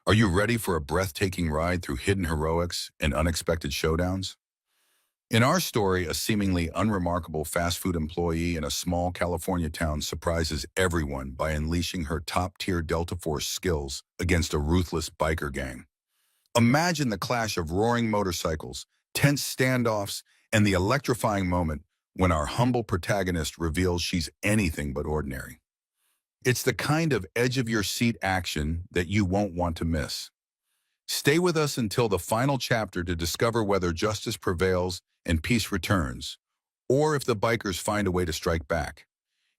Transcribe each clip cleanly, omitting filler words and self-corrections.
Are you ready for a breathtaking ride through hidden heroics and unexpected showdowns? In our story, a seemingly unremarkable fast food employee in a small California town surprises everyone by unleashing her top-tier Delta Force skills against a ruthless biker gang. Imagine the clash of roaring motorcycles, tense standoffs, and the electrifying moment when our humble protagonist reveals she's anything but ordinary. It's the kind of edge-of-your-seat action that you won't want to miss. Stay with us until the final chapter to discover whether justice prevails and peace returns, or if the bikers find a way to strike back.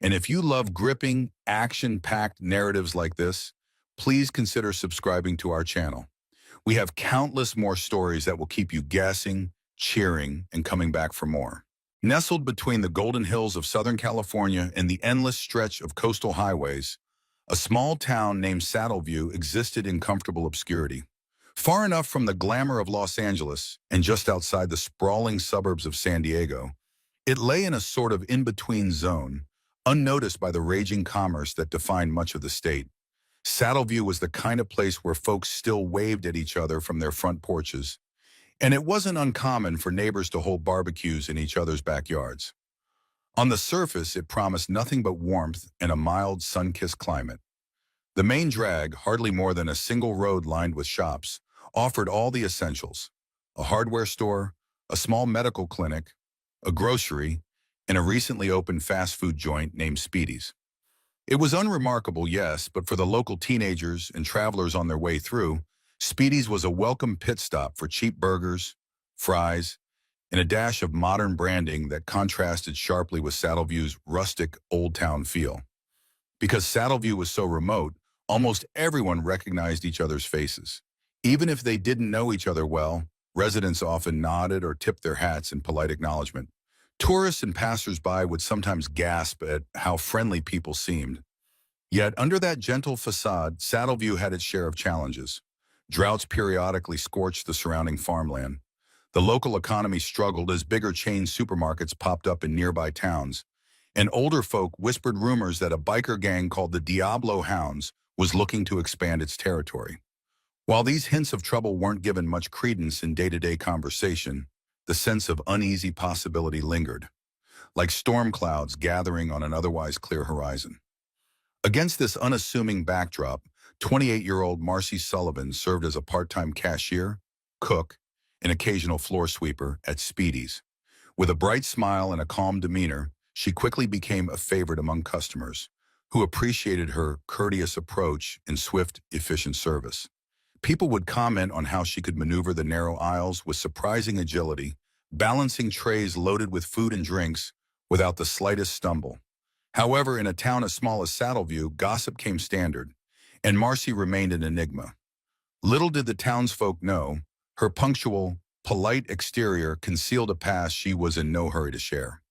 And if you love gripping, action-packed narratives like this, please consider subscribing to our channel. We have countless more stories that will keep you guessing, cheering, and coming back for more. Nestled between the golden hills of Southern California and the endless stretch of coastal highways, a small town named Saddleview existed in comfortable obscurity. Far enough from the glamour of Los Angeles and just outside the sprawling suburbs of San Diego, it lay in a sort of in-between zone, unnoticed by the raging commerce that defined much of the state. Saddleview was the kind of place where folks still waved at each other from their front porches, and it wasn't uncommon for neighbors to hold barbecues in each other's backyards. On the surface, it promised nothing but warmth and a mild, sun-kissed climate. The main drag, hardly more than a single road lined with shops, offered all the essentials: a hardware store, a small medical clinic, a grocery, and a recently opened fast food joint named Speedy's. It was unremarkable, yes, but for the local teenagers and travelers on their way through, Speedy's was a welcome pit stop for cheap burgers, fries, and a dash of modern branding that contrasted sharply with Saddleview's rustic, old-town feel. Because Saddleview was so remote, almost everyone recognized each other's faces. Even if they didn't know each other well, residents often nodded or tipped their hats in polite acknowledgement. Tourists and passers-by would sometimes gasp at how friendly people seemed. Yet under that gentle facade, Saddleview had its share of challenges. Droughts periodically scorched the surrounding farmland. The local economy struggled as bigger chain supermarkets popped up in nearby towns, and older folk whispered rumors that a biker gang called the Diablo Hounds was looking to expand its territory. While these hints of trouble weren't given much credence in day-to-day conversation, the sense of uneasy possibility lingered, like storm clouds gathering on an otherwise clear horizon. Against this unassuming backdrop, 28-year-old Marcy Sullivan served as a part-time cashier, cook, and occasional floor sweeper at Speedy's. With a bright smile and a calm demeanor, she quickly became a favorite among customers, who appreciated her courteous approach and swift, efficient service. People would comment on how she could maneuver the narrow aisles with surprising agility, balancing trays loaded with food and drinks without the slightest stumble. However, in a town as small as Saddleview, gossip came standard, and Marcy remained an enigma. Little did the townsfolk know, her punctual, polite exterior concealed a past she was in no hurry to share.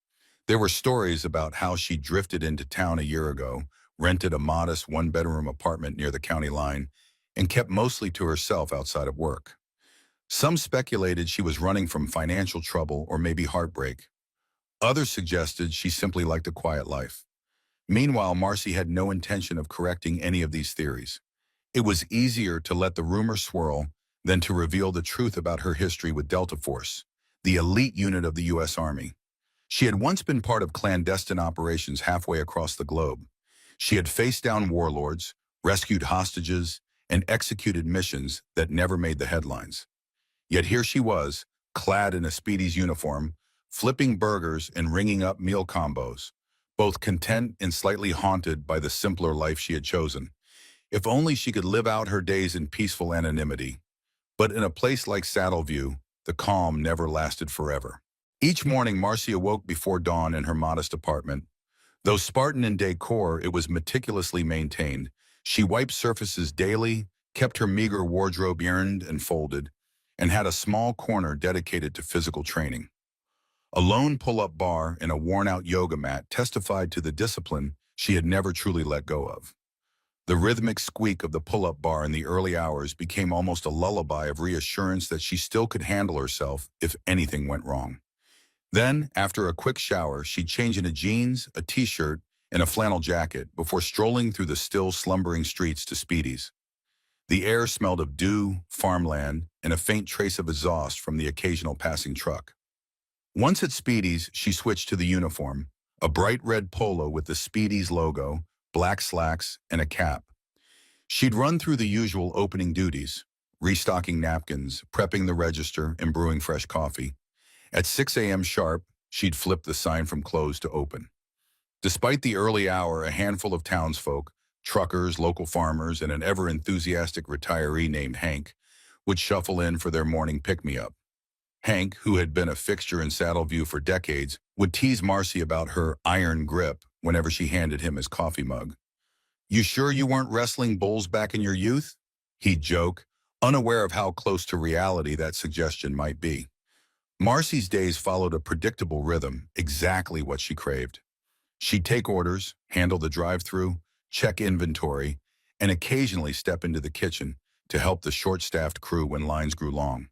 There were stories about how she drifted into town a year ago, rented a modest one-bedroom apartment near the county line, and kept mostly to herself outside of work. Some speculated she was running from financial trouble or maybe heartbreak. Others suggested she simply liked a quiet life. Meanwhile, Marcy had no intention of correcting any of these theories. It was easier to let the rumor swirl than to reveal the truth about her history with Delta Force, the elite unit of the U.S. Army. She had once been part of clandestine operations halfway across the globe. She had faced down warlords, rescued hostages, and executed missions that never made the headlines. Yet here she was, clad in a Speedy's uniform, flipping burgers and ringing up meal combos, both content and slightly haunted by the simpler life she had chosen. If only she could live out her days in peaceful anonymity. But in a place like Saddleview, the calm never lasted forever. Each morning, Marcy awoke before dawn in her modest apartment. Though Spartan in decor, it was meticulously maintained. She wiped surfaces daily, kept her meager wardrobe ironed and folded, and had a small corner dedicated to physical training. A lone pull-up bar and a worn-out yoga mat testified to the discipline she had never truly let go of. The rhythmic squeak of the pull-up bar in the early hours became almost a lullaby of reassurance that she still could handle herself if anything went wrong. Then, after a quick shower, she'd change into jeans, a t-shirt, and a flannel jacket before strolling through the still slumbering streets to Speedy's. The air smelled of dew, farmland, and a faint trace of exhaust from the occasional passing truck. Once at Speedy's, she switched to the uniform, a bright red polo with the Speedy's logo, black slacks, and a cap. She'd run through the usual opening duties, restocking napkins, prepping the register, and brewing fresh coffee. At 6 a.m. sharp, she'd flip the sign from closed to open. Despite the early hour, a handful of townsfolk, truckers, local farmers, and an ever-enthusiastic retiree named Hank, would shuffle in for their morning pick-me-up. Hank, who had been a fixture in Saddleview for decades, would tease Marcy about her iron grip whenever she handed him his coffee mug. "You sure you weren't wrestling bulls back in your youth?" He'd joke, unaware of how close to reality that suggestion might be. Marcy's days followed a predictable rhythm, exactly what she craved. She'd take orders, handle the drive-through, check inventory, and occasionally step into the kitchen to help the short-staffed crew when lines grew long.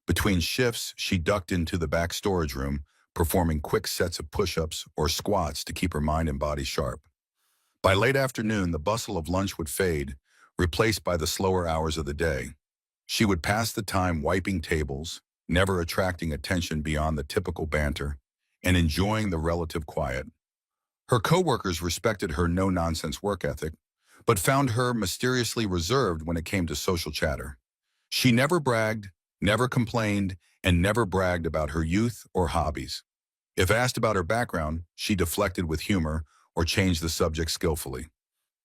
Between shifts, she ducked into the back storage room, performing quick sets of push-ups or squats to keep her mind and body sharp. By late afternoon, the bustle of lunch would fade, replaced by the slower hours of the day. She would pass the time wiping tables, never attracting attention beyond the typical banter, and enjoying the relative quiet. Her coworkers respected her no-nonsense work ethic, but found her mysteriously reserved when it came to social chatter. She never bragged, never complained, and never bragged about her youth or hobbies. If asked about her background, she deflected with humor or changed the subject skillfully.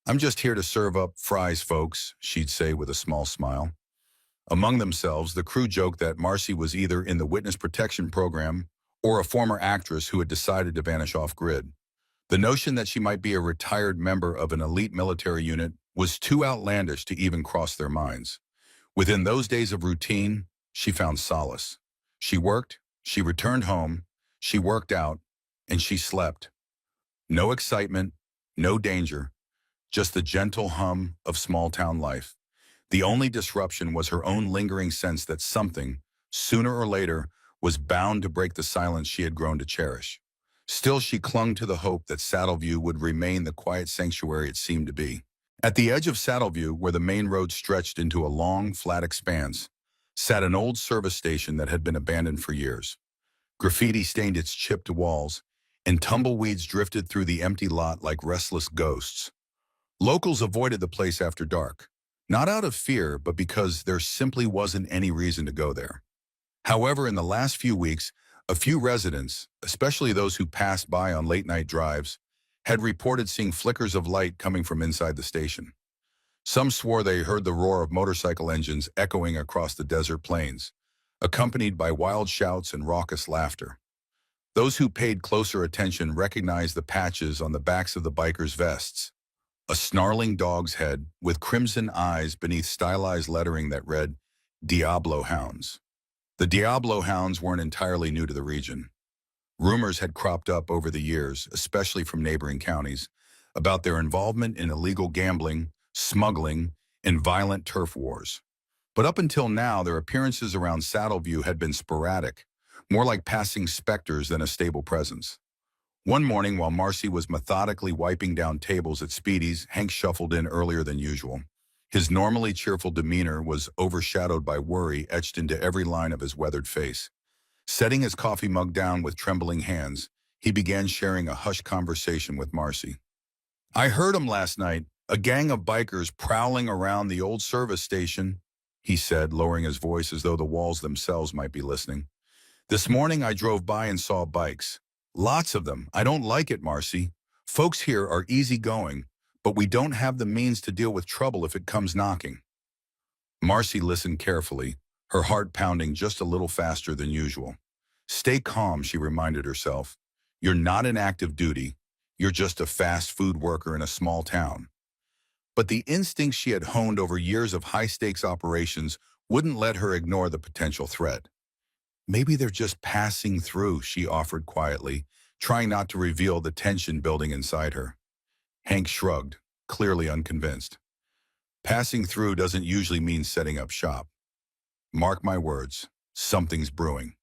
"I'm just here to serve up fries, folks," she'd say with a small smile. Among themselves, the crew joked that Marcy was either in the witness protection program or a former actress who had decided to vanish off-grid. The notion that she might be a retired member of an elite military unit was too outlandish to even cross their minds. Within those days of routine, she found solace. She worked, she returned home, she worked out, and she slept. No excitement, no danger, just the gentle hum of small-town life. The only disruption was her own lingering sense that something, sooner or later, was bound to break the silence she had grown to cherish. Still, she clung to the hope that Saddleview would remain the quiet sanctuary it seemed to be. At the edge of Saddleview, where the main road stretched into a long, flat expanse, sat an old service station that had been abandoned for years. Graffiti stained its chipped walls, and tumbleweeds drifted through the empty lot like restless ghosts. Locals avoided the place after dark, not out of fear, but because there simply wasn't any reason to go there. However, in the last few weeks, a few residents, especially those who passed by on late-night drives, had reported seeing flickers of light coming from inside the station. Some swore they heard the roar of motorcycle engines echoing across the desert plains, accompanied by wild shouts and raucous laughter. Those who paid closer attention recognized the patches on the backs of the bikers' vests, a snarling dog's head with crimson eyes beneath stylized lettering that read, "Diablo Hounds." The Diablo Hounds weren't entirely new to the region. Rumors had cropped up over the years, especially from neighboring counties, about their involvement in illegal gambling, smuggling, and violent turf wars. But up until now, their appearances around Saddleview had been sporadic, more like passing specters than a stable presence. One morning, while Marcy was methodically wiping down tables at Speedy's, Hank shuffled in earlier than usual. His normally cheerful demeanor was overshadowed by worry etched into every line of his weathered face. Setting his coffee mug down with trembling hands, he began sharing a hushed conversation with Marcy. "I heard 'em last night, a gang of bikers prowling around the old service station," he said, lowering his voice as though the walls themselves might be listening. "This morning I drove by and saw bikes. Lots of them. I don't like it, Marcy. Folks here are easygoing, but we don't have the means to deal with trouble if it comes knocking." Marcy listened carefully, her heart pounding just a little faster than usual. "Stay calm," she reminded herself. "You're not in active duty. You're just a fast food worker in a small town." But the instincts she had honed over years of high-stakes operations wouldn't let her ignore the potential threat. "Maybe they're just passing through," she offered quietly, trying not to reveal the tension building inside her. Hank shrugged, clearly unconvinced. "Passing through doesn't usually mean setting up shop. Mark my words, something's brewing."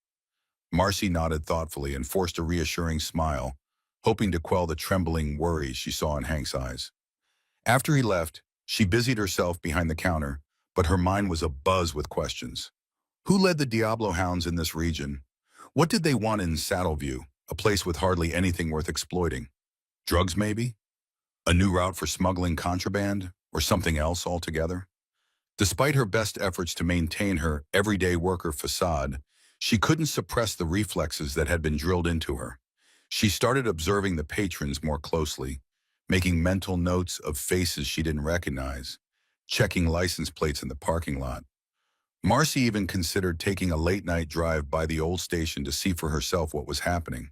Marcy nodded thoughtfully and forced a reassuring smile, hoping to quell the trembling worry she saw in Hank's eyes. After he left, she busied herself behind the counter, but her mind was abuzz with questions. Who led the Diablo Hounds in this region? What did they want in Saddleview, a place with hardly anything worth exploiting? Drugs, maybe? A new route for smuggling contraband? Or something else altogether? Despite her best efforts to maintain her everyday worker facade, she couldn't suppress the reflexes that had been drilled into her. She started observing the patrons more closely, making mental notes of faces she didn't recognize, checking license plates in the parking lot. Marcy even considered taking a late-night drive by the old station to see for herself what was happening.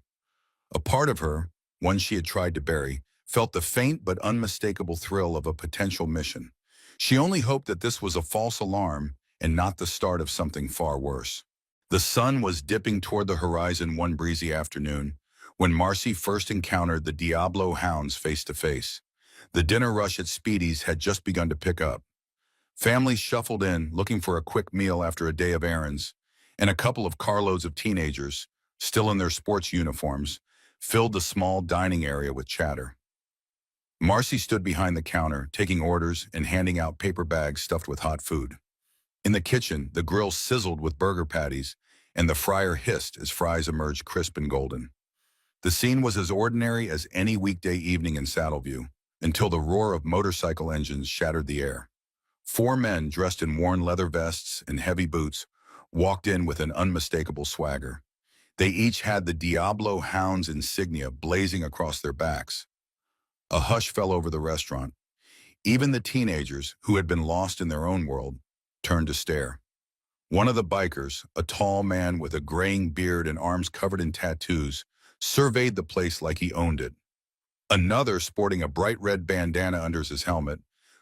A part of her, one she had tried to bury, felt the faint but unmistakable thrill of a potential mission. She only hoped that this was a false alarm and not the start of something far worse. The sun was dipping toward the horizon one breezy afternoon when Marcy first encountered the Diablo Hounds face to face. The dinner rush at Speedy's had just begun to pick up. Families shuffled in, looking for a quick meal after a day of errands, and a couple of carloads of teenagers, still in their sports uniforms, filled the small dining area with chatter. Marcy stood behind the counter, taking orders and handing out paper bags stuffed with hot food. In the kitchen, the grill sizzled with burger patties, and the fryer hissed as fries emerged crisp and golden. The scene was as ordinary as any weekday evening in Saddleview, until the roar of motorcycle engines shattered the air. 4 men dressed in worn leather vests and heavy boots walked in with an unmistakable swagger. They each had the Diablo Hounds insignia blazing across their backs. A hush fell over the restaurant. Even the teenagers, who had been lost in their own world, turned to stare. One of the bikers, a tall man with a graying beard and arms covered in tattoos, surveyed the place like he owned it. Another, sporting a bright red bandana under his helmet,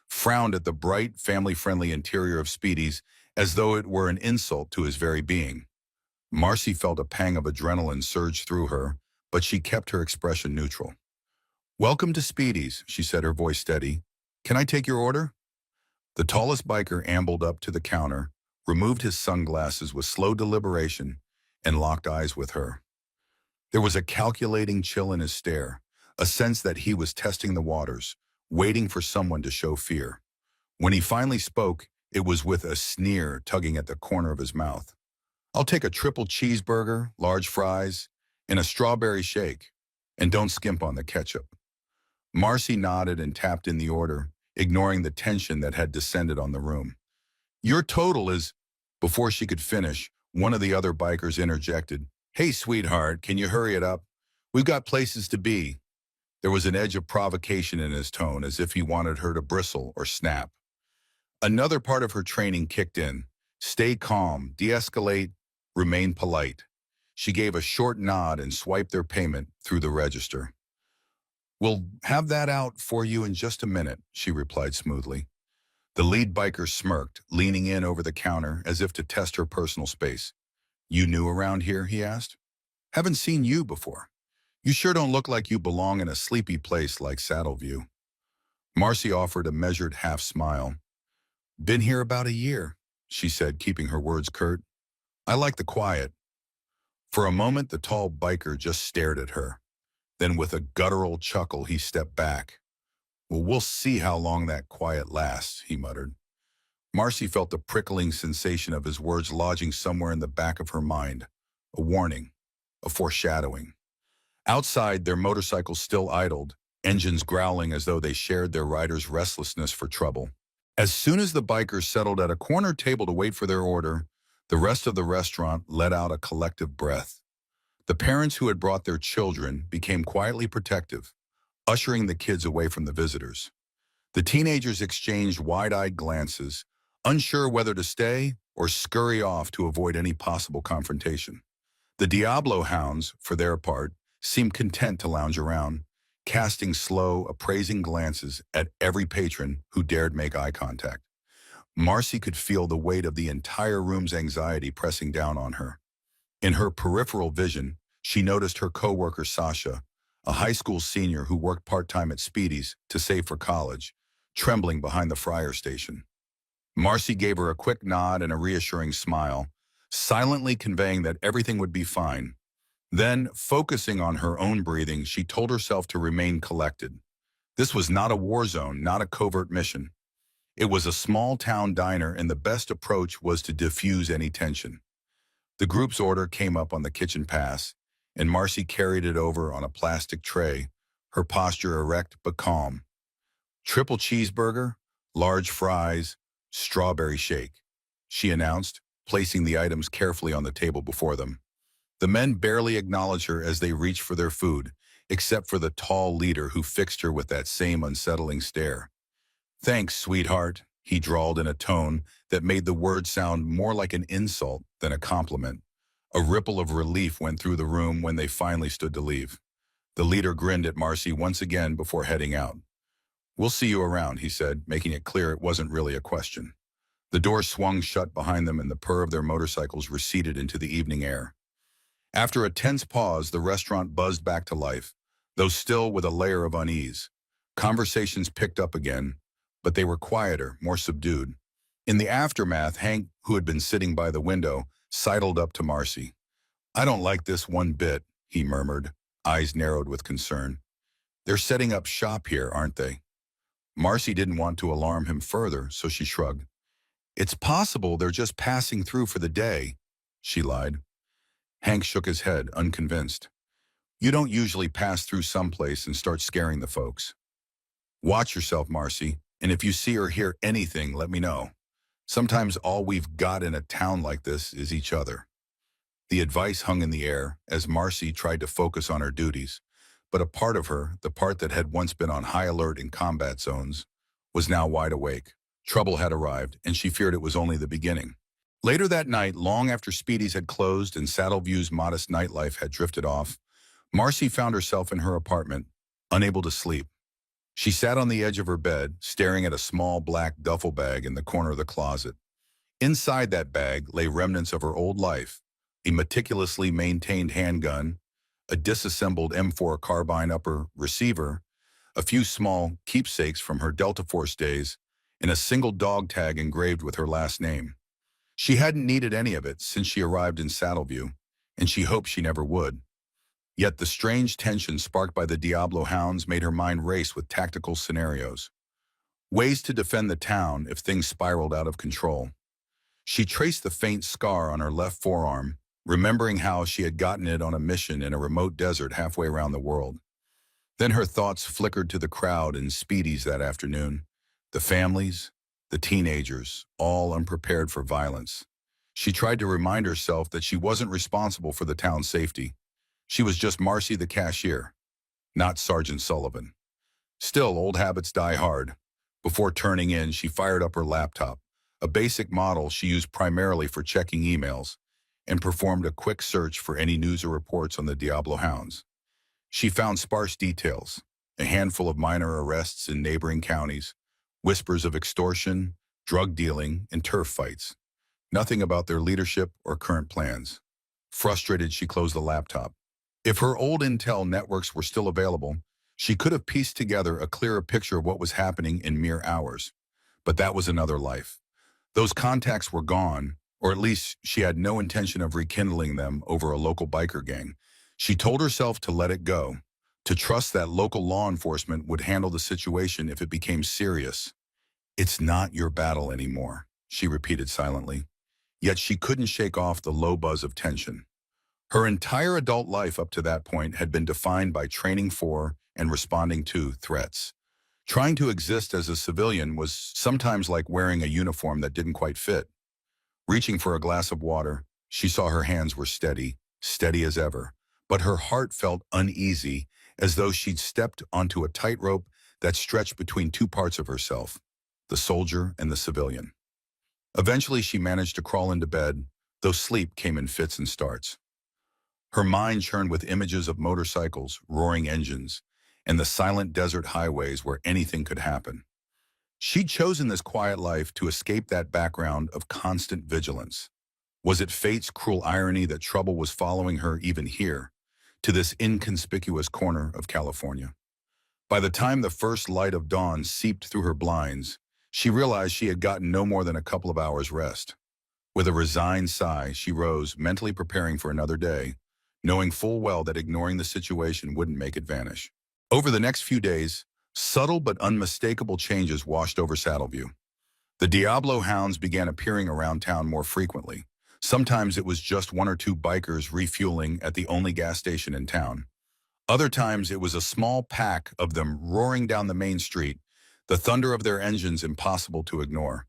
frowned at the bright, family-friendly interior of Speedy's as though it were an insult to his very being. Marcy felt a pang of adrenaline surge through her, but she kept her expression neutral. "Welcome to Speedy's," she said, her voice steady. "Can I take your order?" The tallest biker ambled up to the counter, removed his sunglasses with slow deliberation, and locked eyes with her. There was a calculating chill in his stare, a sense that he was testing the waters, waiting for someone to show fear. When he finally spoke, it was with a sneer tugging at the corner of his mouth. "I'll take a triple cheeseburger, large fries, and a strawberry shake, and don't skimp on the ketchup." Marcy nodded and tapped in the order, ignoring the tension that had descended on the room. "Your total is—" Before she could finish, one of the other bikers interjected, "Hey, sweetheart, can you hurry it up? We've got places to be." There was an edge of provocation in his tone, as if he wanted her to bristle or snap. Another part of her training kicked in. Stay calm, de-escalate, remain polite. She gave a short nod and swiped their payment through the register. "We'll have that out for you in just a minute," she replied smoothly. The lead biker smirked, leaning in over the counter as if to test her personal space. "You new around here?" he asked. "Haven't seen you before. You sure don't look like you belong in a sleepy place like Saddleview." Marcy offered a measured half smile. "Been here about a year," she said, keeping her words curt. "I like the quiet." For a moment, the tall biker just stared at her. Then with a guttural chuckle, he stepped back. "Well, we'll see how long that quiet lasts," he muttered. Marcy felt the prickling sensation of his words lodging somewhere in the back of her mind. A warning, a foreshadowing. Outside, their motorcycles still idled, engines growling as though they shared their riders' restlessness for trouble. As soon as the bikers settled at a corner table to wait for their order, the rest of the restaurant let out a collective breath. The parents who had brought their children became quietly protective, ushering the kids away from the visitors. The teenagers exchanged wide-eyed glances, unsure whether to stay or scurry off to avoid any possible confrontation. The Diablo Hounds, for their part, seemed content to lounge around, casting slow, appraising glances at every patron who dared make eye contact. Marcy could feel the weight of the entire room's anxiety pressing down on her. In her peripheral vision, she noticed her coworker Sasha, a high school senior who worked part-time at Speedy's to save for college, trembling behind the fryer station. Marcy gave her a quick nod and a reassuring smile, silently conveying that everything would be fine. Then, focusing on her own breathing, she told herself to remain collected. This was not a war zone, not a covert mission. It was a small-town diner, and the best approach was to diffuse any tension. The group's order came up on the kitchen pass, and Marcy carried it over on a plastic tray, her posture erect but calm. "Triple cheeseburger, large fries, strawberry shake," she announced, placing the items carefully on the table before them. The men barely acknowledged her as they reached for their food, except for the tall leader who fixed her with that same unsettling stare. "Thanks, sweetheart," he drawled in a tone that made the word sound more like an insult than a compliment. A ripple of relief went through the room when they finally stood to leave. The leader grinned at Marcy once again before heading out. "We'll see you around," he said, making it clear it wasn't really a question. The door swung shut behind them and the purr of their motorcycles receded into the evening air. After a tense pause, the restaurant buzzed back to life, though still with a layer of unease. Conversations picked up again, but they were quieter, more subdued. In the aftermath, Hank, who had been sitting by the window, sidled up to Marcy. "I don't like this one bit," he murmured, eyes narrowed with concern. "They're setting up shop here, aren't they?" Marcy didn't want to alarm him further, so she shrugged. "It's possible they're just passing through for the day," she lied. Hank shook his head, unconvinced. "You don't usually pass through someplace and start scaring the folks. Watch yourself, Marcy, and if you see or hear anything, let me know. Sometimes all we've got in a town like this is each other." The advice hung in the air as Marcy tried to focus on her duties, but a part of her, the part that had once been on high alert in combat zones, was now wide awake. Trouble had arrived, and she feared it was only the beginning. Later that night, long after Speedy's had closed and Saddleview's modest nightlife had drifted off, Marcy found herself in her apartment, unable to sleep. She sat on the edge of her bed, staring at a small black duffel bag in the corner of the closet. Inside that bag lay remnants of her old life, a meticulously maintained handgun, a disassembled M4 carbine upper receiver, a few small keepsakes from her Delta Force days, and a single dog tag engraved with her last name. She hadn't needed any of it since she arrived in Saddleview, and she hoped she never would. Yet the strange tension sparked by the Diablo hounds made her mind race with tactical scenarios. Ways to defend the town if things spiraled out of control. She traced the faint scar on her left forearm, remembering how she had gotten it on a mission in a remote desert halfway around the world. Then her thoughts flickered to the crowd in Speedy's that afternoon. The families, the teenagers, all unprepared for violence. She tried to remind herself that she wasn't responsible for the town's safety. She was just Marcy the cashier, not Sergeant Sullivan. Still, old habits die hard. Before turning in, she fired up her laptop, a basic model she used primarily for checking emails, and performed a quick search for any news or reports on the Diablo hounds. She found sparse details, a handful of minor arrests in neighboring counties, whispers of extortion, drug dealing, and turf fights. Nothing about their leadership or current plans. Frustrated, she closed the laptop. If her old intel networks were still available, she could have pieced together a clearer picture of what was happening in mere hours. But that was another life. Those contacts were gone, or at least she had no intention of rekindling them over a local biker gang. She told herself to let it go, to trust that local law enforcement would handle the situation if it became serious. "It's not your battle anymore," she repeated silently. Yet she couldn't shake off the low buzz of tension. Her entire adult life up to that point had been defined by training for and responding to threats. Trying to exist as a civilian was sometimes like wearing a uniform that didn't quite fit. Reaching for a glass of water, she saw her hands were steady, steady as ever, but her heart felt uneasy, as though she'd stepped onto a tightrope that stretched between two parts of herself, the soldier and the civilian. Eventually, she managed to crawl into bed, though sleep came in fits and starts. Her mind churned with images of motorcycles, roaring engines, and the silent desert highways where anything could happen. She'd chosen this quiet life to escape that background of constant vigilance. Was it fate's cruel irony that trouble was following her even here, to this inconspicuous corner of California? By the time the first light of dawn seeped through her blinds, she realized she had gotten no more than a couple of hours' rest. With a resigned sigh, she rose, mentally preparing for another day, knowing full well that ignoring the situation wouldn't make it vanish. Over the next few days, subtle but unmistakable changes washed over Saddleview. The Diablo hounds began appearing around town more frequently. Sometimes it was just one or two bikers refueling at the only gas station in town. Other times it was a small pack of them roaring down the main street, the thunder of their engines impossible to ignore.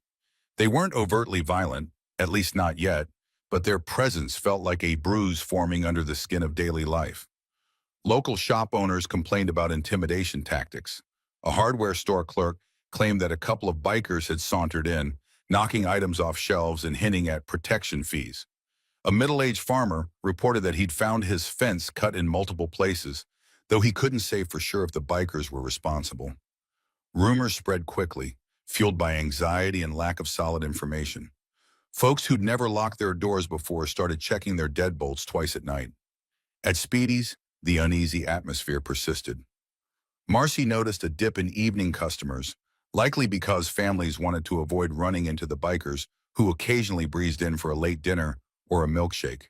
They weren't overtly violent, at least not yet, but their presence felt like a bruise forming under the skin of daily life. Local shop owners complained about intimidation tactics. A hardware store clerk claimed that a couple of bikers had sauntered in, knocking items off shelves and hinting at protection fees. A middle-aged farmer reported that he'd found his fence cut in multiple places, though he couldn't say for sure if the bikers were responsible. Rumors spread quickly, fueled by anxiety and lack of solid information. Folks who'd never locked their doors before started checking their deadbolts twice at night. At Speedy's, the uneasy atmosphere persisted. Marcy noticed a dip in evening customers, likely because families wanted to avoid running into the bikers who occasionally breezed in for a late dinner or a milkshake.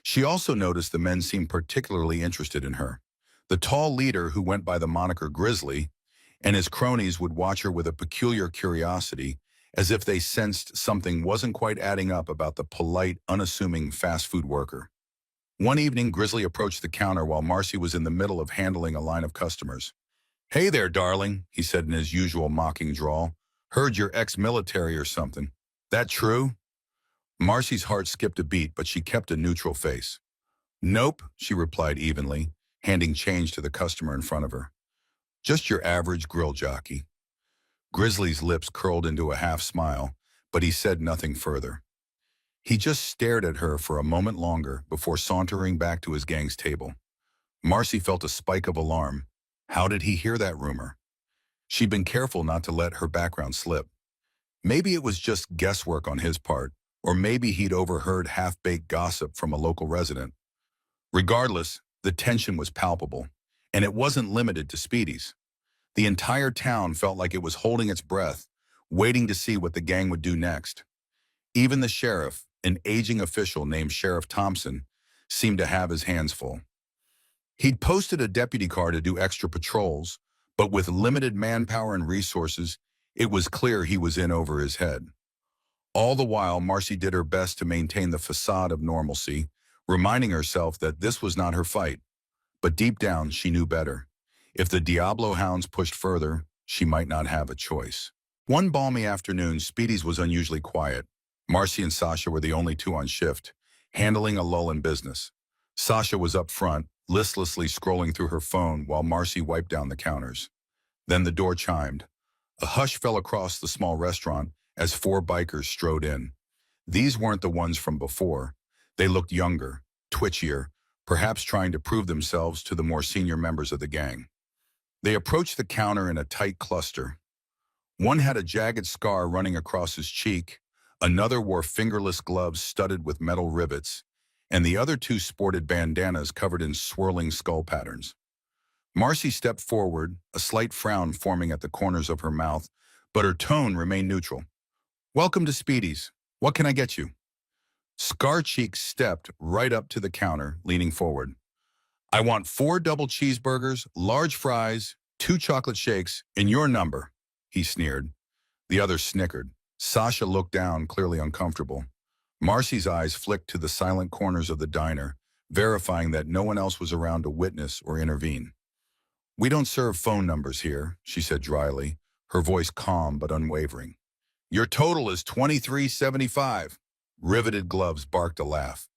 She also noticed the men seemed particularly interested in her. The tall leader, who went by the moniker Grizzly, and his cronies would watch her with a peculiar curiosity, as if they sensed something wasn't quite adding up about the polite, unassuming fast food worker. One evening, Grizzly approached the counter while Marcy was in the middle of handling a line of customers. "Hey there, darling," he said in his usual mocking drawl. "Heard you're ex-military or something. That true?" Marcy's heart skipped a beat, but she kept a neutral face. "Nope," she replied evenly, handing change to the customer in front of her. "Just your average grill jockey." Grizzly's lips curled into a half smile, but he said nothing further. He just stared at her for a moment longer before sauntering back to his gang's table. Marcy felt a spike of alarm. How did he hear that rumor? She'd been careful not to let her background slip. Maybe it was just guesswork on his part, or maybe he'd overheard half-baked gossip from a local resident. Regardless, the tension was palpable, and it wasn't limited to Speedy's. The entire town felt like it was holding its breath, waiting to see what the gang would do next. Even the sheriff, an aging official named Sheriff Thompson, seemed to have his hands full. He'd posted a deputy car to do extra patrols, but with limited manpower and resources, it was clear he was in over his head. All the while, Marcy did her best to maintain the facade of normalcy, reminding herself that this was not her fight. But deep down, she knew better. If the Diablo hounds pushed further, she might not have a choice. One balmy afternoon, Speedy's was unusually quiet. Marcy and Sasha were the only two on shift, handling a lull in business. Sasha was up front, listlessly scrolling through her phone while Marcy wiped down the counters. Then the door chimed. A hush fell across the small restaurant as four bikers strode in. These weren't the ones from before. They looked younger, twitchier, perhaps trying to prove themselves to the more senior members of the gang. They approached the counter in a tight cluster. One had a jagged scar running across his cheek, another wore fingerless gloves studded with metal rivets, and the other two sported bandanas covered in swirling skull patterns. Marcy stepped forward, a slight frown forming at the corners of her mouth, but her tone remained neutral. "Welcome to Speedy's. What can I get you?" Scar Cheek stepped right up to the counter, leaning forward. "I want 4 double cheeseburgers, large fries, 2 chocolate shakes, and your number," he sneered. The others snickered. Sasha looked down, clearly uncomfortable. Marcy's eyes flicked to the silent corners of the diner, verifying that no one else was around to witness or intervene. "We don't serve phone numbers here," she said dryly, her voice calm but unwavering. "Your total is $23.75. Riveted Gloves barked a laugh.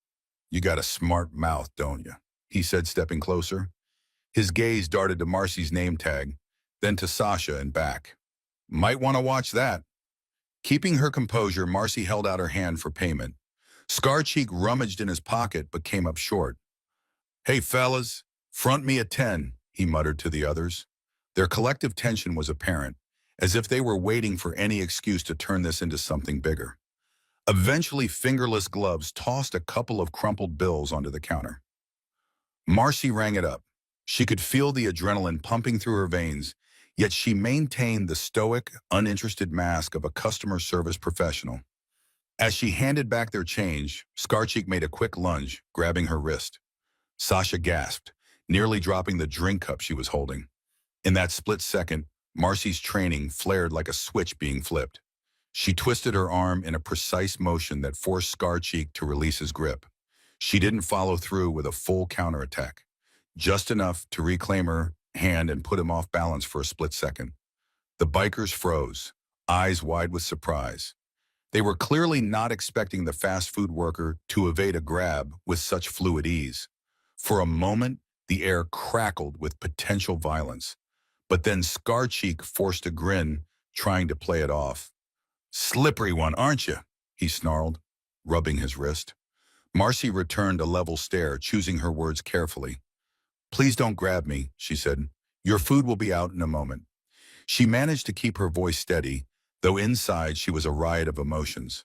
"You got a smart mouth, don't you?" he said, stepping closer. His gaze darted to Marcy's name tag, then to Sasha and back. "Might want to watch that." Keeping her composure, Marcy held out her hand for payment. Scar Cheek rummaged in his pocket but came up short. "Hey, fellas, front me a 10, he muttered to the others. Their collective tension was apparent, as if they were waiting for any excuse to turn this into something bigger. Eventually, Fingerless Gloves tossed a couple of crumpled bills onto the counter. Marcy rang it up. She could feel the adrenaline pumping through her veins, yet she maintained the stoic, uninterested mask of a customer service professional. As she handed back their change, Scarcheek made a quick lunge, grabbing her wrist. Sasha gasped, nearly dropping the drink cup she was holding. In that split second, Marcy's training flared like a switch being flipped. She twisted her arm in a precise motion that forced Scarcheek to release his grip. She didn't follow through with a full counterattack, just enough to reclaim her hand and put him off balance for a split second. The bikers froze, eyes wide with surprise. They were clearly not expecting the fast food worker to evade a grab with such fluid ease. For a moment, the air crackled with potential violence. But then Scarcheek forced a grin, trying to play it off. "Slippery one, aren't you?" he snarled, rubbing his wrist. Marcy returned a level stare, choosing her words carefully. "Please don't grab me," she said. "Your food will be out in a moment." She managed to keep her voice steady, though inside she was a riot of emotions.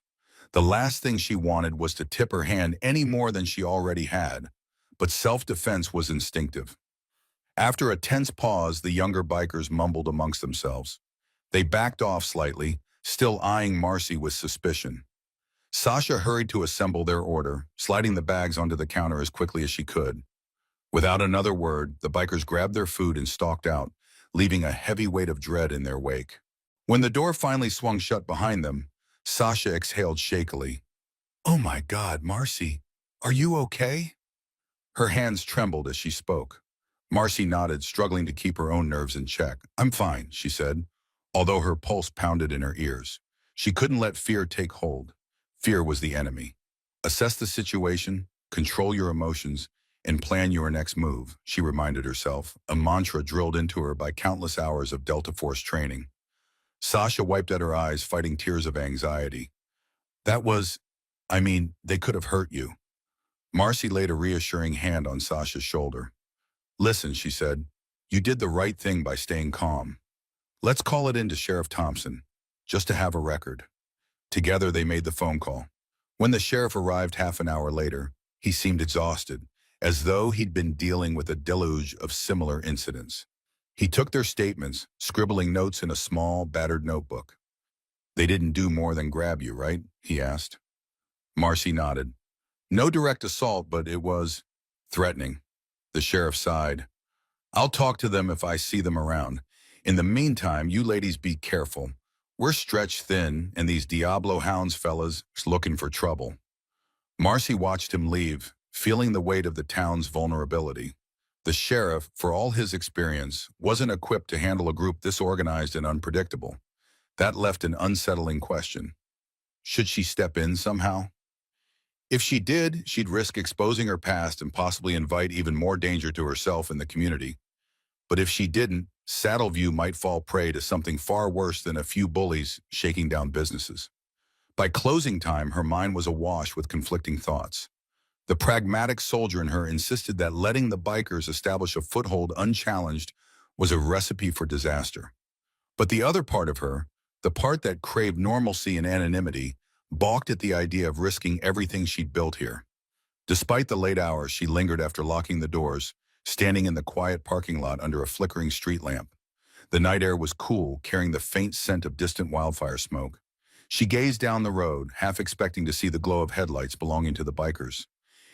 The last thing she wanted was to tip her hand any more than she already had, but self-defense was instinctive. After a tense pause, the younger bikers mumbled amongst themselves. They backed off slightly, still eyeing Marcy with suspicion. Sasha hurried to assemble their order, sliding the bags onto the counter as quickly as she could. Without another word, the bikers grabbed their food and stalked out, leaving a heavy weight of dread in their wake. When the door finally swung shut behind them, Sasha exhaled shakily. "Oh my God, Marcy, are you okay?" Her hands trembled as she spoke. Marcy nodded, struggling to keep her own nerves in check. "I'm fine," she said, although her pulse pounded in her ears. She couldn't let fear take hold. Fear was the enemy. "Assess the situation, control your emotions, and plan your next move," she reminded herself, a mantra drilled into her by countless hours of Delta Force training. Sasha wiped at her eyes, fighting tears of anxiety. They could have hurt you." Marcy laid a reassuring hand on Sasha's shoulder. "Listen," she said, "you did the right thing by staying calm. Let's call it in to Sheriff Thompson, just to have a record." Together they made the phone call. When the sheriff arrived half an hour later, he seemed exhausted, as though he'd been dealing with a deluge of similar incidents. He took their statements, scribbling notes in a small, battered notebook. "They didn't do more than grab you, right?" he asked. Marcy nodded. "No direct assault, but it was threatening." The sheriff sighed. "I'll talk to them if I see them around. In the meantime, you ladies be careful. We're stretched thin, and these Diablo Hounds fellas looking for trouble." Marcy watched him leave, feeling the weight of the town's vulnerability. The sheriff, for all his experience, wasn't equipped to handle a group this organized and unpredictable. That left an unsettling question. Should she step in somehow? If she did, she'd risk exposing her past and possibly invite even more danger to herself and the community. But if she didn't, Saddleview might fall prey to something far worse than a few bullies shaking down businesses. By closing time, her mind was awash with conflicting thoughts. The pragmatic soldier in her insisted that letting the bikers establish a foothold unchallenged was a recipe for disaster. But the other part of her, the part that craved normalcy and anonymity, balked at the idea of risking everything she'd built here. Despite the late hours, she lingered after locking the doors, standing in the quiet parking lot under a flickering street lamp. The night air was cool, carrying the faint scent of distant wildfire smoke. She gazed down the road, half expecting to see the glow of headlights belonging to the bikers.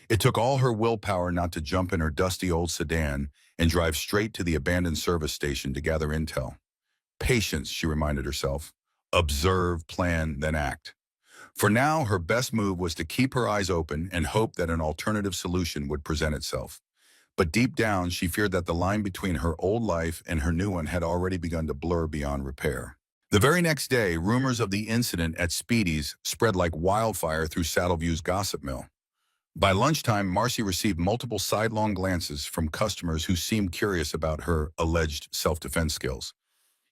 It took all her willpower not to jump in her dusty old sedan and drive straight to the abandoned service station to gather intel. Patience, she reminded herself. Observe, plan, then act. For now, her best move was to keep her eyes open and hope that an alternative solution would present itself. But deep down, she feared that the line between her old life and her new one had already begun to blur beyond repair. The very next day, rumors of the incident at Speedy's spread like wildfire through Saddleview's gossip mill. By lunchtime, Marcy received multiple sidelong glances from customers who seemed curious about her alleged self-defense skills.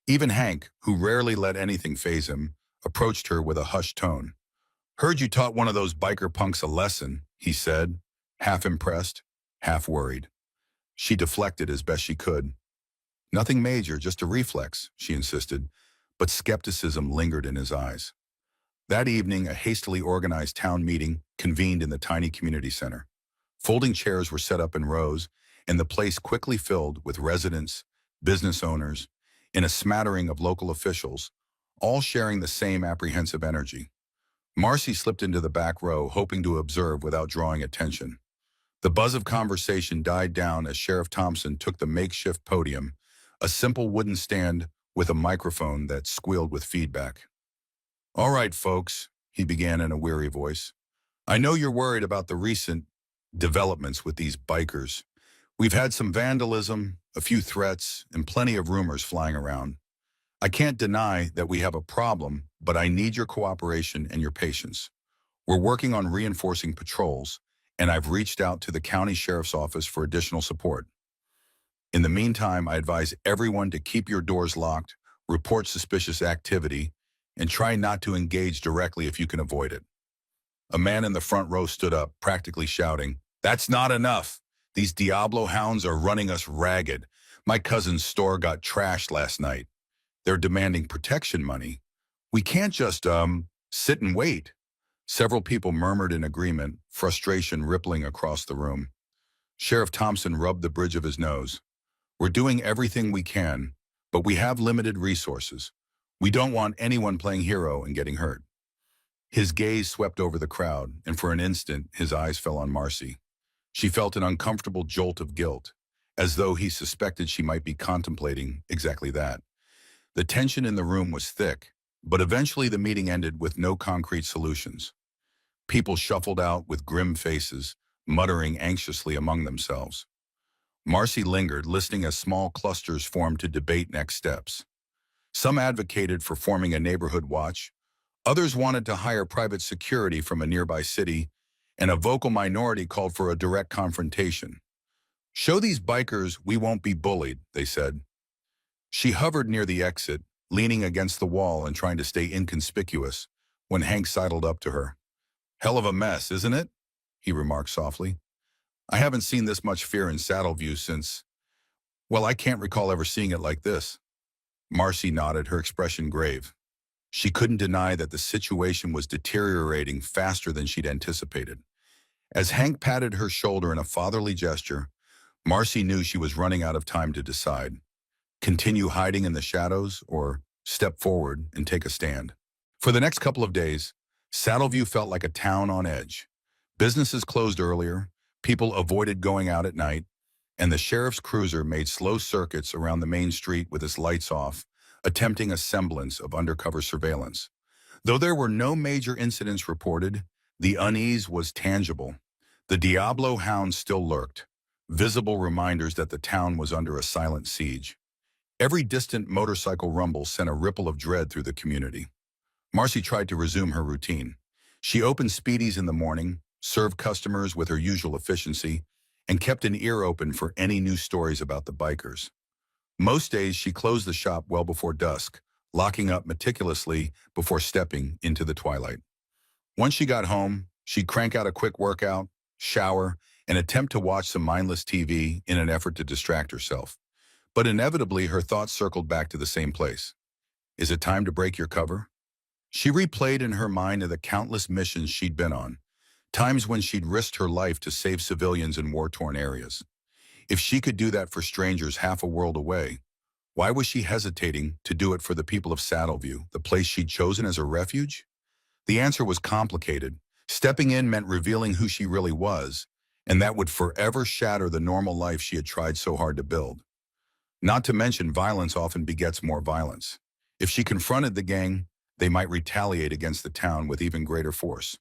Even Hank, who rarely let anything faze him, approached her with a hushed tone. "Heard you taught one of those biker punks a lesson," he said, half impressed, half worried. She deflected as best she could. "Nothing major, just a reflex," she insisted, but skepticism lingered in his eyes. That evening, a hastily organized town meeting convened in the tiny community center. Folding chairs were set up in rows, and the place quickly filled with residents, business owners, and a smattering of local officials, all sharing the same apprehensive energy. Marcy slipped into the back row, hoping to observe without drawing attention. The buzz of conversation died down as Sheriff Thompson took the makeshift podium, a simple wooden stand with a microphone that squealed with feedback. All right, folks, he began in a weary voice. I know you're worried about the recent developments with these bikers. We've had some vandalism, a few threats, and plenty of rumors flying around. I can't deny that we have a problem, but I need your cooperation and your patience. We're working on reinforcing patrols, and I've reached out to the county sheriff's office for additional support. In the meantime, I advise everyone to keep your doors locked, report suspicious activity, and try not to engage directly if you can avoid it. A man in the front row stood up, practically shouting, "That's not enough. These Diablo hounds are running us ragged. My cousin's store got trashed last night. They're demanding protection money. We can't just, sit and wait." Several people murmured in agreement, frustration rippling across the room. Sheriff Thompson rubbed the bridge of his nose. "We're doing everything we can, but we have limited resources. We don't want anyone playing hero and getting hurt." His gaze swept over the crowd, and for an instant, his eyes fell on Marcy. She felt an uncomfortable jolt of guilt, as though he suspected she might be contemplating exactly that. The tension in the room was thick, but eventually the meeting ended with no concrete solutions. People shuffled out with grim faces, muttering anxiously among themselves. Marcy lingered, listening as small clusters formed to debate next steps. Some advocated for forming a neighborhood watch, others wanted to hire private security from a nearby city, and a vocal minority called for a direct confrontation. "Show these bikers we won't be bullied," they said. She hovered near the exit, leaning against the wall and trying to stay inconspicuous, when Hank sidled up to her. "Hell of a mess, isn't it?" he remarked softly. "I haven't seen this much fear in Saddleview since, well, I can't recall ever seeing it like this." Marcy nodded, her expression grave. She couldn't deny that the situation was deteriorating faster than she'd anticipated. As Hank patted her shoulder in a fatherly gesture, Marcy knew she was running out of time to decide. Continue hiding in the shadows or step forward and take a stand. For the next couple of days, Saddleview felt like a town on edge. Businesses closed earlier, people avoided going out at night, and the sheriff's cruiser made slow circuits around the main street with its lights off, attempting a semblance of undercover surveillance. Though there were no major incidents reported, the unease was tangible. The Diablo hounds still lurked, visible reminders that the town was under a silent siege. Every distant motorcycle rumble sent a ripple of dread through the community. Marcy tried to resume her routine. She opened Speedy's in the morning, served customers with her usual efficiency, and kept an ear open for any new stories about the bikers. Most days she closed the shop well before dusk, locking up meticulously before stepping into the twilight. Once she got home, she'd crank out a quick workout, shower, and attempt to watch some mindless TV in an effort to distract herself. But inevitably, her thoughts circled back to the same place. Is it time to break your cover? She replayed in her mind the countless missions she'd been on, times when she'd risked her life to save civilians in war-torn areas. If she could do that for strangers half a world away, why was she hesitating to do it for the people of Saddleview, the place she'd chosen as a refuge? The answer was complicated. Stepping in meant revealing who she really was, and that would forever shatter the normal life she had tried so hard to build. Not to mention, violence often begets more violence. If she confronted the gang, they might retaliate against the town with even greater force.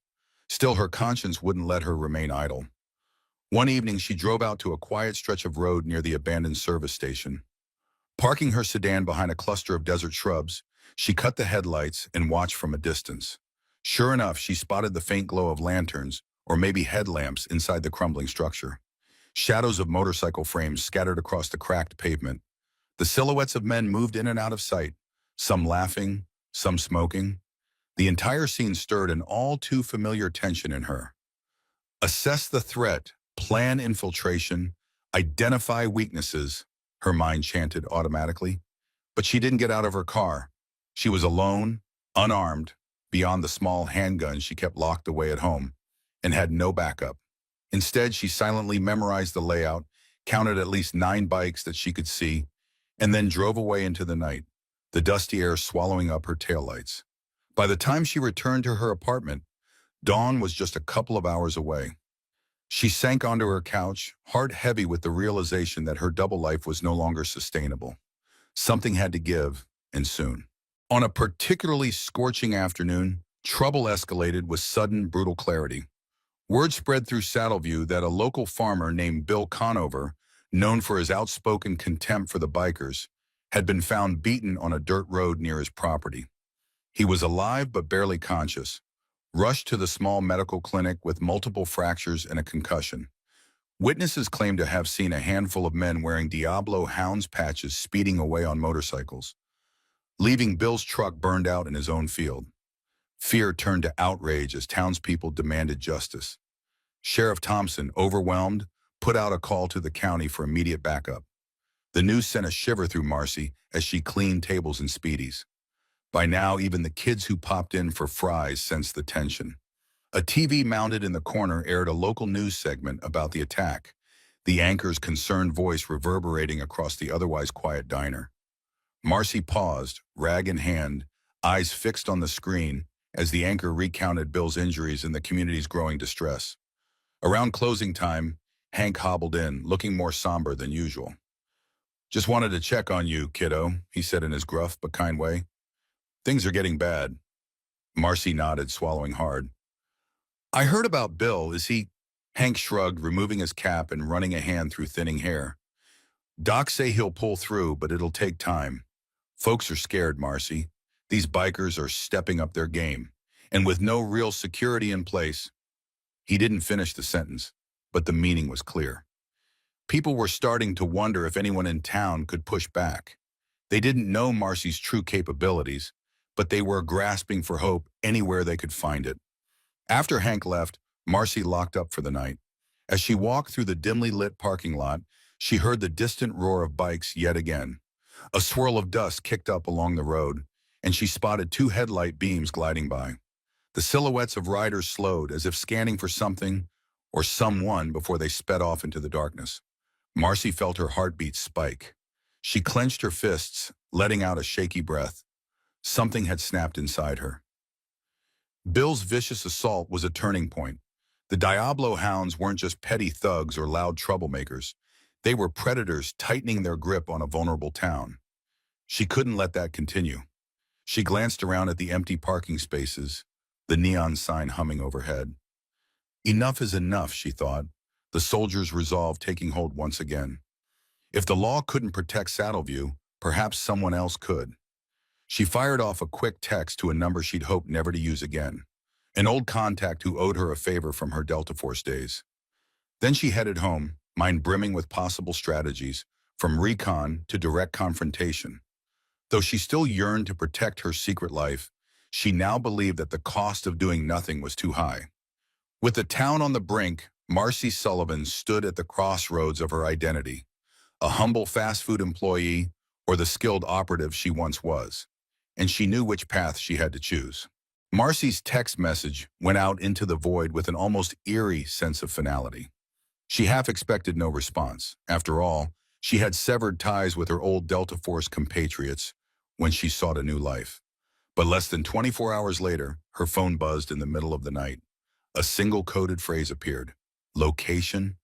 Still, her conscience wouldn't let her remain idle. One evening, she drove out to a quiet stretch of road near the abandoned service station. Parking her sedan behind a cluster of desert shrubs, she cut the headlights and watched from a distance. Sure enough, she spotted the faint glow of lanterns, or maybe headlamps, inside the crumbling structure. Shadows of motorcycle frames scattered across the cracked pavement. The silhouettes of men moved in and out of sight, some laughing, some smoking. The entire scene stirred an all too familiar tension in her. Assess the threat, plan infiltration, identify weaknesses, her mind chanted automatically. But she didn't get out of her car. She was alone, unarmed, beyond the small handgun she kept locked away at home, and had no backup. Instead, she silently memorized the layout, counted at least 9 bikes that she could see, and then drove away into the night, the dusty air swallowing up her taillights. By the time she returned to her apartment, dawn was just a couple of hours away. She sank onto her couch, heart heavy with the realization that her double life was no longer sustainable. Something had to give, and soon. On a particularly scorching afternoon, trouble escalated with sudden, brutal clarity. Word spread through Saddleview that a local farmer named Bill Conover, known for his outspoken contempt for the bikers, had been found beaten on a dirt road near his property. He was alive but barely conscious, rushed to the small medical clinic with multiple fractures and a concussion. Witnesses claimed to have seen a handful of men wearing Diablo Hounds patches speeding away on motorcycles, leaving Bill's truck burned out in his own field. Fear turned to outrage as townspeople demanded justice. Sheriff Thompson, overwhelmed, put out a call to the county for immediate backup. The news sent a shiver through Marcy as she cleaned tables and speedies. By now, even the kids who popped in for fries sensed the tension. A TV mounted in the corner aired a local news segment about the attack, the anchor's concerned voice reverberating across the otherwise quiet diner. Marcy paused, rag in hand, eyes fixed on the screen, as the anchor recounted Bill's injuries and the community's growing distress. Around closing time, Hank hobbled in, looking more somber than usual. "Just wanted to check on you, kiddo," he said in his gruff but kind way. "Things are getting bad." Marcy nodded, swallowing hard. "I heard about Bill. Is he—" Hank shrugged, removing his cap and running a hand through thinning hair. "Docs say he'll pull through, but it'll take time. Folks are scared, Marcy. These bikers are stepping up their game. And with no real security in place—" He didn't finish the sentence, but the meaning was clear. People were starting to wonder if anyone in town could push back. They didn't know Marcy's true capabilities, but they were grasping for hope anywhere they could find it. After Hank left, Marcy locked up for the night. As she walked through the dimly lit parking lot, she heard the distant roar of bikes yet again. A swirl of dust kicked up along the road, and she spotted two headlight beams gliding by. The silhouettes of riders slowed, as if scanning for something or someone before they sped off into the darkness. Marcy felt her heartbeat spike. She clenched her fists, letting out a shaky breath. Something had snapped inside her. Bill's vicious assault was a turning point. The Diablo Hounds weren't just petty thugs or loud troublemakers. They were predators tightening their grip on a vulnerable town. She couldn't let that continue. She glanced around at the empty parking spaces, the neon sign humming overhead. Enough is enough, she thought, the soldier's resolve taking hold once again. If the law couldn't protect Saddleview, perhaps someone else could. She fired off a quick text to a number she'd hoped never to use again, an old contact who owed her a favor from her Delta Force days. Then she headed home, mind brimming with possible strategies, from recon to direct confrontation. Though she still yearned to protect her secret life, she now believed that the cost of doing nothing was too high. With the town on the brink, Marcy Sullivan stood at the crossroads of her identity, a humble fast food employee or the skilled operative she once was, and she knew which path she had to choose. Marcy's text message went out into the void with an almost eerie sense of finality. She half expected no response. After all, she had severed ties with her old Delta Force compatriots when she sought a new life. But less than 24 hours later, her phone buzzed in the middle of the night. A single coded phrase appeared. Location?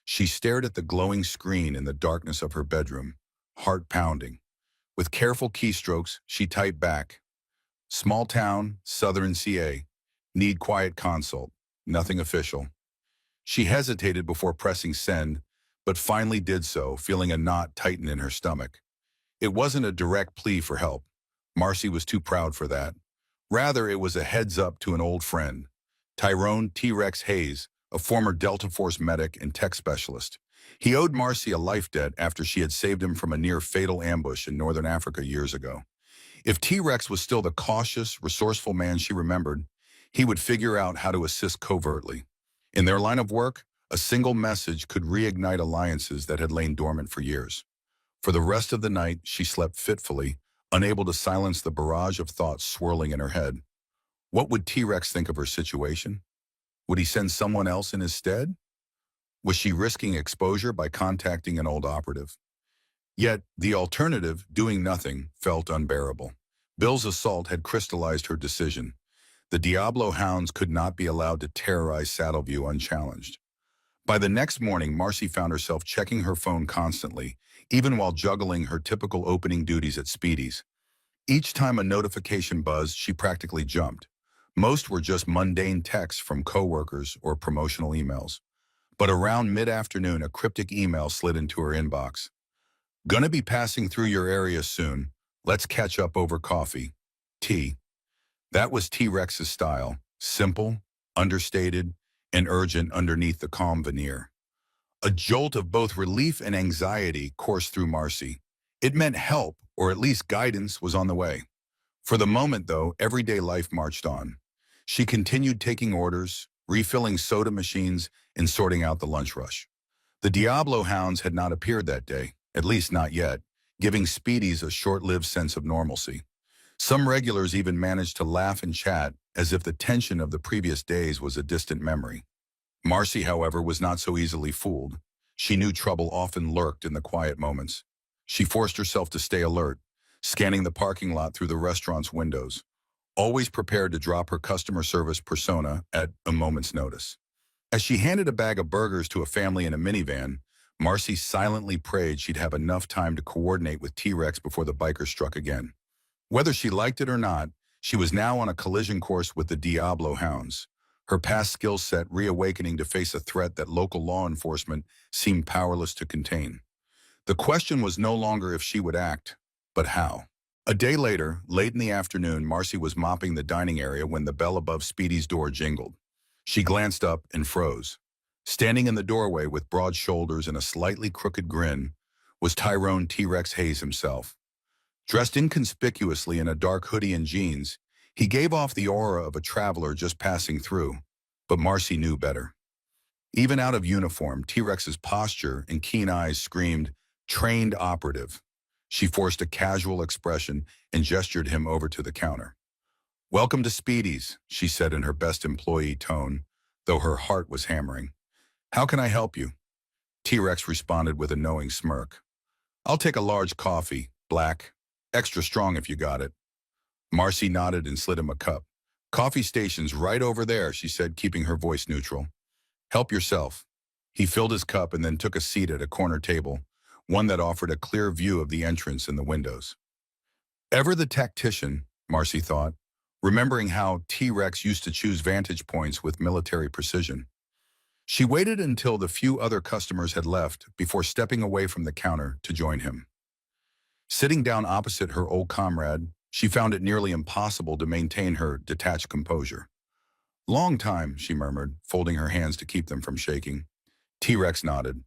She stared at the glowing screen in the darkness of her bedroom, heart pounding. With careful keystrokes, she typed back, "Small town, Southern CA. Need quiet consult. Nothing official." She hesitated before pressing send, but finally did so, feeling a knot tighten in her stomach. It wasn't a direct plea for help. Marcy was too proud for that. Rather, it was a heads up to an old friend, Tyrone T-Rex Hayes, a former Delta Force medic and tech specialist. He owed Marcy a life debt after she had saved him from a near-fatal ambush in northern Africa years ago. If T-Rex was still the cautious, resourceful man she remembered, he would figure out how to assist covertly. In their line of work, a single message could reignite alliances that had lain dormant for years. For the rest of the night, she slept fitfully, unable to silence the barrage of thoughts swirling in her head. What would T-Rex think of her situation? Would he send someone else in his stead? Was she risking exposure by contacting an old operative? Yet, the alternative, doing nothing, felt unbearable. Bill's assault had crystallized her decision. The Diablo Hounds could not be allowed to terrorize Saddleview unchallenged. By the next morning, Marcy found herself checking her phone constantly, even while juggling her typical opening duties at Speedy's. Each time a notification buzzed, she practically jumped. Most were just mundane texts from coworkers or promotional emails. But around mid-afternoon, a cryptic email slid into her inbox. Gonna be passing through your area soon. Let's catch up over coffee. T. That was T-Rex's style. Simple, understated, and urgent underneath the calm veneer. A jolt of both relief and anxiety coursed through Marcy. It meant help, or at least guidance, was on the way. For the moment, though, everyday life marched on. She continued taking orders, refilling soda machines, and sorting out the lunch rush. The Diablo hounds had not appeared that day, at least not yet, giving Speedies a short-lived sense of normalcy. Some regulars even managed to laugh and chat as if the tension of the previous days was a distant memory. Marcy, however, was not so easily fooled. She knew trouble often lurked in the quiet moments. She forced herself to stay alert, scanning the parking lot through the restaurant's windows, always prepared to drop her customer service persona at a moment's notice. As she handed a bag of burgers to a family in a minivan, Marcy silently prayed she'd have enough time to coordinate with T-Rex before the biker struck again. Whether she liked it or not, she was now on a collision course with the Diablo hounds, her past skill set reawakening to face a threat that local law enforcement seemed powerless to contain. The question was no longer if she would act, but how. A day later, late in the afternoon, Marcy was mopping the dining area when the bell above Speedy's door jingled. She glanced up and froze. Standing in the doorway with broad shoulders and a slightly crooked grin was Tyrone T-Rex Hayes himself. Dressed inconspicuously in a dark hoodie and jeans, he gave off the aura of a traveler just passing through, but Marcy knew better. Even out of uniform, T-Rex's posture and keen eyes screamed, "Trained operative." She forced a casual expression and gestured him over to the counter. "Welcome to Speedy's," she said in her best employee tone, though her heart was hammering. "How can I help you?" T-Rex responded with a knowing smirk. "I'll take a large coffee, black, extra strong if you got it." Marcy nodded and slid him a cup. "Coffee station's right over there," she said, keeping her voice neutral. "Help yourself." He filled his cup and then took a seat at a corner table, one that offered a clear view of the entrance and the windows. Ever the tactician, Marcy thought, remembering how T-Rex used to choose vantage points with military precision. She waited until the few other customers had left before stepping away from the counter to join him. Sitting down opposite her old comrade, she found it nearly impossible to maintain her detached composure. "Long time," she murmured, folding her hands to keep them from shaking. T-Rex nodded.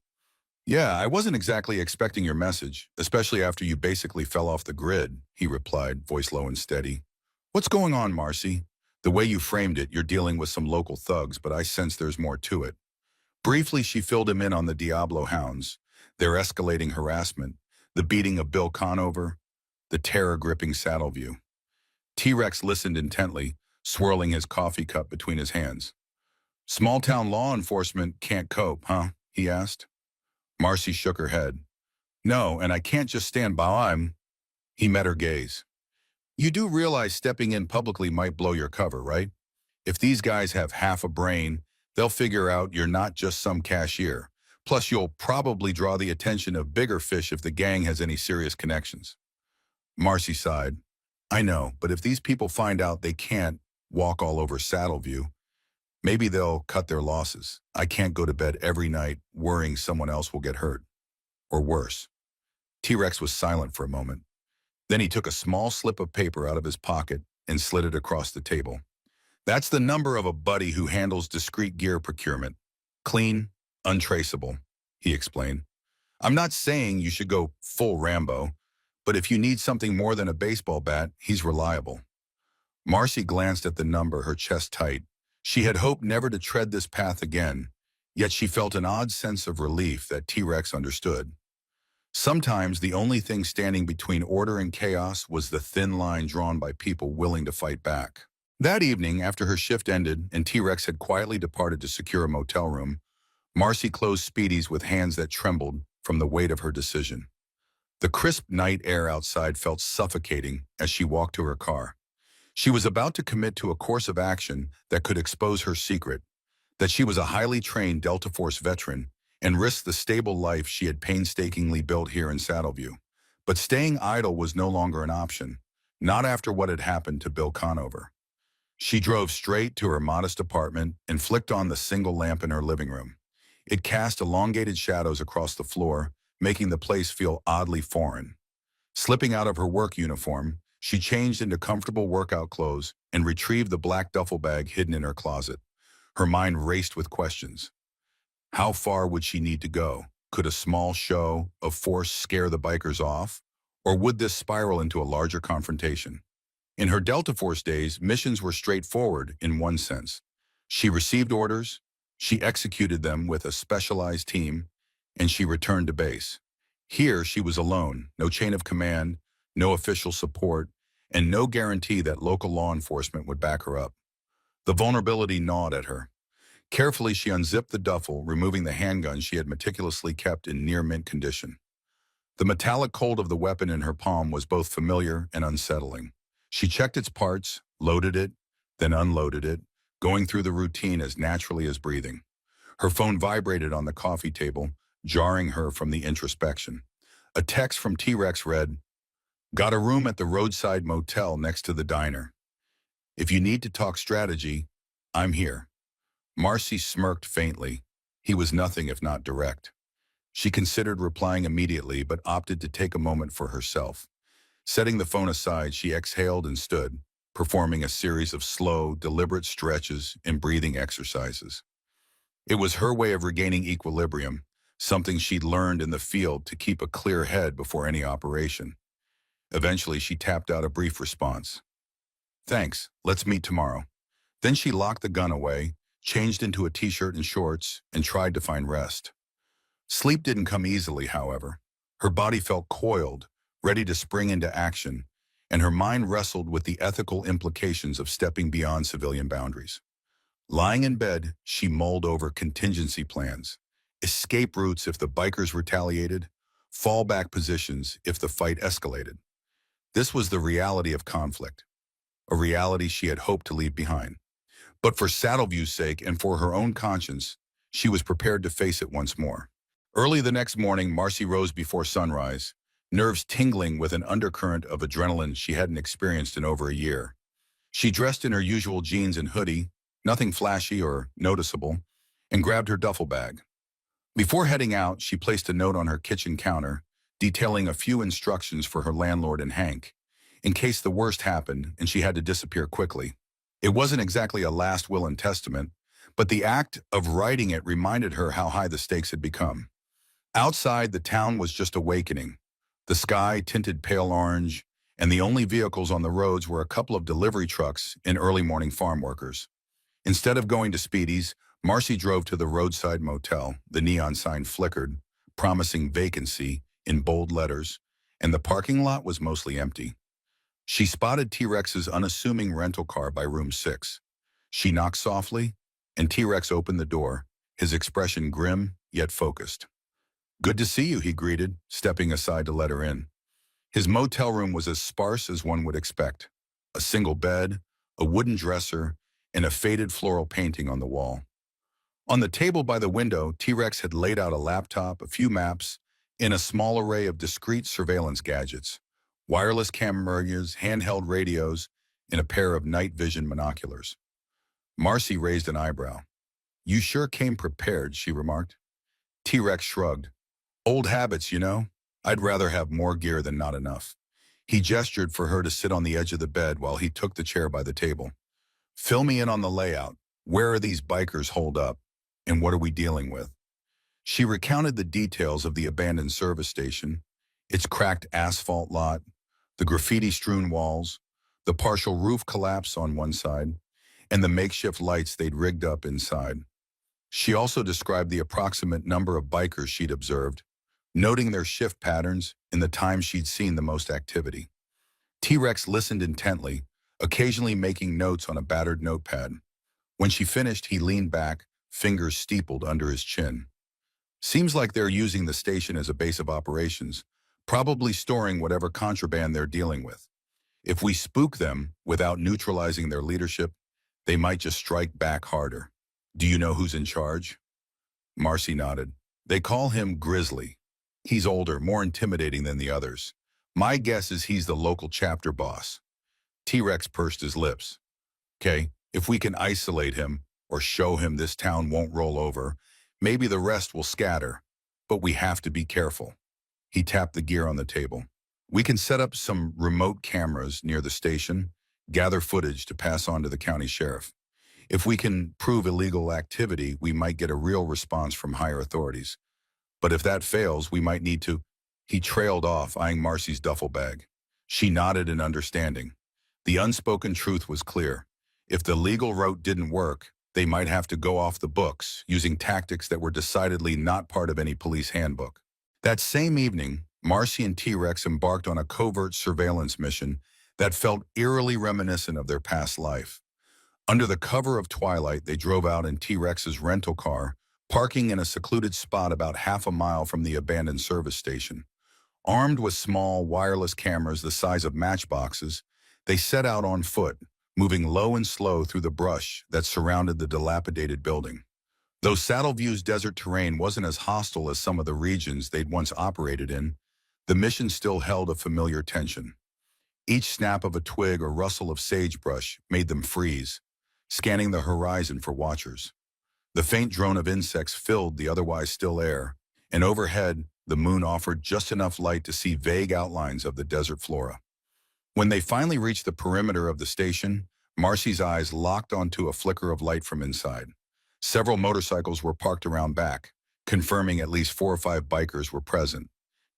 "Yeah, I wasn't exactly expecting your message, especially after you basically fell off the grid," he replied, voice low and steady. "What's going on, Marcy? The way you framed it, you're dealing with some local thugs, but I sense there's more to it." Briefly, she filled him in on the Diablo hounds, their escalating harassment, the beating of Bill Conover, the terror-gripping Saddleview. T-Rex listened intently, swirling his coffee cup between his hands. "Small-town law enforcement can't cope, huh?" he asked. Marcy shook her head. "No, and I can't just stand by. He met her gaze. "You do realize stepping in publicly might blow your cover, right? If these guys have half a brain, they'll figure out you're not just some cashier. Plus, you'll probably draw the attention of bigger fish if the gang has any serious connections." Marcy sighed. "I know, but if these people find out they can't walk all over Saddleview, maybe they'll cut their losses. I can't go to bed every night worrying someone else will get hurt. Or worse." T-Rex was silent for a moment. Then he took a small slip of paper out of his pocket and slid it across the table. "That's the number of a buddy who handles discreet gear procurement. Clean, untraceable," he explained. "I'm not saying you should go full Rambo, but if you need something more than a baseball bat, he's reliable." Marcy glanced at the number, her chest tight. She had hoped never to tread this path again, yet she felt an odd sense of relief that T-Rex understood. Sometimes the only thing standing between order and chaos was the thin line drawn by people willing to fight back. That evening, after her shift ended and T-Rex had quietly departed to secure a motel room, Marcy closed Speedy's with hands that trembled from the weight of her decision. The crisp night air outside felt suffocating as she walked to her car. She was about to commit to a course of action that could expose her secret, that she was a highly trained Delta Force veteran and risk the stable life she had painstakingly built here in Saddleview. But staying idle was no longer an option. Not after what had happened to Bill Conover. She drove straight to her modest apartment and flicked on the single lamp in her living room. It cast elongated shadows across the floor, making the place feel oddly foreign. Slipping out of her work uniform, she changed into comfortable workout clothes and retrieved the black duffel bag hidden in her closet. Her mind raced with questions. How far would she need to go? Could a small show of force scare the bikers off? Or would this spiral into a larger confrontation? In her Delta Force days, missions were straightforward in one sense. She received orders, she executed them with a specialized team, and she returned to base. Here, she was alone, no chain of command, no official support, and no guarantee that local law enforcement would back her up. The vulnerability gnawed at her. Carefully, she unzipped the duffel, removing the handgun she had meticulously kept in near-mint condition. The metallic cold of the weapon in her palm was both familiar and unsettling. She checked its parts, loaded it, then unloaded it, going through the routine as naturally as breathing. Her phone vibrated on the coffee table, jarring her from the introspection. A text from T-Rex read, "Got a room at the roadside motel next to the diner. If you need to talk strategy, I'm here." Marcy smirked faintly. He was nothing if not direct. She considered replying immediately, but opted to take a moment for herself. Setting the phone aside, she exhaled and stood, performing a series of slow, deliberate stretches and breathing exercises. It was her way of regaining equilibrium, something she'd learned in the field to keep a clear head before any operation. Eventually, she tapped out a brief response. "Thanks, let's meet tomorrow." Then she locked the gun away, changed into a t-shirt and shorts, and tried to find rest. Sleep didn't come easily, however. Her body felt coiled, ready to spring into action, and her mind wrestled with the ethical implications of stepping beyond civilian boundaries. Lying in bed, she mulled over contingency plans, escape routes if the bikers retaliated, fallback positions if the fight escalated. This was the reality of conflict, a reality she had hoped to leave behind. But for Saddleview's sake and for her own conscience, she was prepared to face it once more. Early the next morning, Marcy rose before sunrise, nerves tingling with an undercurrent of adrenaline she hadn't experienced in over a year. She dressed in her usual jeans and hoodie, nothing flashy or noticeable, and grabbed her duffel bag. Before heading out, she placed a note on her kitchen counter, detailing a few instructions for her landlord and Hank, in case the worst happened and she had to disappear quickly. It wasn't exactly a last will and testament, but the act of writing it reminded her how high the stakes had become. Outside, the town was just awakening. The sky tinted pale orange, and the only vehicles on the roads were a couple of delivery trucks and early morning farm workers. Instead of going to Speedy's, Marcy drove to the roadside motel. The neon sign flickered, promising vacancy in bold letters, and the parking lot was mostly empty. She spotted T-Rex's unassuming rental car by room 6. She knocked softly, and T-Rex opened the door, his expression grim yet focused. "Good to see you," he greeted, stepping aside to let her in. His motel room was as sparse as one would expect. A single bed, a wooden dresser, and a faded floral painting on the wall. On the table by the window, T-Rex had laid out a laptop, a few maps, and a small array of discreet surveillance gadgets, wireless cameras, handheld radios, and a pair of night vision binoculars. Marcy raised an eyebrow. "You sure came prepared," she remarked. T-Rex shrugged. "Old habits, you know. I'd rather have more gear than not enough." He gestured for her to sit on the edge of the bed while he took the chair by the table. "Fill me in on the layout. Where are these bikers holed up? And what are we dealing with?" She recounted the details of the abandoned service station, its cracked asphalt lot, the graffiti-strewn walls, the partial roof collapse on one side, and the makeshift lights they'd rigged up inside. She also described the approximate number of bikers she'd observed, noting their shift patterns in the time she'd seen the most activity. T-Rex listened intently, occasionally making notes on a battered notepad. When she finished, he leaned back, fingers steepled under his chin. "Seems like they're using the station as a base of operations, probably storing whatever contraband they're dealing with. If we spook them without neutralizing their leadership, they might just strike back harder. Do you know who's in charge?" Marcy nodded. "They call him Grizzly. He's older, more intimidating than the others. My guess is he's the local chapter boss. T-Rex pursed his lips. Okay, if we can isolate him or show him this town won't roll over, maybe the rest will scatter. But we have to be careful. He tapped the gear on the table. We can set up some remote cameras near the station, gather footage to pass on to the county sheriff. If we can prove illegal activity, we might get a real response from higher authorities. But if that fails, we might need to. He trailed off, eyeing Marcy's duffel bag. She nodded in understanding. The unspoken truth was clear. If the legal route didn't work, they might have to go off the books, using tactics that were decidedly not part of any police handbook. That same evening, Marcy and T-Rex embarked on a covert surveillance mission that felt eerily reminiscent of their past life. Under the cover of twilight, they drove out in T-Rex's rental car, parking in a secluded spot about half a mile from the abandoned service station. Armed with small, wireless cameras the size of matchboxes, they set out on foot, moving low and slow through the brush that surrounded the dilapidated building. Though Saddleview's desert terrain wasn't as hostile as some of the regions they'd once operated in, the mission still held a familiar tension. Each snap of a twig or rustle of sagebrush made them freeze, scanning the horizon for watchers. The faint drone of insects filled the otherwise still air, and overhead, the moon offered just enough light to see vague outlines of the desert flora. When they finally reached the perimeter of the station, Marcy's eyes locked onto a flicker of light from inside. Several motorcycles were parked around back, confirming at least 4 or 5 bikers were present.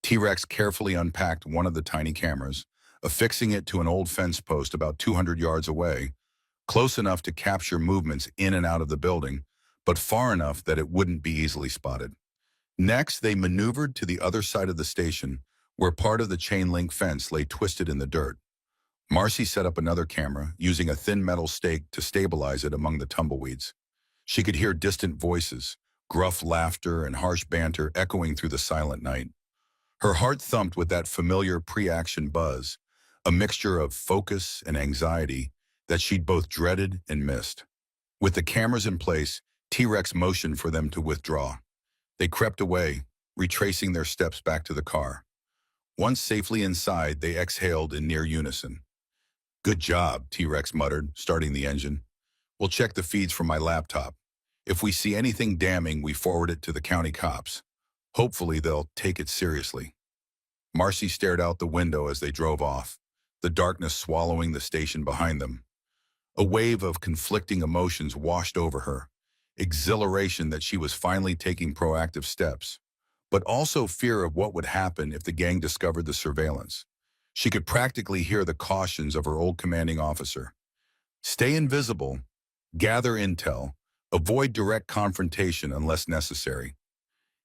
T-Rex carefully unpacked one of the tiny cameras, affixing it to an old fence post about 200 yards away, close enough to capture movements in and out of the building, but far enough that it wouldn't be easily spotted. Next, they maneuvered to the other side of the station, where part of the chain-link fence lay twisted in the dirt. Marcy set up another camera, using a thin metal stake to stabilize it among the tumbleweeds. She could hear distant voices, gruff laughter and harsh banter echoing through the silent night. Her heart thumped with that familiar pre-action buzz, a mixture of focus and anxiety that she'd both dreaded and missed. With the cameras in place, T-Rex motioned for them to withdraw. They crept away, retracing their steps back to the car. Once safely inside, they exhaled in near unison. "Good job," T-Rex muttered, starting the engine. "We'll check the feeds from my laptop. If we see anything damning, we forward it to the county cops. Hopefully, they'll take it seriously." Marcy stared out the window as they drove off, the darkness swallowing the station behind them. A wave of conflicting emotions washed over her, exhilaration that she was finally taking proactive steps, but also fear of what would happen if the gang discovered the surveillance. She could practically hear the cautions of her old commanding officer. Stay invisible, gather intel, avoid direct confrontation unless necessary.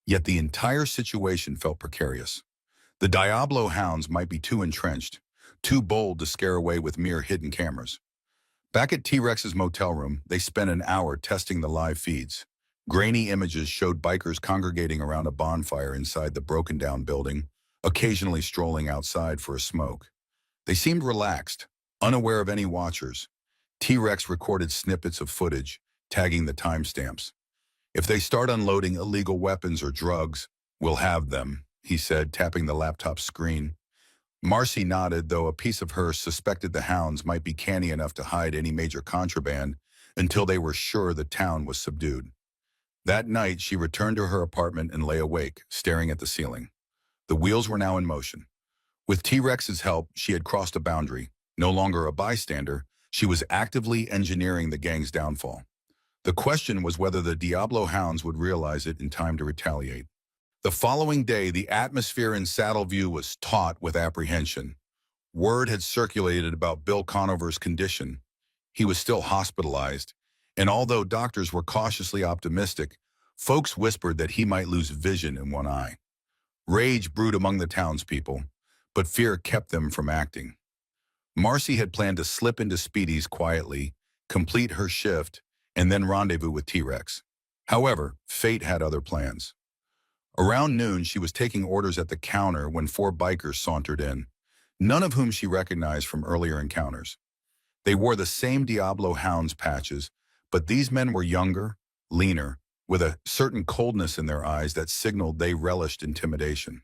Yet the entire situation felt precarious. The Diablo hounds might be too entrenched, too bold to scare away with mere hidden cameras. Back at T-Rex's motel room, they spent an hour testing the live feeds. Grainy images showed bikers congregating around a bonfire inside the broken-down building, occasionally strolling outside for a smoke. They seemed relaxed, unaware of any watchers. T-Rex recorded snippets of footage, tagging the timestamps. "If they start unloading illegal weapons or drugs, we'll have them," he said, tapping the laptop screen. Marcy nodded, though a piece of her suspected the hounds might be canny enough to hide any major contraband until they were sure the town was subdued. That night, she returned to her apartment and lay awake, staring at the ceiling. The wheels were now in motion. With T-Rex's help, she had crossed a boundary. No longer a bystander, she was actively engineering the gang's downfall. The question was whether the Diablo hounds would realize it in time to retaliate. The following day, the atmosphere in Saddleview was taut with apprehension. Word had circulated about Bill Conover's condition. He was still hospitalized, and although doctors were cautiously optimistic, folks whispered that he might lose vision in one eye. Rage brewed among the townspeople, but fear kept them from acting. Marcy had planned to slip into Speedy's quietly, complete her shift, and then rendezvous with T-Rex. However, fate had other plans. Around noon, she was taking orders at the counter when 4 bikers sauntered in, none of whom she recognized from earlier encounters. They wore the same Diablo Hounds patches, but these men were younger, leaner, with a certain coldness in their eyes that signaled they relished intimidation.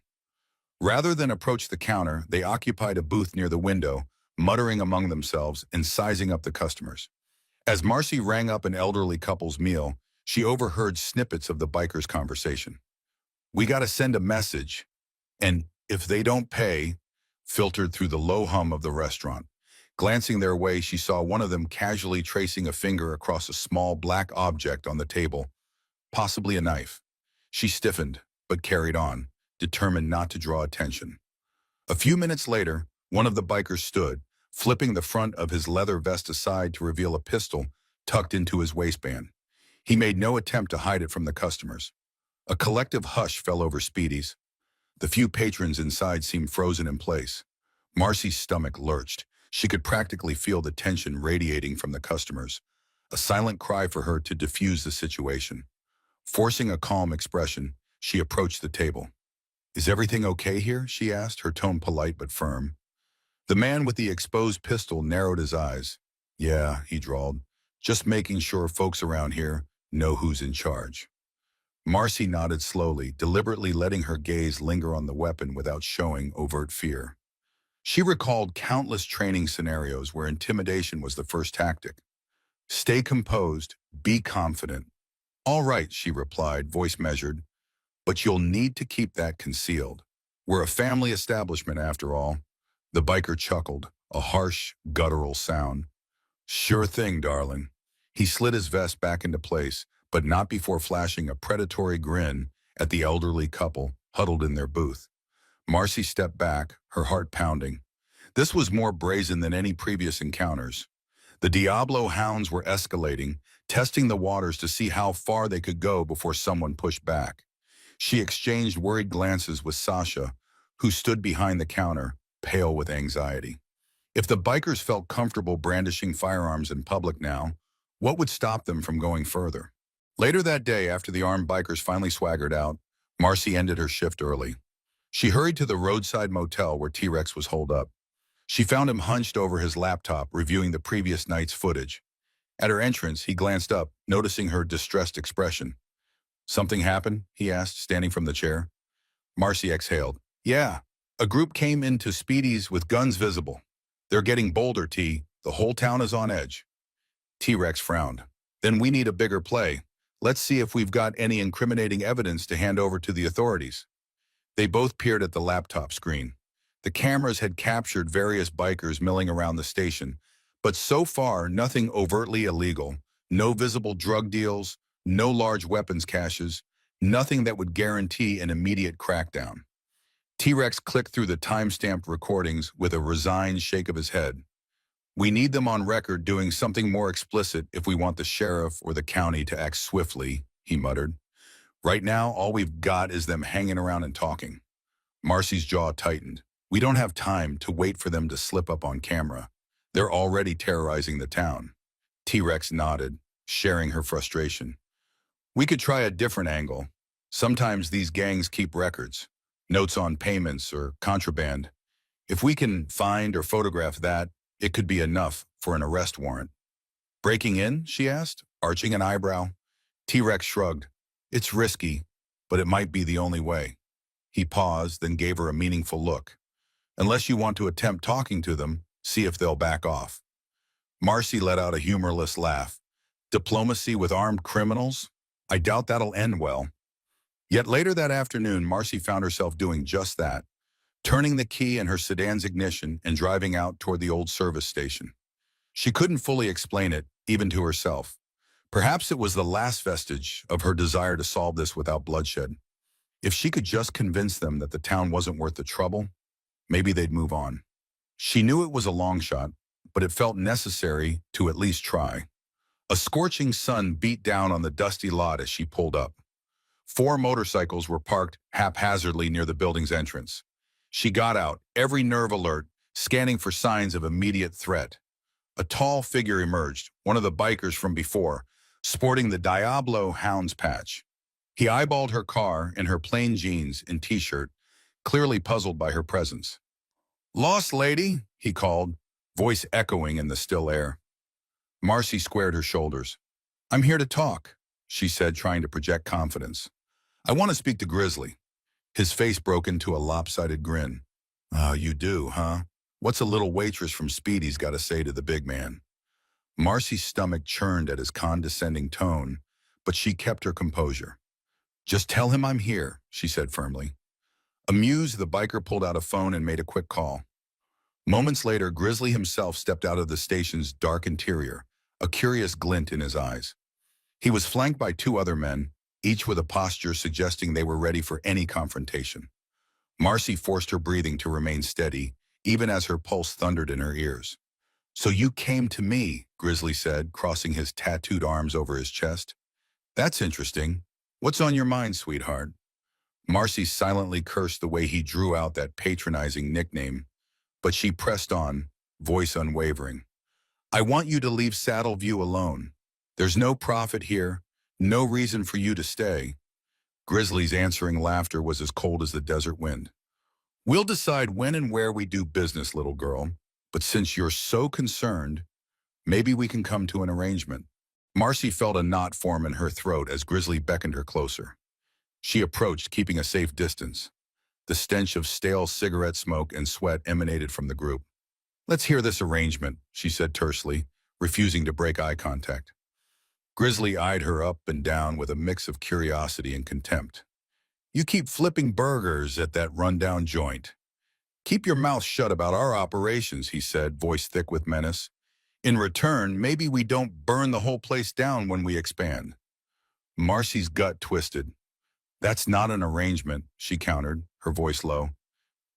Rather than approach the counter, they occupied a booth near the window, muttering among themselves and sizing up the customers. As Marcy rang up an elderly couple's meal, she overheard snippets of the bikers' conversation. "We gotta send a message, and if they don't pay," filtered through the low hum of the restaurant. Glancing their way, she saw one of them casually tracing a finger across a small black object on the table, possibly a knife. She stiffened, but carried on, determined not to draw attention. A few minutes later, one of the bikers stood, flipping the front of his leather vest aside to reveal a pistol tucked into his waistband. He made no attempt to hide it from the customers. A collective hush fell over Speedy's. The few patrons inside seemed frozen in place. Marcy's stomach lurched. She could practically feel the tension radiating from the customers, a silent cry for her to diffuse the situation. Forcing a calm expression, she approached the table. "Is everything okay here?" she asked, her tone polite but firm. The man with the exposed pistol narrowed his eyes. "Yeah," he drawled, "just making sure folks around here know who's in charge." Marcy nodded slowly, deliberately letting her gaze linger on the weapon without showing overt fear. She recalled countless training scenarios where intimidation was the first tactic. "Stay composed, be confident." "All right," she replied, voice measured, "but you'll need to keep that concealed. We're a family establishment after all." The biker chuckled, a harsh, guttural sound. "Sure thing, darling." He slid his vest back into place, but not before flashing a predatory grin at the elderly couple huddled in their booth. Marcy stepped back, her heart pounding. This was more brazen than any previous encounters. The Diablo hounds were escalating, testing the waters to see how far they could go before someone pushed back. She exchanged worried glances with Sasha, who stood behind the counter, pale with anxiety. If the bikers felt comfortable brandishing firearms in public now, what would stop them from going further? Later that day, after the armed bikers finally swaggered out, Marcy ended her shift early. She hurried to the roadside motel where T-Rex was holed up. She found him hunched over his laptop, reviewing the previous night's footage. At her entrance, he glanced up, noticing her distressed expression. "Something happened?" he asked, standing from the chair. Marcy exhaled. "Yeah, a group came into Speedy's with guns visible. They're getting bolder, T. The whole town is on edge." T-Rex frowned. "Then we need a bigger play. Let's see if we've got any incriminating evidence to hand over to the authorities." They both peered at the laptop screen. The cameras had captured various bikers milling around the station, but so far nothing overtly illegal, no visible drug deals, no large weapons caches, nothing that would guarantee an immediate crackdown. T-Rex clicked through the time-stamped recordings with a resigned shake of his head. "We need them on record doing something more explicit if we want the sheriff or the county to act swiftly," he muttered. "Right now, all we've got is them hanging around and talking." Marcy's jaw tightened. "We don't have time to wait for them to slip up on camera. They're already terrorizing the town." T-Rex nodded, sharing her frustration. "We could try a different angle. Sometimes these gangs keep records, notes on payments or contraband. If we can find or photograph that, it could be enough for an arrest warrant." "Breaking in?" she asked, arching an eyebrow. T-Rex shrugged. "It's risky, but it might be the only way." He paused, then gave her a meaningful look. "Unless you want to attempt talking to them, see if they'll back off." Marcy let out a humorless laugh. "Diplomacy with armed criminals? I doubt that'll end well." Yet later that afternoon, Marcy found herself doing just that, turning the key in her sedan's ignition and driving out toward the old service station. She couldn't fully explain it, even to herself. Perhaps it was the last vestige of her desire to solve this without bloodshed. If she could just convince them that the town wasn't worth the trouble, maybe they'd move on. She knew it was a long shot, but it felt necessary to at least try. A scorching sun beat down on the dusty lot as she pulled up. 4 motorcycles were parked haphazardly near the building's entrance. She got out, every nerve alert, scanning for signs of immediate threat. A tall figure emerged, one of the bikers from before, sporting the Diablo Hounds patch. He eyeballed her car in her plain jeans and t-shirt, clearly puzzled by her presence. "Lost lady," he called, voice echoing in the still air. Marcy squared her shoulders. "I'm here to talk," she said, trying to project confidence. "I want to speak to Grizzly." His face broke into a lopsided grin. "You do, huh?" What's a little waitress from Speedy's got to say to the big man? Marcy's stomach churned at his condescending tone, but she kept her composure. Just tell him I'm here, she said firmly. Amused, the biker pulled out a phone and made a quick call. Moments later, Grizzly himself stepped out of the station's dark interior, a curious glint in his eyes. He was flanked by two other men, each with a posture suggesting they were ready for any confrontation. Marcy forced her breathing to remain steady, even as her pulse thundered in her ears. So you came to me, Grizzly said, crossing his tattooed arms over his chest. That's interesting. What's on your mind, sweetheart? Marcy silently cursed the way he drew out that patronizing nickname, but she pressed on, voice unwavering. I want you to leave Saddleview alone. There's no profit here, no reason for you to stay. Grizzly's answering laughter was as cold as the desert wind. We'll decide when and where we do business, little girl, but since you're so concerned, maybe we can come to an arrangement. Marcy felt a knot form in her throat as Grizzly beckoned her closer. She approached, keeping a safe distance. The stench of stale cigarette smoke and sweat emanated from the group. Let's hear this arrangement, she said tersely, refusing to break eye contact. Grizzly eyed her up and down with a mix of curiosity and contempt. You keep flipping burgers at that rundown joint. Keep your mouth shut about our operations, he said, voice thick with menace. In return, maybe we don't burn the whole place down when we expand. Marcy's gut twisted. That's not an arrangement, she countered, her voice low.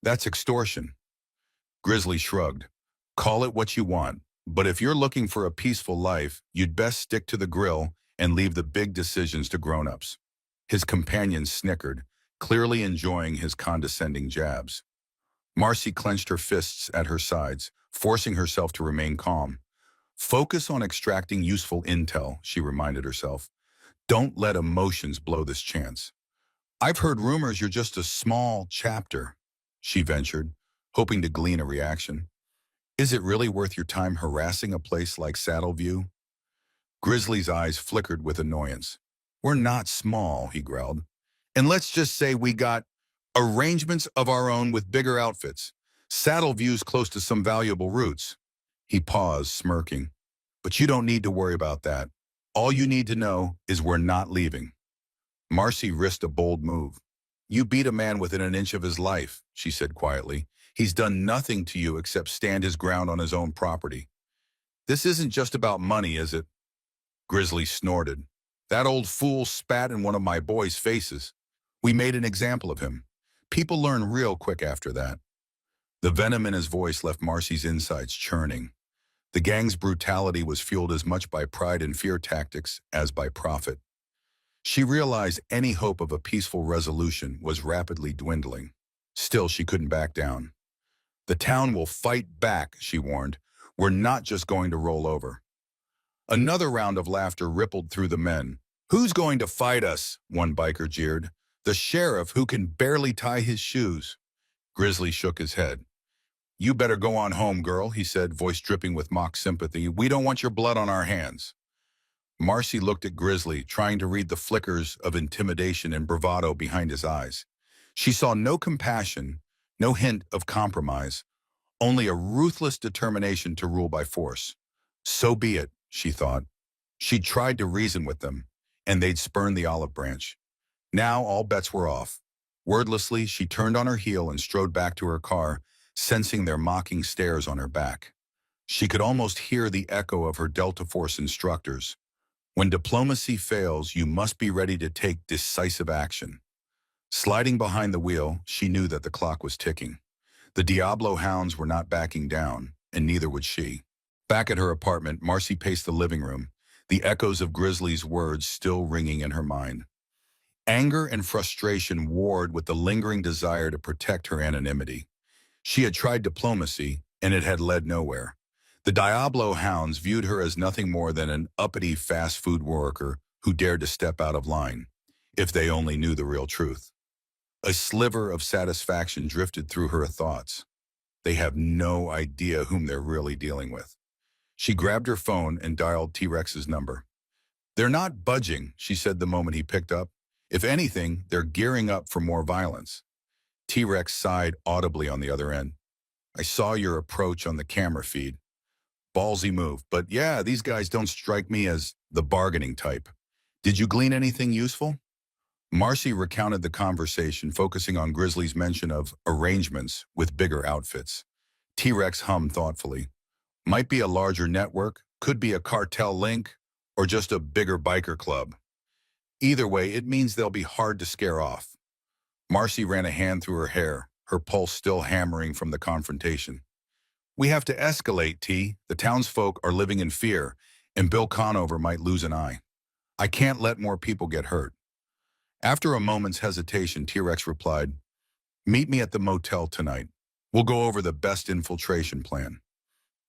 That's extortion. Grizzly shrugged. Call it what you want, but if you're looking for a peaceful life, you'd best stick to the grill and leave the big decisions to grown-ups. His companion snickered, clearly enjoying his condescending jabs. Marcy clenched her fists at her sides, forcing herself to remain calm. Focus on extracting useful intel, she reminded herself. Don't let emotions blow this chance. I've heard rumors you're just a small chapter, she ventured, hoping to glean a reaction. Is it really worth your time harassing a place like Saddleview? Grizzly's eyes flickered with annoyance. We're not small, he growled. And let's just say we got arrangements of our own with bigger outfits. Saddleview's close to some valuable routes. He paused, smirking. But you don't need to worry about that. All you need to know is we're not leaving. Marcy risked a bold move. You beat a man within an inch of his life, she said quietly. He's done nothing to you except stand his ground on his own property. This isn't just about money, is it? Grizzly snorted. That old fool spat in one of my boys' faces. We made an example of him. People learn real quick after that. The venom in his voice left Marcy's insides churning. The gang's brutality was fueled as much by pride and fear tactics as by profit. She realized any hope of a peaceful resolution was rapidly dwindling. Still, she couldn't back down. The town will fight back, she warned. We're not just going to roll over. Another round of laughter rippled through the men. Who's going to fight us? One biker jeered. The sheriff who can barely tie his shoes. Grizzly shook his head. You better go on home, girl, he said, voice dripping with mock sympathy. We don't want your blood on our hands. Marcy looked at Grizzly, trying to read the flickers of intimidation and bravado behind his eyes. She saw no compassion, no hint of compromise, only a ruthless determination to rule by force. So be it, she thought. She'd tried to reason with them, and they'd spurned the olive branch. Now all bets were off. Wordlessly, she turned on her heel and strode back to her car, sensing their mocking stares on her back. She could almost hear the echo of her Delta Force instructors. When diplomacy fails, you must be ready to take decisive action. Sliding behind the wheel, she knew that the clock was ticking. The Diablo hounds were not backing down, and neither would she. Back at her apartment, Marcy paced the living room, the echoes of Grizzly's words still ringing in her mind. Anger and frustration warred with the lingering desire to protect her anonymity. She had tried diplomacy, and it had led nowhere. The Diablo hounds viewed her as nothing more than an uppity fast food worker who dared to step out of line, if they only knew the real truth. A sliver of satisfaction drifted through her thoughts. They have no idea whom they're really dealing with. She grabbed her phone and dialed T-Rex's number. They're not budging, she said the moment he picked up. If anything, they're gearing up for more violence. T-Rex sighed audibly on the other end. I saw your approach on the camera feed. Ballsy move, but yeah, these guys don't strike me as the bargaining type. Did you glean anything useful? Marcy recounted the conversation, focusing on Grizzly's mention of arrangements with bigger outfits. T-Rex hummed thoughtfully. Might be a larger network, could be a cartel link, or just a bigger biker club. Either way, it means they'll be hard to scare off. Marcy ran a hand through her hair, her pulse still hammering from the confrontation. We have to escalate, T. The townsfolk are living in fear, and Bill Conover might lose an eye. I can't let more people get hurt. After a moment's hesitation, T-Rex replied, meet me at the motel tonight. We'll go over the best infiltration plan.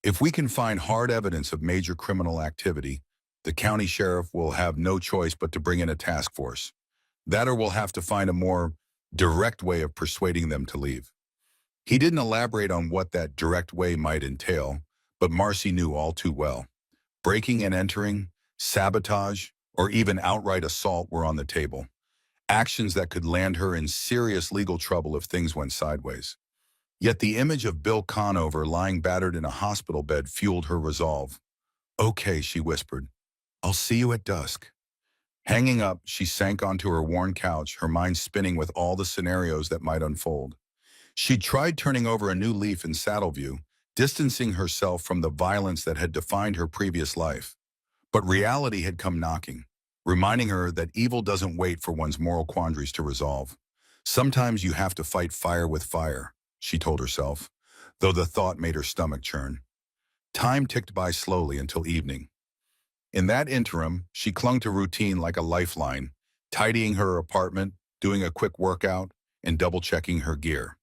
If we can find hard evidence of major criminal activity, the county sheriff will have no choice but to bring in a task force. That or we'll have to find a more direct way of persuading them to leave. He didn't elaborate on what that direct way might entail, but Marcy knew all too well. Breaking and entering, sabotage, or even outright assault were on the table. Actions that could land her in serious legal trouble if things went sideways. Yet the image of Bill Conover lying battered in a hospital bed fueled her resolve. Okay, she whispered. I'll see you at dusk. Hanging up, she sank onto her worn couch, her mind spinning with all the scenarios that might unfold. She tried turning over a new leaf in Saddleview, distancing herself from the violence that had defined her previous life. But reality had come knocking, reminding her that evil doesn't wait for one's moral quandaries to resolve. Sometimes you have to fight fire with fire, she told herself, though the thought made her stomach churn. Time ticked by slowly until evening. In that interim, she clung to routine like a lifeline, tidying her apartment, doing a quick workout, and double-checking her gear.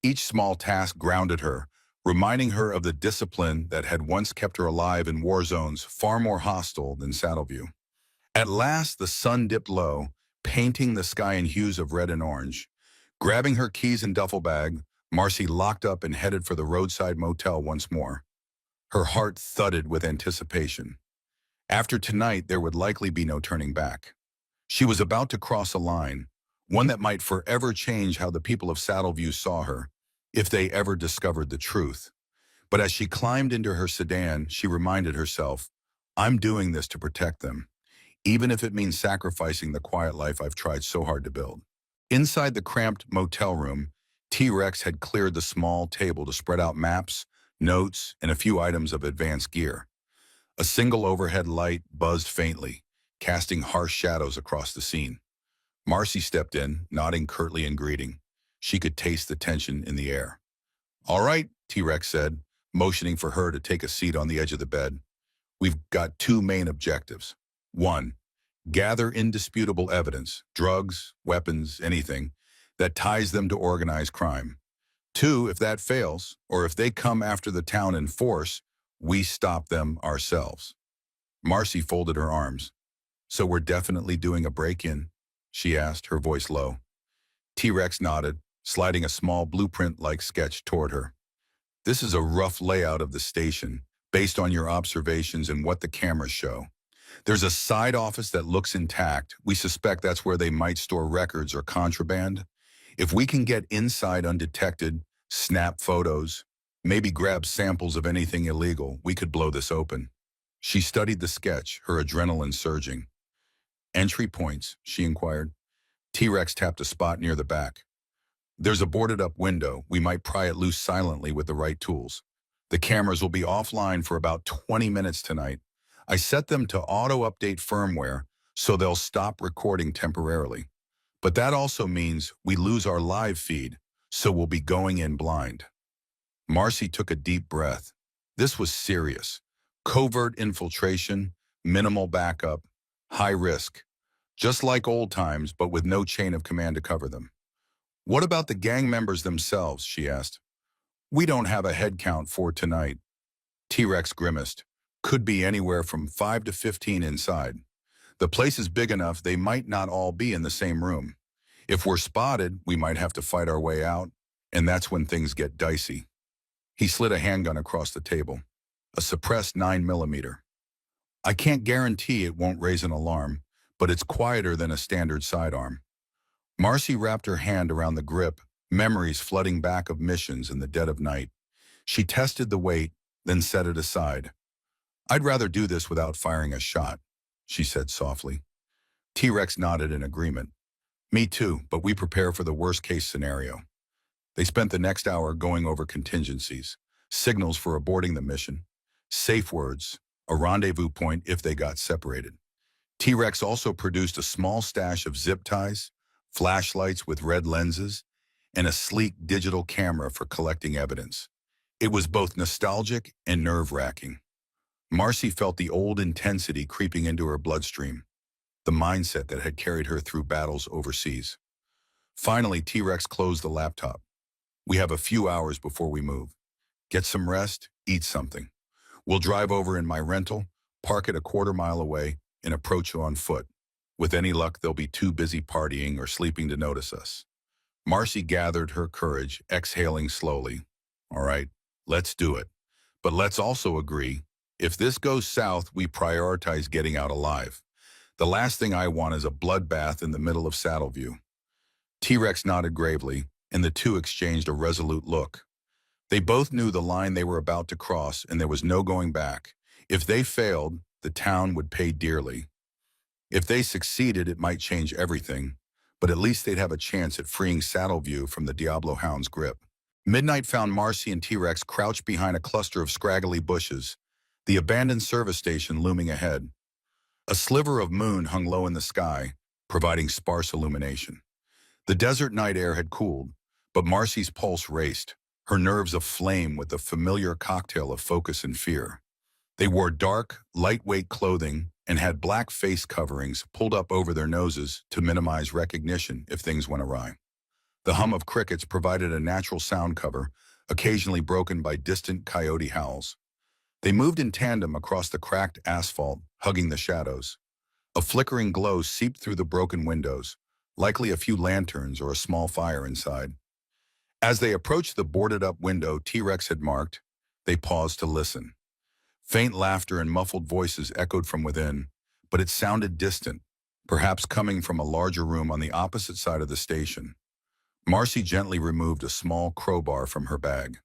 Each small task grounded her, reminding her of the discipline that had once kept her alive in war zones far more hostile than Saddleview. At last, the sun dipped low, painting the sky in hues of red and orange. Grabbing her keys and duffel bag, Marcy locked up and headed for the roadside motel once more. Her heart thudded with anticipation. After tonight, there would likely be no turning back. She was about to cross a line, one that might forever change how the people of Saddleview saw her, if they ever discovered the truth. But as she climbed into her sedan, she reminded herself, I'm doing this to protect them, even if it means sacrificing the quiet life I've tried so hard to build. Inside the cramped motel room, T-Rex had cleared the small table to spread out maps, notes, and a few items of advanced gear. A single overhead light buzzed faintly, casting harsh shadows across the scene. Marcy stepped in, nodding curtly in greeting. She could taste the tension in the air. All right, T-Rex said, motioning for her to take a seat on the edge of the bed. We've got two main objectives. One, gather indisputable evidence, drugs, weapons, anything, that ties them to organized crime. Two, if that fails, or if they come after the town in force, we stop them ourselves. Marcy folded her arms. So we're definitely doing a break-in? She asked, her voice low. T-Rex nodded, sliding a small blueprint-like sketch toward her. This is a rough layout of the station, based on your observations and what the cameras show. There's a side office that looks intact. We suspect that's where they might store records or contraband. If we can get inside undetected, snap photos, maybe grab samples of anything illegal, we could blow this open. She studied the sketch, her adrenaline surging. Entry points, she inquired. T-Rex tapped a spot near the back. There's a boarded-up window. We might pry it loose silently with the right tools. The cameras will be offline for about 20 minutes tonight. I set them to auto-update firmware, so they'll stop recording temporarily. But that also means we lose our live feed, so we'll be going in blind. Marcy took a deep breath. This was serious. Covert infiltration, minimal backup, high risk. Just like old times, but with no chain of command to cover them. What about the gang members themselves, she asked. We don't have a head count for tonight. T-Rex grimaced. Could be anywhere from 5 to 15 inside. The place is big enough they might not all be in the same room. If we're spotted, we might have to fight our way out, and that's when things get dicey. He slid a handgun across the table, a suppressed 9mm. I can't guarantee it won't raise an alarm, but it's quieter than a standard sidearm. Marcy wrapped her hand around the grip, memories flooding back of missions in the dead of night. She tested the weight, then set it aside. "I'd rather do this without firing a shot," she said softly. T-Rex nodded in agreement. "Me too, but we prepare for the worst-case scenario." They spent the next hour going over contingencies, signals for aborting the mission, safe words, a rendezvous point if they got separated. T-Rex also produced a small stash of zip ties, flashlights with red lenses, and a sleek digital camera for collecting evidence. It was both nostalgic and nerve-wracking. Marcy felt the old intensity creeping into her bloodstream, the mindset that had carried her through battles overseas. Finally, T-Rex closed the laptop. "We have a few hours before we move. Get some rest, eat something. We'll drive over in my rental, park it a quarter-mile away, and approach you on foot. With any luck, they'll be too busy partying or sleeping to notice us." Marcy gathered her courage, exhaling slowly. "All right, let's do it. But let's also agree, if this goes south, we prioritize getting out alive. The last thing I want is a bloodbath in the middle of Saddleview." T-Rex nodded gravely, and the two exchanged a resolute look. They both knew the line they were about to cross, and there was no going back. If they failed, the town would pay dearly. If they succeeded, it might change everything, but at least they'd have a chance at freeing Saddleview from the Diablo Hound's grip. Midnight found Marcy and T-Rex crouched behind a cluster of scraggly bushes, the abandoned service station looming ahead. A sliver of moon hung low in the sky, providing sparse illumination. The desert night air had cooled, but Marcy's pulse raced, her nerves aflame with the familiar cocktail of focus and fear. They wore dark, lightweight clothing and had black face coverings pulled up over their noses to minimize recognition if things went awry. The hum of crickets provided a natural sound cover, occasionally broken by distant coyote howls. They moved in tandem across the cracked asphalt, hugging the shadows. A flickering glow seeped through the broken windows, likely a few lanterns or a small fire inside. As they approached the boarded-up window T-Rex had marked, they paused to listen. Faint laughter and muffled voices echoed from within, but it sounded distant, perhaps coming from a larger room on the opposite side of the station. Marcy gently removed a small crowbar from her bag.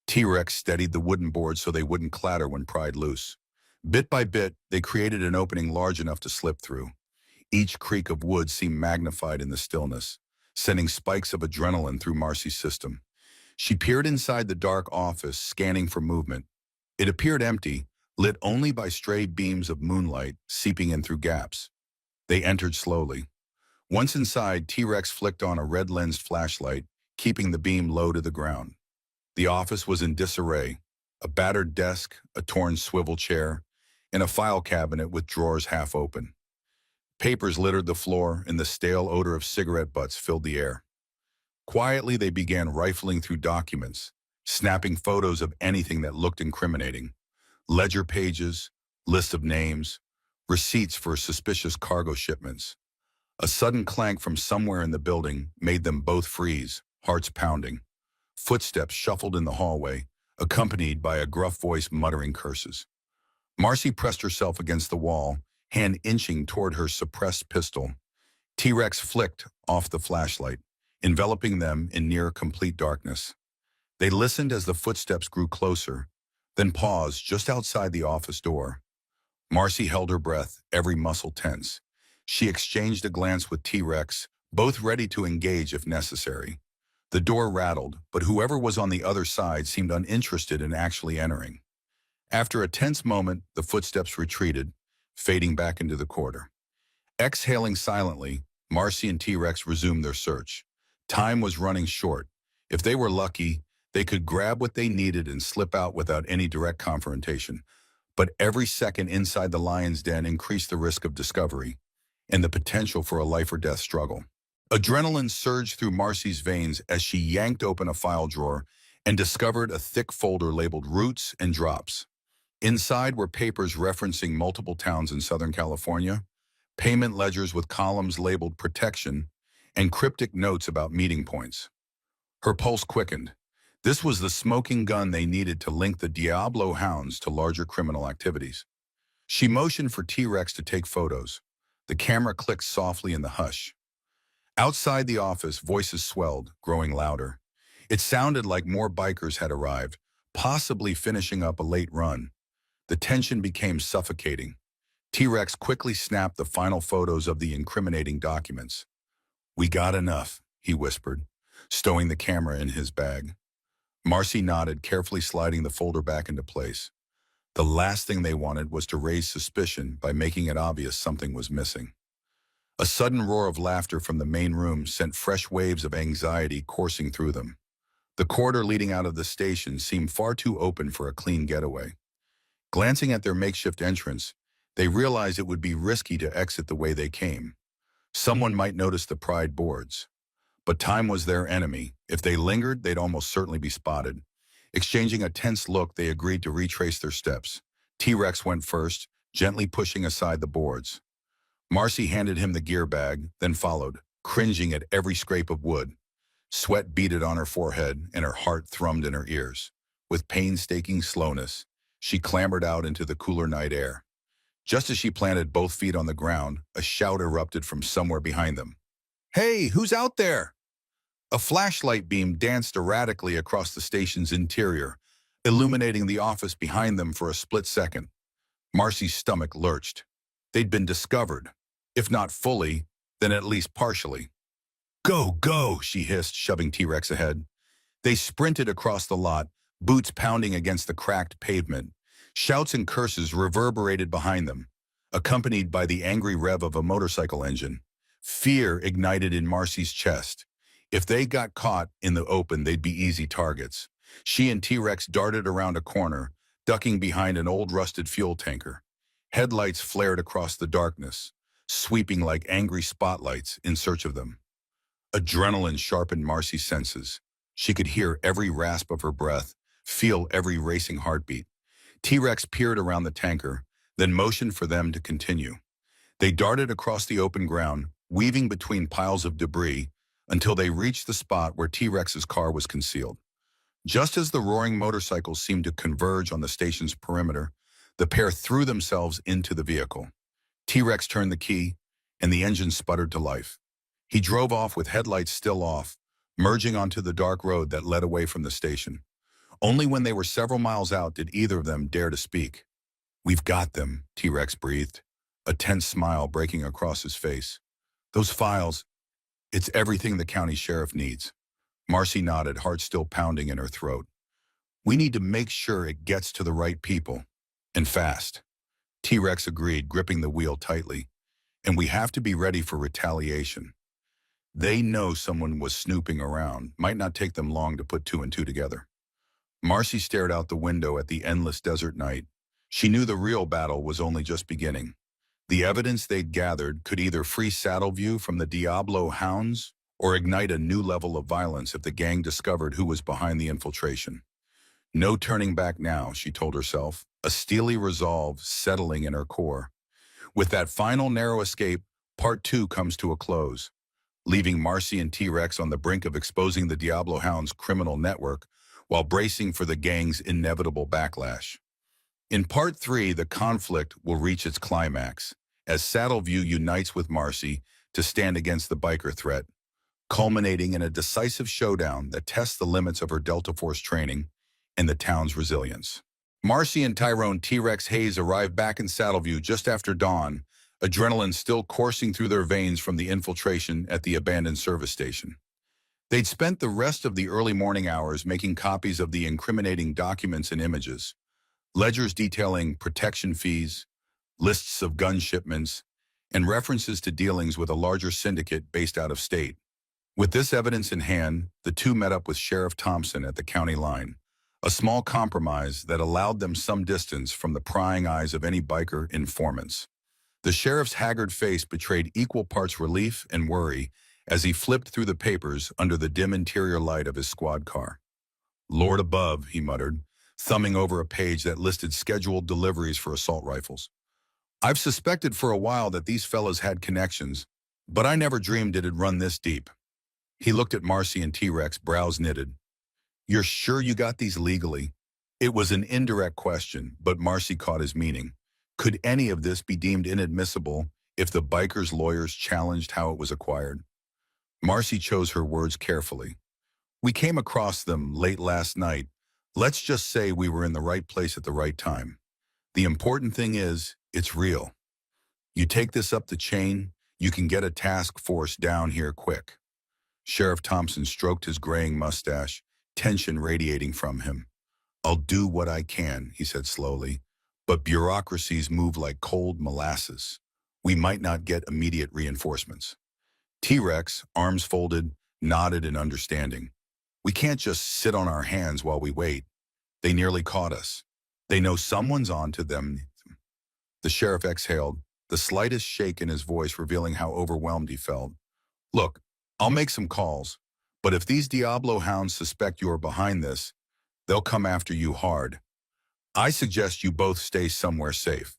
T-Rex steadied the wooden boards so they wouldn't clatter when pried loose. Bit by bit, they created an opening large enough to slip through. Each creak of wood seemed magnified in the stillness, sending spikes of adrenaline through Marcy's system. She peered inside the dark office, scanning for movement. It appeared empty, lit only by stray beams of moonlight seeping in through gaps. They entered slowly. Once inside, T-Rex flicked on a red-lensed flashlight, keeping the beam low to the ground. The office was in disarray, a battered desk, a torn swivel chair, and a file cabinet with drawers half open. Papers littered the floor, and the stale odor of cigarette butts filled the air. Quietly, they began rifling through documents, snapping photos of anything that looked incriminating. Ledger pages, lists of names, receipts for suspicious cargo shipments. A sudden clank from somewhere in the building made them both freeze, hearts pounding. Footsteps shuffled in the hallway, accompanied by a gruff voice muttering curses. Marcy pressed herself against the wall, hand inching toward her suppressed pistol. T-Rex flicked off the flashlight, enveloping them in near-complete darkness. They listened as the footsteps grew closer, then paused just outside the office door. Marcy held her breath, every muscle tense. She exchanged a glance with T-Rex, both ready to engage if necessary. The door rattled, but whoever was on the other side seemed uninterested in actually entering. After a tense moment, the footsteps retreated, fading back into the corridor. Exhaling silently, Marcy and T-Rex resumed their search. Time was running short. If they were lucky, they could grab what they needed and slip out without any direct confrontation. But every second inside the lion's den increased the risk of discovery and the potential for a life-or-death struggle. Adrenaline surged through Marcy's veins as she yanked open a file drawer and discovered a thick folder labeled Roots and Drops. Inside were papers referencing multiple towns in Southern California, payment ledgers with columns labeled Protection, and cryptic notes about meeting points. Her pulse quickened. This was the smoking gun they needed to link the Diablo Hounds to larger criminal activities. She motioned for T-Rex to take photos. The camera clicked softly in the hush. Outside the office, voices swelled, growing louder. It sounded like more bikers had arrived, possibly finishing up a late run. The tension became suffocating. T-Rex quickly snapped the final photos of the incriminating documents. "We got enough," he whispered, stowing the camera in his bag. Marcy nodded, carefully sliding the folder back into place. The last thing they wanted was to raise suspicion by making it obvious something was missing. A sudden roar of laughter from the main room sent fresh waves of anxiety coursing through them. The corridor leading out of the station seemed far too open for a clean getaway. Glancing at their makeshift entrance, they realized it would be risky to exit the way they came. Someone might notice the pried boards. But time was their enemy. If they lingered, they'd almost certainly be spotted. Exchanging a tense look, they agreed to retrace their steps. T-Rex went first, gently pushing aside the boards. Marcy handed him the gear bag, then followed, cringing at every scrape of wood. Sweat beaded on her forehead, and her heart thrummed in her ears. With painstaking slowness, she clambered out into the cooler night air. Just as she planted both feet on the ground, a shout erupted from somewhere behind them. "Hey, who's out there?" A flashlight beam danced erratically across the station's interior, illuminating the office behind them for a split second. Marcy's stomach lurched. They'd been discovered. If not fully, then at least partially. "Go, go," she hissed, shoving T-Rex ahead. They sprinted across the lot, boots pounding against the cracked pavement. Shouts and curses reverberated behind them, accompanied by the angry rev of a motorcycle engine. Fear ignited in Marcy's chest. If they got caught in the open, they'd be easy targets. She and T-Rex darted around a corner, ducking behind an old rusted fuel tanker. Headlights flared across the darkness, sweeping like angry spotlights in search of them. Adrenaline sharpened Marcy's senses. She could hear every rasp of her breath, feel every racing heartbeat. T-Rex peered around the tanker, then motioned for them to continue. They darted across the open ground, weaving between piles of debris, until they reached the spot where T-Rex's car was concealed. Just as the roaring motorcycles seemed to converge on the station's perimeter, the pair threw themselves into the vehicle. T-Rex turned the key, and the engine sputtered to life. He drove off with headlights still off, merging onto the dark road that led away from the station. Only when they were several miles out did either of them dare to speak. "We've got them," T-Rex breathed, a tense smile breaking across his face. "Those files, it's everything the county sheriff needs." Marcy nodded, heart still pounding in her throat. "We need to make sure it gets to the right people. And fast." T-Rex agreed, gripping the wheel tightly. "And we have to be ready for retaliation. They know someone was snooping around. Might not take them long to put two and two together." Marcy stared out the window at the endless desert night. She knew the real battle was only just beginning. The evidence they'd gathered could either free Saddleview from the Diablo hounds or ignite a new level of violence if the gang discovered who was behind the infiltration. No turning back now, she told herself, a steely resolve settling in her core. With that final narrow escape, Part 2 comes to a close, leaving Marcy and T-Rex on the brink of exposing the Diablo Hounds' criminal network while bracing for the gang's inevitable backlash. In Part 3, the conflict will reach its climax, as Saddleview unites with Marcy to stand against the biker threat, culminating in a decisive showdown that tests the limits of her Delta Force training and the town's resilience. Marcy and Tyrone T-Rex Hayes arrive back in Saddleview just after dawn, adrenaline still coursing through their veins from the infiltration at the abandoned service station. They'd spent the rest of the early morning hours making copies of the incriminating documents and images, ledgers detailing protection fees, lists of gun shipments, and references to dealings with a larger syndicate based out of state. With this evidence in hand, the two met up with Sheriff Thompson at the county line, a small compromise that allowed them some distance from the prying eyes of any biker informants. The sheriff's haggard face betrayed equal parts relief and worry as he flipped through the papers under the dim interior light of his squad car. "Lord above," he muttered, thumbing over a page that listed scheduled deliveries for assault rifles. "I've suspected for a while that these fellas had connections, but I never dreamed it'd run this deep." He looked at Marcy and T-Rex, brows knitted. "You're sure you got these legally?" It was an indirect question, but Marcy caught his meaning. Could any of this be deemed inadmissible if the bikers' lawyers challenged how it was acquired? Marcy chose her words carefully. "We came across them late last night, Let's just say we were in the right place at the right time. The important thing is, it's real. You take this up the chain, you can get a task force down here quick. Sheriff Thompson stroked his graying mustache, tension radiating from him. I'll do what I can, he said slowly, but bureaucracies move like cold molasses. We might not get immediate reinforcements. T-Rex, arms folded, nodded in understanding. We can't just sit on our hands while we wait. They nearly caught us. They know someone's on to them. The sheriff exhaled, the slightest shake in his voice revealing how overwhelmed he felt. Look, I'll make some calls, but if these Diablo hounds suspect you're behind this, they'll come after you hard. I suggest you both stay somewhere safe.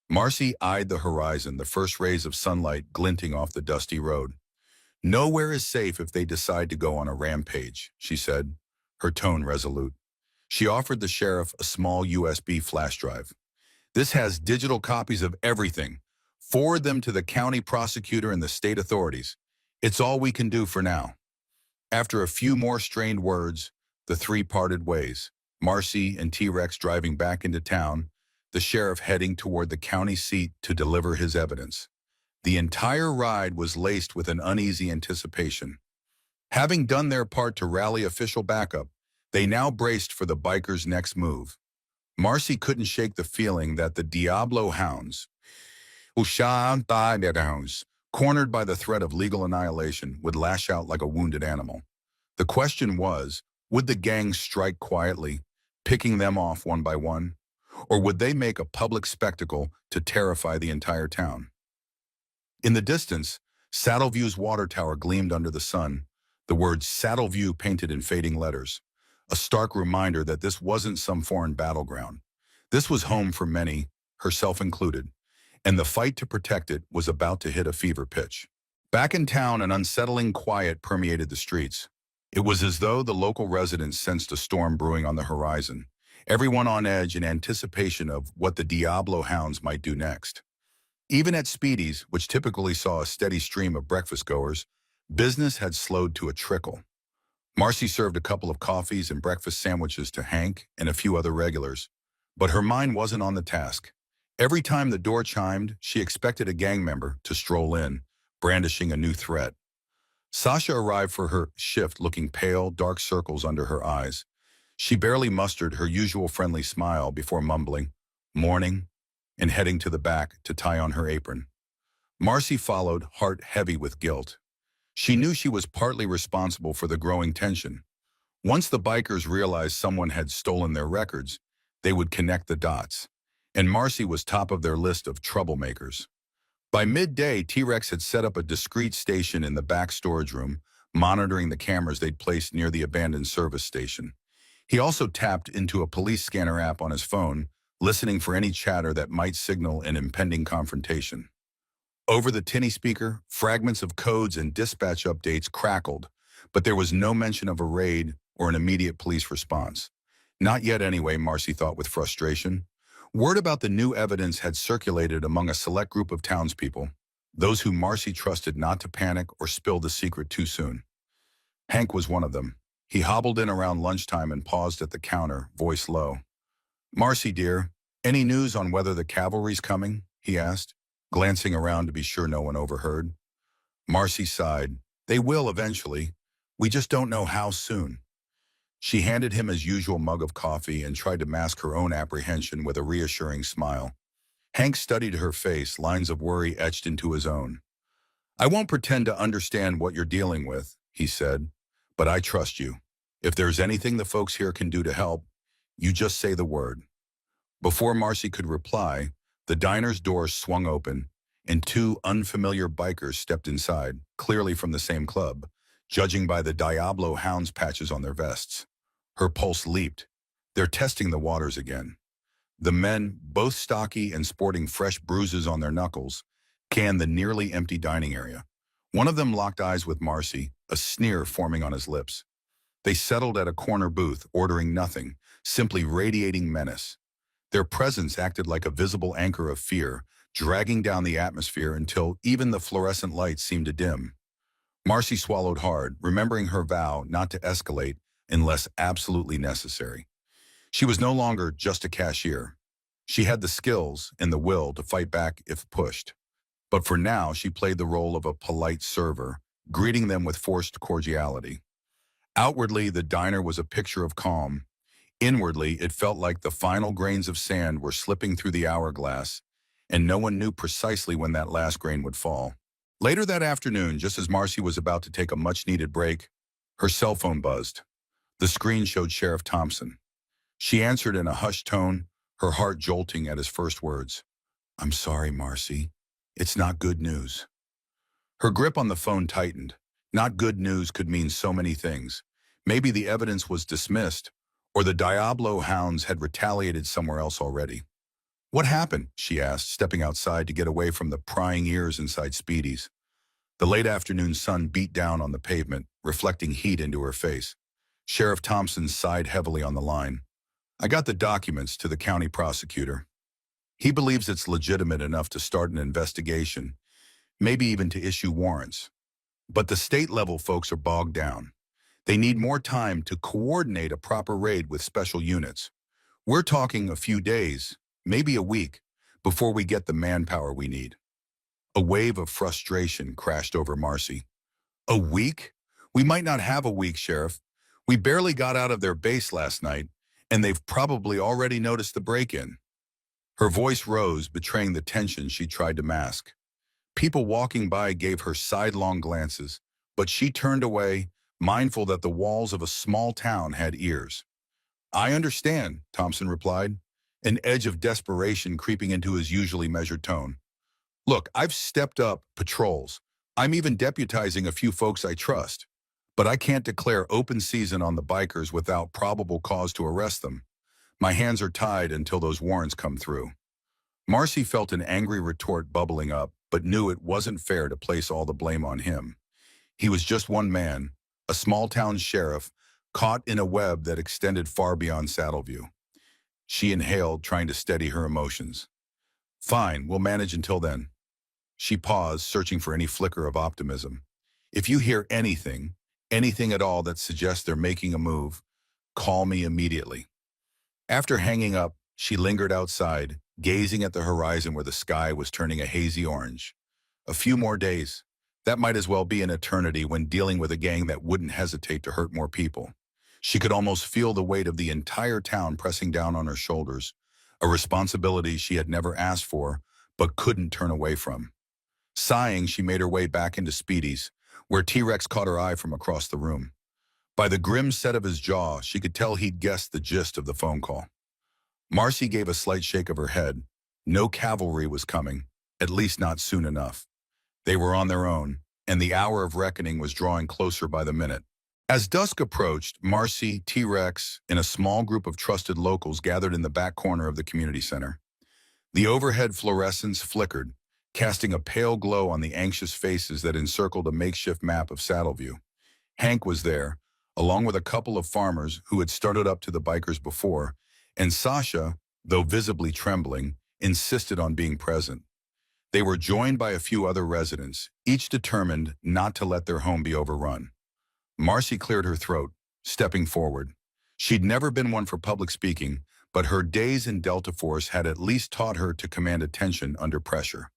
Marcy eyed the horizon, the first rays of sunlight glinting off the dusty road. Nowhere is safe if they decide to go on a rampage, she said, her tone resolute. She offered the sheriff a small USB flash drive. This has digital copies of everything. Forward them to the county prosecutor and the state authorities. It's all we can do for now. After a few more strained words, the three parted ways, Marcy and T-Rex driving back into town, the sheriff heading toward the county seat to deliver his evidence. The entire ride was laced with an uneasy anticipation. Having done their part to rally official backup, they now braced for the bikers' next move. Marcy couldn't shake the feeling that the Diablo hounds, cornered by the threat of legal annihilation, would lash out like a wounded animal. The question was, would the gang strike quietly, picking them off one by one? Or would they make a public spectacle to terrify the entire town? In the distance, Saddleview's water tower gleamed under the sun, the words Saddleview painted in fading letters, a stark reminder that this wasn't some foreign battleground. This was home for many, herself included, and the fight to protect it was about to hit a fever pitch. Back in town, an unsettling quiet permeated the streets. It was as though the local residents sensed a storm brewing on the horizon, everyone on edge in anticipation of what the Diablo hounds might do next. Even at Speedy's, which typically saw a steady stream of breakfast-goers, business had slowed to a trickle. Marcy served a couple of coffees and breakfast sandwiches to Hank and a few other regulars, but her mind wasn't on the task. Every time the door chimed, she expected a gang member to stroll in, brandishing a new threat. Sasha arrived for her shift looking pale, dark circles under her eyes. She barely mustered her usual friendly smile before mumbling, "Morning," and heading to the back to tie on her apron. Marcy followed, heart heavy with guilt. She knew she was partly responsible for the growing tension. Once the bikers realized someone had stolen their records, they would connect the dots, and Marcy was top of their list of troublemakers. By midday, T-Rex had set up a discreet station in the back storage room, monitoring the cameras they'd placed near the abandoned service station. He also tapped into a police scanner app on his phone, listening for any chatter that might signal an impending confrontation. Over the tinny speaker, fragments of codes and dispatch updates crackled, but there was no mention of a raid or an immediate police response. Not yet anyway, Marcy thought with frustration. Word about the new evidence had circulated among a select group of townspeople, those who Marcy trusted not to panic or spill the secret too soon. Hank was one of them. He hobbled in around lunchtime and paused at the counter, voice low. "Marcy, dear, any news on whether the cavalry's coming?" he asked, glancing around to be sure no one overheard. Marcy sighed. "They will eventually. We just don't know how soon." She handed him his usual mug of coffee and tried to mask her own apprehension with a reassuring smile. Hank studied her face, lines of worry etched into his own. "I won't pretend to understand what you're dealing with," he said, "but I trust you. If there's anything the folks here can do to help, you just say the word." Before Marcy could reply, the diner's doors swung open, and two unfamiliar bikers stepped inside, clearly from the same club, judging by the Diablo hounds patches on their vests. Her pulse leaped. They're testing the waters again. The men, both stocky and sporting fresh bruises on their knuckles, canned the nearly empty dining area. One of them locked eyes with Marcy, a sneer forming on his lips. They settled at a corner booth, ordering nothing, simply radiating menace. Their presence acted like a visible anchor of fear, dragging down the atmosphere until even the fluorescent lights seemed to dim. Marcy swallowed hard, remembering her vow not to escalate unless absolutely necessary. She was no longer just a cashier. She had the skills and the will to fight back if pushed. But for now, she played the role of a polite server, greeting them with forced cordiality. Outwardly, the diner was a picture of calm. Inwardly, it felt like the final grains of sand were slipping through the hourglass, and no one knew precisely when that last grain would fall. Later that afternoon, just as Marcy was about to take a much-needed break, her cell phone buzzed. The screen showed Sheriff Thompson. She answered in a hushed tone, her heart jolting at his first words. "I'm sorry, Marcy. It's not good news." Her grip on the phone tightened. Not good news could mean so many things. Maybe the evidence was dismissed, or the Diablo hounds had retaliated somewhere else already. "What happened?" she asked, stepping outside to get away from the prying ears inside Speedy's. The late afternoon sun beat down on the pavement, reflecting heat into her face. Sheriff Thompson sighed heavily on the line. "I got the documents to the county prosecutor. He believes it's legitimate enough to start an investigation, maybe even to issue warrants. But the state-level folks are bogged down. They need more time to coordinate a proper raid with special units. We're talking a few days, maybe a week, before we get the manpower we need." A wave of frustration crashed over Marcy. "A week? We might not have a week, Sheriff. We barely got out of their base last night, and they've probably already noticed the break-in." Her voice rose, betraying the tension she tried to mask. People walking by gave her sidelong glances, but she turned away, mindful that the walls of a small town had ears. "I understand," Thompson replied, an edge of desperation creeping into his usually measured tone. "Look, I've stepped up patrols. I'm even deputizing a few folks I trust. But I can't declare open season on the bikers without probable cause to arrest them. My hands are tied until those warrants come through." Marcy felt an angry retort bubbling up, but knew it wasn't fair to place all the blame on him. He was just one man, a small-town sheriff, caught in a web that extended far beyond Saddleview. She inhaled, trying to steady her emotions. "Fine, we'll manage until then." She paused, searching for any flicker of optimism. "If you hear anything at all that suggests they're making a move, call me immediately." After hanging up, she lingered outside, gazing at the horizon where the sky was turning a hazy orange. A few more days. That might as well be an eternity when dealing with a gang that wouldn't hesitate to hurt more people. She could almost feel the weight of the entire town pressing down on her shoulders, a responsibility she had never asked for, but couldn't turn away from. Sighing, she made her way back into Speedy's, where T-Rex caught her eye from across the room. By the grim set of his jaw, she could tell he'd guessed the gist of the phone call. Marcy gave a slight shake of her head. No cavalry was coming, at least not soon enough. They were on their own, and the hour of reckoning was drawing closer by the minute. As dusk approached, Marcy, T-Rex, and a small group of trusted locals gathered in the back corner of the community center. The overhead fluorescents flickered, casting a pale glow on the anxious faces that encircled a makeshift map of Saddleview. Hank was there, along with a couple of farmers who had started up to the bikers before, and Sasha, though visibly trembling, insisted on being present. They were joined by a few other residents, each determined not to let their home be overrun. Marcy cleared her throat, stepping forward. She'd never been one for public speaking, but her days in Delta Force had at least taught her to command attention under pressure.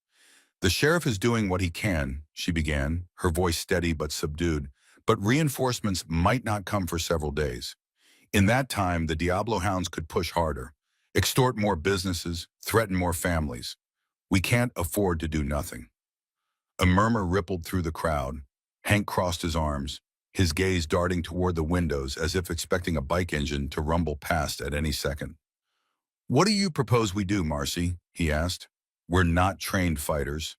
"The sheriff is doing what he can," she began, her voice steady but subdued, "but reinforcements might not come for several days. In that time, the Diablo hounds could push harder, extort more businesses, threaten more families. We can't afford to do nothing." A murmur rippled through the crowd. Hank crossed his arms, his gaze darting toward the windows as if expecting a bike engine to rumble past at any second. "What do you propose we do, Marcy?" he asked. "We're not trained fighters."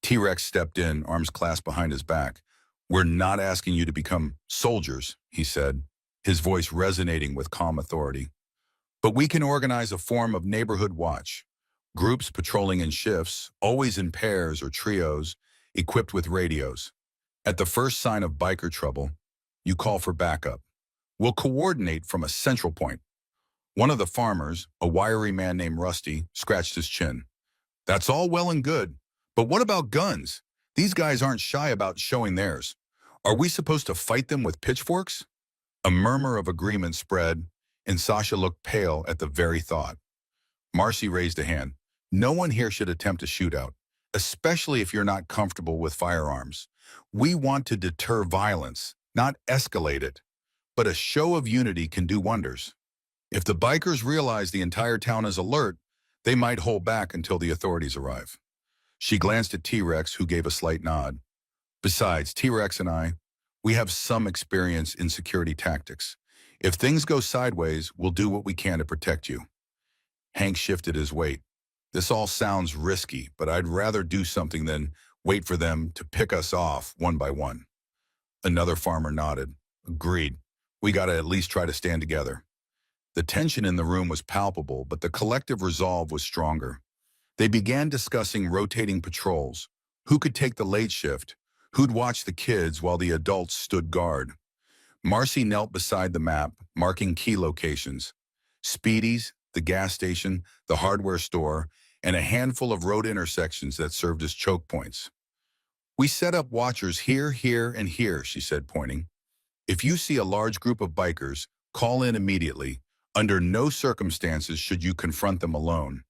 T-Rex stepped in, arms clasped behind his back. "We're not asking you to become soldiers," he said, his voice resonating with calm authority. "But we can organize a form of neighborhood watch. Groups patrolling in shifts, always in pairs or trios, equipped with radios. At the first sign of biker trouble, you call for backup. We'll coordinate from a central point." One of the farmers, a wiry man named Rusty, scratched his chin. "That's all well and good, but what about guns? These guys aren't shy about showing theirs. Are we supposed to fight them with pitchforks?" A murmur of agreement spread, and Sasha looked pale at the very thought. Marcy raised a hand. No one here should attempt a shootout, especially if you're not comfortable with firearms. We want to deter violence, not escalate it. But a show of unity can do wonders. If the bikers realize the entire town is alert, they might hold back until the authorities arrive. She glanced at T-Rex, who gave a slight nod. Besides, T-Rex and I, we have some experience in security tactics. If things go sideways, we'll do what we can to protect you. Hank shifted his weight. This all sounds risky, but I'd rather do something than wait for them to pick us off one by one. Another farmer nodded. Agreed. We gotta at least try to stand together. The tension in the room was palpable, but the collective resolve was stronger. They began discussing rotating patrols, who could take the late shift, who'd watch the kids while the adults stood guard. Marcy knelt beside the map, marking key locations. Speedy's, the gas station, the hardware store, and a handful of road intersections that served as choke points. We set up watchers here, here, and here, she said, pointing. If you see a large group of bikers, call in immediately. Under no circumstances should you confront them alone.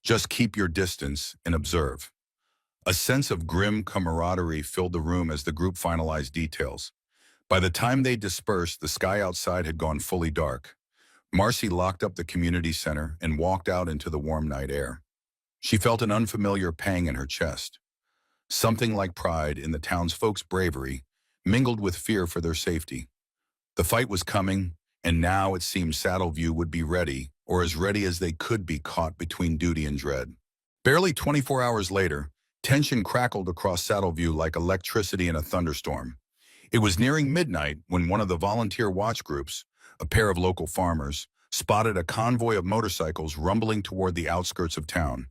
Just keep your distance and observe. A sense of grim camaraderie filled the room as the group finalized details. By the time they dispersed, the sky outside had gone fully dark. Marcy locked up the community center and walked out into the warm night air. She felt an unfamiliar pang in her chest. Something like pride in the townsfolk's bravery mingled with fear for their safety. The fight was coming, and now it seemed Saddleview would be ready, or as ready as they could be, caught between duty and dread. Barely 24 hours later, tension crackled across Saddleview like electricity in a thunderstorm. It was nearing midnight when one of the volunteer watch groups, a pair of local farmers, spotted a convoy of motorcycles rumbling toward the outskirts of town.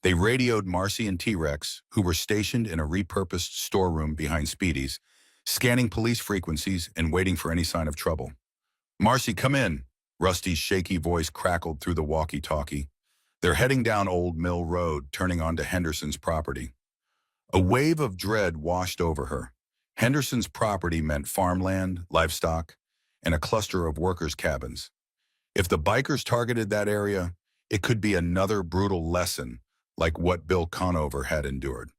They radioed Marcy and T-Rex, who were stationed in a repurposed storeroom behind Speedy's, scanning police frequencies and waiting for any sign of trouble. Marcy, come in. Rusty's shaky voice crackled through the walkie-talkie. They're heading down Old Mill Road, turning onto Henderson's property. A wave of dread washed over her. Henderson's property meant farmland, livestock, and a cluster of workers' cabins. If the bikers targeted that area, it could be another brutal lesson like what Bill Conover had endured.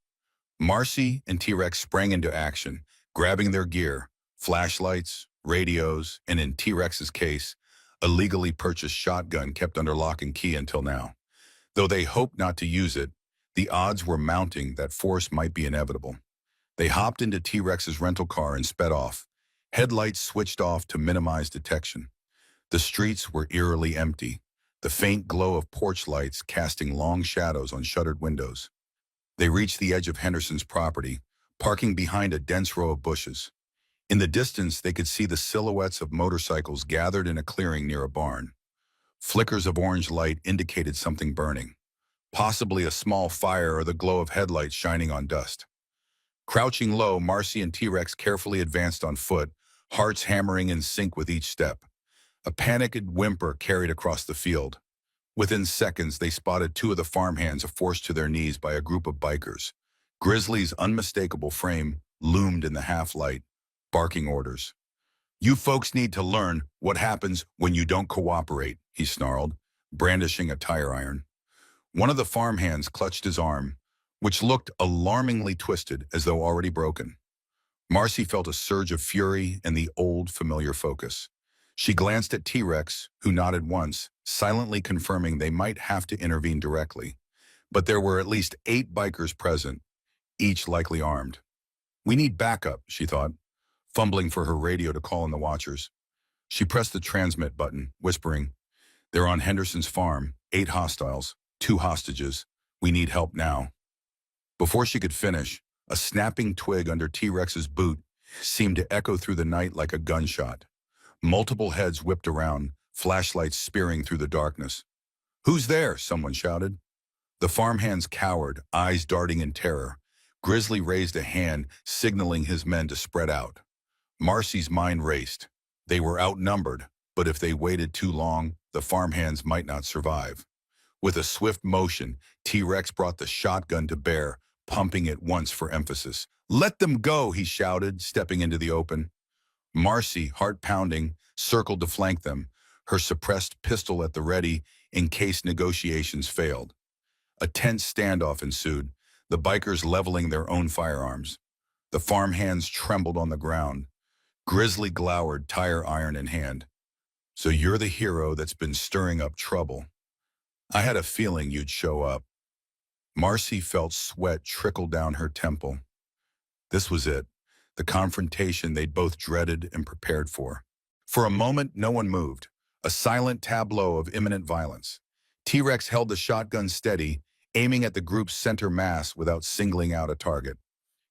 Marcy and T-Rex sprang into action, grabbing their gear, flashlights, radios, and in T-Rex's case, a legally purchased shotgun kept under lock and key until now. Though they hoped not to use it, the odds were mounting that force might be inevitable. They hopped into T-Rex's rental car and sped off, headlights switched off to minimize detection. The streets were eerily empty, the faint glow of porch lights casting long shadows on shuttered windows. They reached the edge of Henderson's property, parking behind a dense row of bushes. In the distance, they could see the silhouettes of motorcycles gathered in a clearing near a barn. Flickers of orange light indicated something burning, possibly a small fire or the glow of headlights shining on dust. Crouching low, Marcy and T-Rex carefully advanced on foot, hearts hammering in sync with each step. A panicked whimper carried across the field. Within seconds, they spotted two of the farmhands forced to their knees by a group of bikers. Grizzly's unmistakable frame loomed in the half-light, barking orders. You folks need to learn what happens when you don't cooperate, he snarled, brandishing a tire iron. One of the farmhands clutched his arm, which looked alarmingly twisted as though already broken. Marcy felt a surge of fury and the old familiar focus. She glanced at T-Rex, who nodded once, silently confirming they might have to intervene directly. But there were at least 8 bikers present, each likely armed. We need backup, she thought, fumbling for her radio to call in the watchers. She pressed the transmit button, whispering, "They're on Henderson's farm, 8 hostiles, 2 hostages. We need help now." Before she could finish, a snapping twig under T-Rex's boot seemed to echo through the night like a gunshot. Multiple heads whipped around, flashlights spearing through the darkness. "Who's there?" someone shouted. The farmhands cowered, eyes darting in terror. Grizzly raised a hand, signaling his men to spread out. Marcy's mind raced. They were outnumbered, but if they waited too long, the farmhands might not survive. With a swift motion, T-Rex brought the shotgun to bear, pumping it once for emphasis. "Let them go," he shouted, stepping into the open. Marcy, heart pounding, circled to flank them, her suppressed pistol at the ready in case negotiations failed. A tense standoff ensued, the bikers leveling their own firearms. The farmhands trembled on the ground. Grizzly glowered, tire iron in hand. "So you're the hero that's been stirring up trouble. I had a feeling you'd show up." Marcy felt sweat trickle down her temple. This was it, the confrontation they'd both dreaded and prepared for. For a moment, no one moved, a silent tableau of imminent violence. T-Rex held the shotgun steady, aiming at the group's center mass without singling out a target.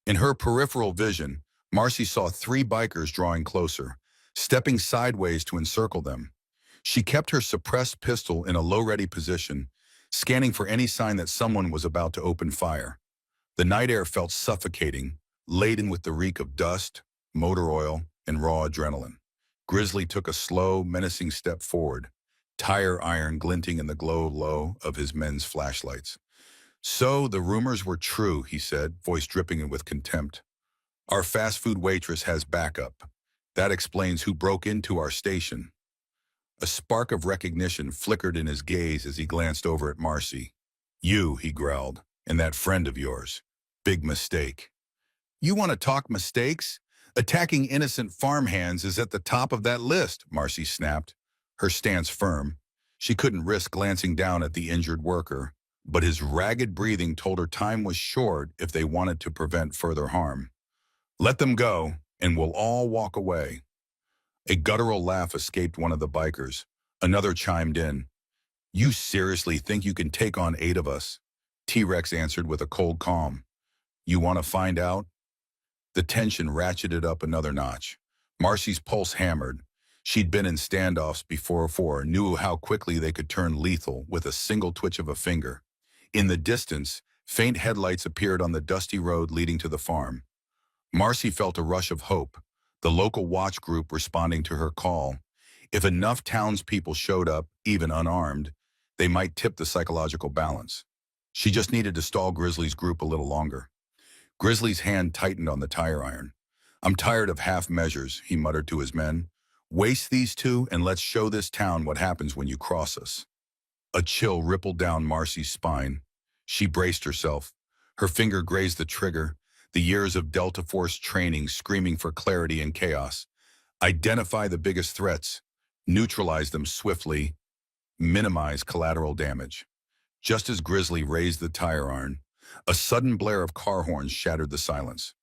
In her peripheral vision, Marcy saw 3 bikers drawing closer, stepping sideways to encircle them. She kept her suppressed pistol in a low-ready position, scanning for any sign that someone was about to open fire. The night air felt suffocating, laden with the reek of dust, motor oil, and raw adrenaline. Grizzly took a slow, menacing step forward, tire iron glinting in the glow of his men's flashlights. "So the rumors were true," he said, voice dripping with contempt. "Our fast food waitress has backup. That explains who broke into our station." A spark of recognition flickered in his gaze as he glanced over at Marcy. "You," he growled, "and that friend of yours. Big mistake." "You want to talk mistakes? Attacking innocent farmhands is at the top of that list," Marcy snapped, her stance firm. She couldn't risk glancing down at the injured worker, but his ragged breathing told her time was short if they wanted to prevent further harm. "Let them go, and we'll all walk away." A guttural laugh escaped one of the bikers. Another chimed in. "You seriously think you can take on 8 of us?" T-Rex answered with a cold calm. "You want to find out?" The tension ratcheted up another notch. Marcy's pulse hammered. She'd been in standoffs before, knew how quickly they could turn lethal with a single twitch of a finger. In the distance, faint headlights appeared on the dusty road leading to the farm. Marcy felt a rush of hope, the local watch group responding to her call. If enough townspeople showed up, even unarmed, they might tip the psychological balance. She just needed to stall Grizzly's group a little longer. Grizzly's hand tightened on the tire iron. "I'm tired of half measures," he muttered to his men. "Waste these 2 and let's show this town what happens when you cross us." A chill rippled down Marcy's spine. She braced herself. Her finger grazed the trigger, the years of Delta Force training screaming for clarity and chaos. Identify the biggest threats, neutralize them swiftly, minimize collateral damage. Just as Grizzly raised the tire iron, a sudden blare of car horns shattered the silence.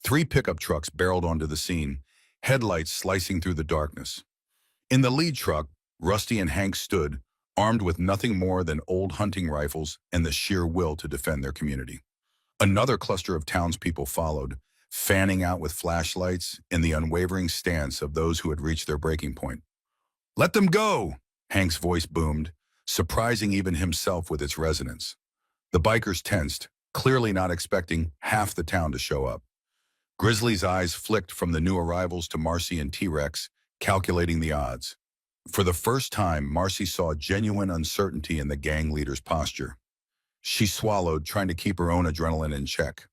3 pickup trucks barreled onto the scene, headlights slicing through the darkness. In the lead truck, Rusty and Hank stood, armed with nothing more than old hunting rifles and the sheer will to defend their community. Another cluster of townspeople followed, fanning out with flashlights in the unwavering stance of those who had reached their breaking point. "Let them go!" Hank's voice boomed, surprising even himself with its resonance. The bikers tensed, clearly not expecting half the town to show up. Grizzly's eyes flicked from the new arrivals to Marcy and T-Rex, calculating the odds. For the first time, Marcy saw genuine uncertainty in the gang leader's posture. She swallowed, trying to keep her own adrenaline in check.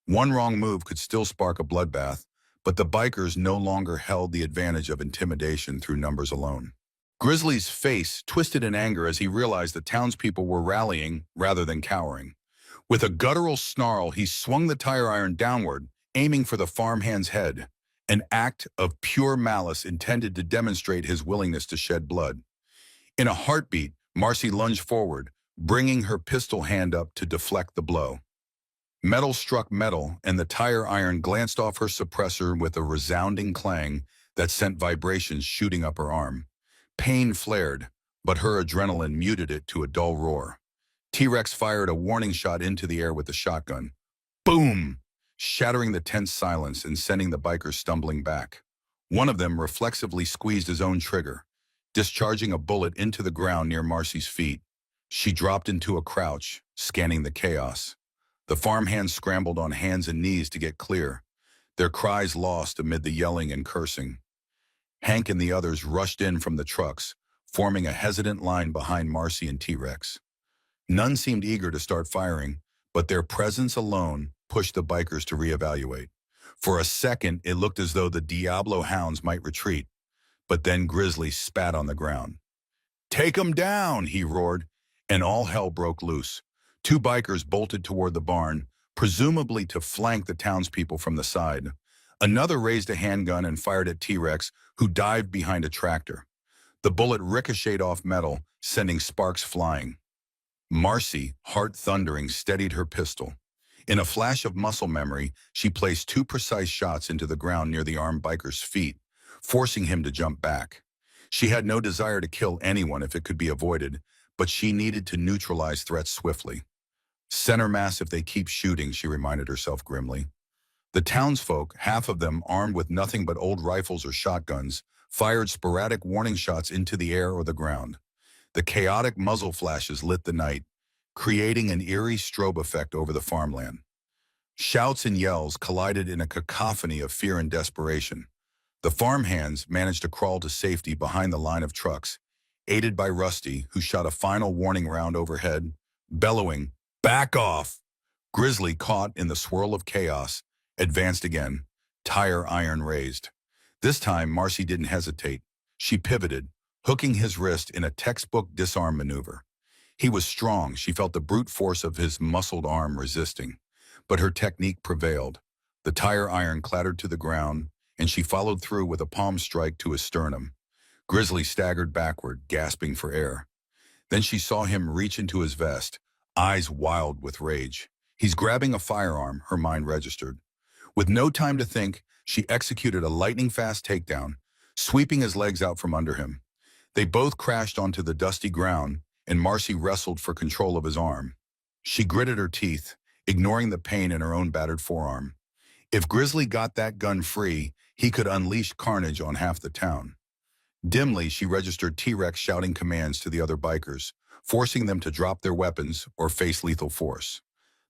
One wrong move could still spark a bloodbath, but the bikers no longer held the advantage of intimidation through numbers alone. Grizzly's face twisted in anger as he realized the townspeople were rallying rather than cowering. With a guttural snarl, he swung the tire iron downward, aiming for the farmhand's head, an act of pure malice intended to demonstrate his willingness to shed blood. In a heartbeat, Marcy lunged forward, bringing her pistol hand up to deflect the blow. Metal struck metal, and the tire iron glanced off her suppressor with a resounding clang that sent vibrations shooting up her arm. Pain flared, but her adrenaline muted it to a dull roar. T-Rex fired a warning shot into the air with the shotgun. Boom! Shattering the tense silence and sending the bikers stumbling back. One of them reflexively squeezed his own trigger, discharging a bullet into the ground near Marcy's feet. She dropped into a crouch, scanning the chaos. The farmhands scrambled on hands and knees to get clear, their cries lost amid the yelling and cursing. Hank and the others rushed in from the trucks, forming a hesitant line behind Marcy and T-Rex. None seemed eager to start firing, but their presence alone pushed the bikers to reevaluate. For a second, it looked as though the Diablo hounds might retreat, But then Grizzly spat on the ground. "Take 'em down," he roared, and all hell broke loose. Two bikers bolted toward the barn, presumably to flank the townspeople from the side. Another raised a handgun and fired at T-Rex, who dived behind a tractor. The bullet ricocheted off metal, sending sparks flying. Marcy, heart thundering, steadied her pistol. In a flash of muscle memory, she placed two precise shots into the ground near the armed biker's feet, forcing him to jump back. She had no desire to kill anyone if it could be avoided, but she needed to neutralize threats swiftly. "Center mass if they keep shooting," she reminded herself grimly. The townsfolk, half of them armed with nothing but old rifles or shotguns, fired sporadic warning shots into the air or the ground. The chaotic muzzle flashes lit the night, creating an eerie strobe effect over the farmland. Shouts and yells collided in a cacophony of fear and desperation. The farmhands managed to crawl to safety behind the line of trucks, aided by Rusty, who shot a final warning round overhead, bellowing, "Back off!" Grizzly, caught in the swirl of chaos, advanced again, tire iron raised. This time, Marcy didn't hesitate. She pivoted, hooking his wrist in a textbook disarm maneuver. He was strong. She felt the brute force of his muscled arm resisting. But her technique prevailed. The tire iron clattered to the ground, and she followed through with a palm strike to his sternum. Grizzly staggered backward, gasping for air. Then she saw him reach into his vest, eyes wild with rage. "He's grabbing a firearm," her mind registered. With no time to think, she executed a lightning-fast takedown, sweeping his legs out from under him. They both crashed onto the dusty ground, and Marcy wrestled for control of his arm. She gritted her teeth, ignoring the pain in her own battered forearm. If Grizzly got that gun free, he could unleash carnage on half the town. Dimly, she registered T-Rex shouting commands to the other bikers, forcing them to drop their weapons or face lethal force.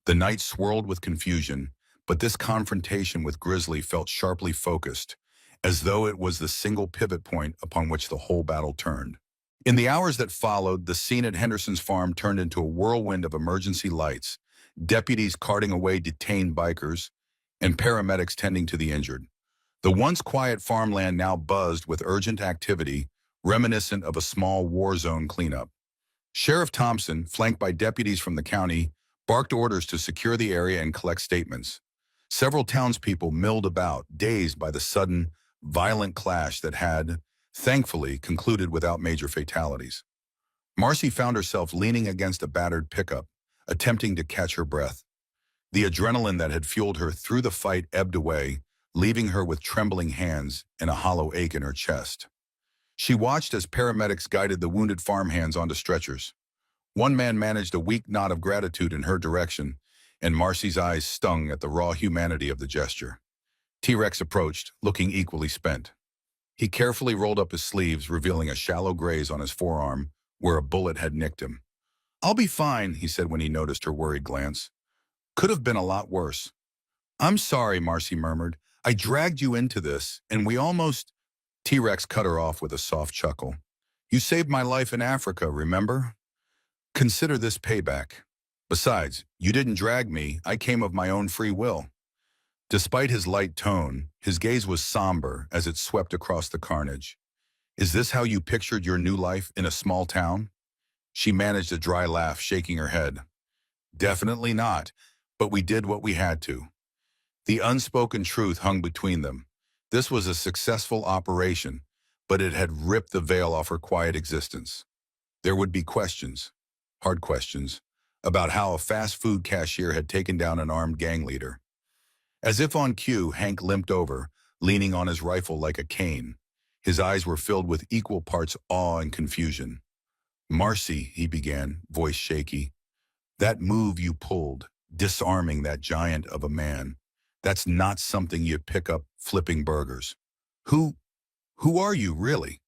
The night swirled with confusion, but this confrontation with Grizzly felt sharply focused, as though it was the single pivot point upon which the whole battle turned. In the hours that followed, the scene at Henderson's farm turned into a whirlwind of emergency lights, deputies carting away detained bikers, and paramedics tending to the injured. The once quiet farmland now buzzed with urgent activity, reminiscent of a small war zone cleanup. Sheriff Thompson, flanked by deputies from the county, barked orders to secure the area and collect statements. Several townspeople milled about, dazed by the sudden, violent clash that had, thankfully, concluded without major fatalities. Marcy found herself leaning against a battered pickup, attempting to catch her breath. The adrenaline that had fueled her through the fight ebbed away, leaving her with trembling hands and a hollow ache in her chest. She watched as paramedics guided the wounded farmhands onto stretchers. One man managed a weak nod of gratitude in her direction, and Marcy's eyes stung at the raw humanity of the gesture. T-Rex approached, looking equally spent. He carefully rolled up his sleeves, revealing a shallow graze on his forearm where a bullet had nicked him. "I'll be fine," he said when he noticed her worried glance. "Could have been a lot worse." "I'm sorry," Marcy murmured. "I dragged you into this, and we almost—" T-Rex cut her off with a soft chuckle. "You saved my life in Africa, remember? Consider this payback. Besides, you didn't drag me, I came of my own free will." Despite his light tone, his gaze was somber as it swept across the carnage. "Is this how you pictured your new life in a small town?" She managed a dry laugh, shaking her head. "Definitely not, but we did what we had to." The unspoken truth hung between them. This was a successful operation, but it had ripped the veil off her quiet existence. There would be questions, hard questions, about how a fast food cashier had taken down an armed gang leader. As if on cue, Hank limped over, leaning on his rifle like a cane. His eyes were filled with equal parts awe and confusion. "Marcy," he began, voice shaky, "that move you pulled, disarming that giant of a man, that's not something you pick up flipping burgers. Who are you, really?"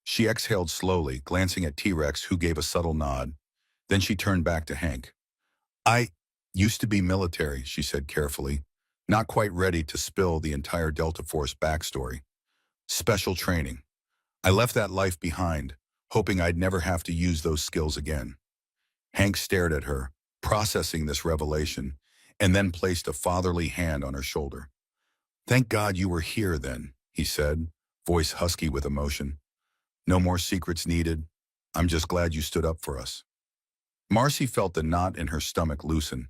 She exhaled slowly, glancing at T-Rex, who gave a subtle nod. Then she turned back to Hank. "I used to be military," she said carefully, not quite ready to spill the entire Delta Force backstory. "Special training. I left that life behind, hoping I'd never have to use those skills again." Hank stared at her, processing this revelation, and then placed a fatherly hand on her shoulder. "Thank God you were here then," he said, voice husky with emotion. No more secrets needed. I'm just glad you stood up for us. Marcy felt the knot in her stomach loosen.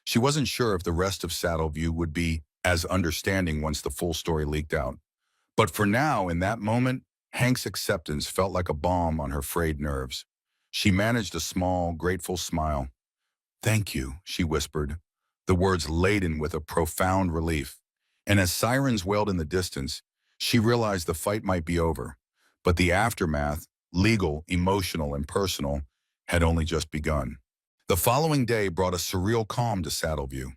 She wasn't sure if the rest of Saddleview would be as understanding once the full story leaked out. But for now, in that moment, Hank's acceptance felt like a balm on her frayed nerves. She managed a small, grateful smile. Thank you, she whispered, the words laden with a profound relief. And as sirens wailed in the distance, she realized the fight might be over. But the aftermath, legal, emotional, and personal, had only just begun. The following day brought a surreal calm to Saddleview.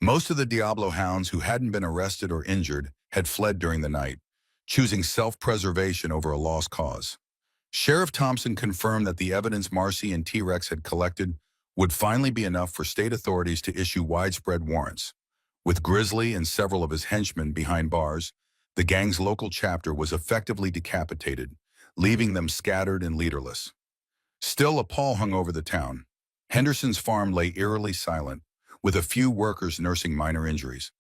Most of the Diablo hounds who hadn't been arrested or injured had fled during the night, choosing self-preservation over a lost cause. Sheriff Thompson confirmed that the evidence Marcy and T-Rex had collected would finally be enough for state authorities to issue widespread warrants. With Grizzly and several of his henchmen behind bars, the gang's local chapter was effectively decapitated, leaving them scattered and leaderless. Still, a pall hung over the town. Henderson's farm lay eerily silent, with a few workers nursing minor injuries.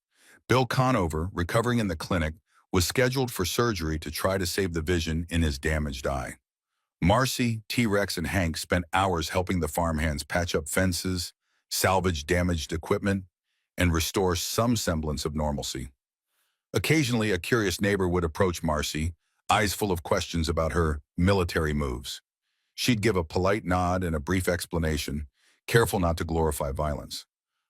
Bill Conover, recovering in the clinic, was scheduled for surgery to try to save the vision in his damaged eye. Marcy, T-Rex, and Hank spent hours helping the farmhands patch up fences, salvage damaged equipment, and restore some semblance of normalcy. Occasionally, a curious neighbor would approach Marcy, eyes full of questions about her military moves. She'd give a polite nod and a brief explanation, careful not to glorify violence.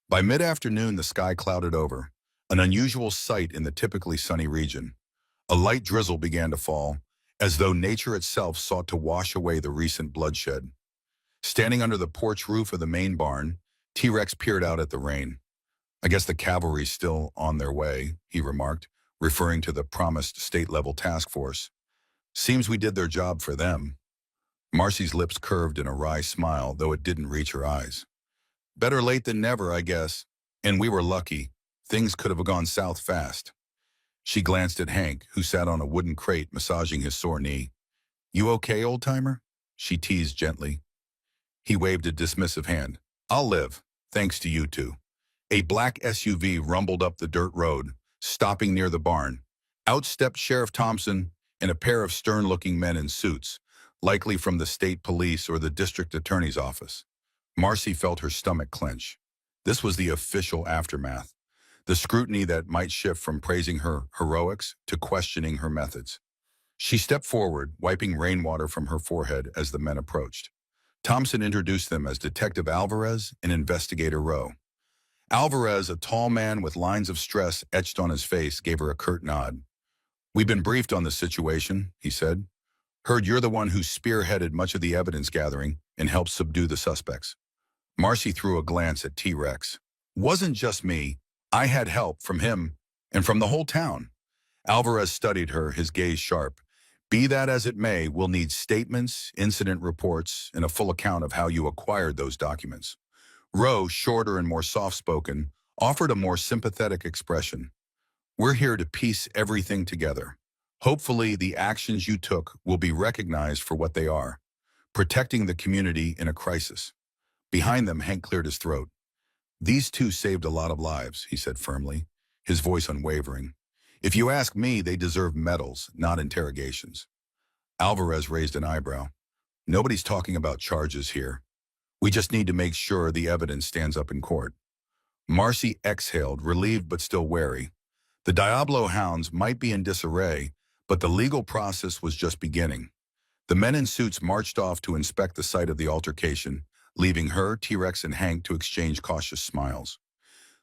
By mid-afternoon, the sky clouded over, an unusual sight in the typically sunny region. A light drizzle began to fall, as though nature itself sought to wash away the recent bloodshed. Standing under the porch roof of the main barn, T-Rex peered out at the rain. I guess the cavalry's still on their way, he remarked, referring to the promised state-level task force. Seems we did their job for them. Marcy's lips curved in a wry smile, though it didn't reach her eyes. Better late than never, I guess. And we were lucky. Things could have gone south fast. She glanced at Hank, who sat on a wooden crate massaging his sore knee. You okay, old-timer? She teased gently. He waved a dismissive hand. I'll live, thanks to you two. A black SUV rumbled up the dirt road, stopping near the barn. Out stepped Sheriff Thompson and a pair of stern-looking men in suits, likely from the state police or the district attorney's office. Marcy felt her stomach clench. This was the official aftermath, the scrutiny that might shift from praising her heroics to questioning her methods. She stepped forward, wiping rainwater from her forehead as the men approached. Thompson introduced them as Detective Alvarez and Investigator Rowe. Alvarez, a tall man with lines of stress etched on his face, gave her a curt nod. We've been briefed on the situation, he said. Heard you're the one who spearheaded much of the evidence gathering and helped subdue the suspects. Marcy threw a glance at T-Rex. Wasn't just me. I had help from him and from the whole town. Alvarez studied her, his gaze sharp. Be that as it may, we'll need statements, incident reports, and a full account of how you acquired those documents. Rowe, shorter and more soft-spoken, offered a more sympathetic expression. We're here to piece everything together. Hopefully, the actions you took will be recognized for what they are, protecting the community in a crisis. Behind them, Hank cleared his throat. These two saved a lot of lives, he said firmly, his voice unwavering. If you ask me, they deserve medals, not interrogations. Alvarez raised an eyebrow. Nobody's talking about charges here. We just need to make sure the evidence stands up in court. Marcy exhaled, relieved but still wary. The Diablo hounds might be in disarray, but the legal process was just beginning. The men in suits marched off to inspect the site of the altercation, leaving her, T-Rex, and Hank to exchange cautious smiles.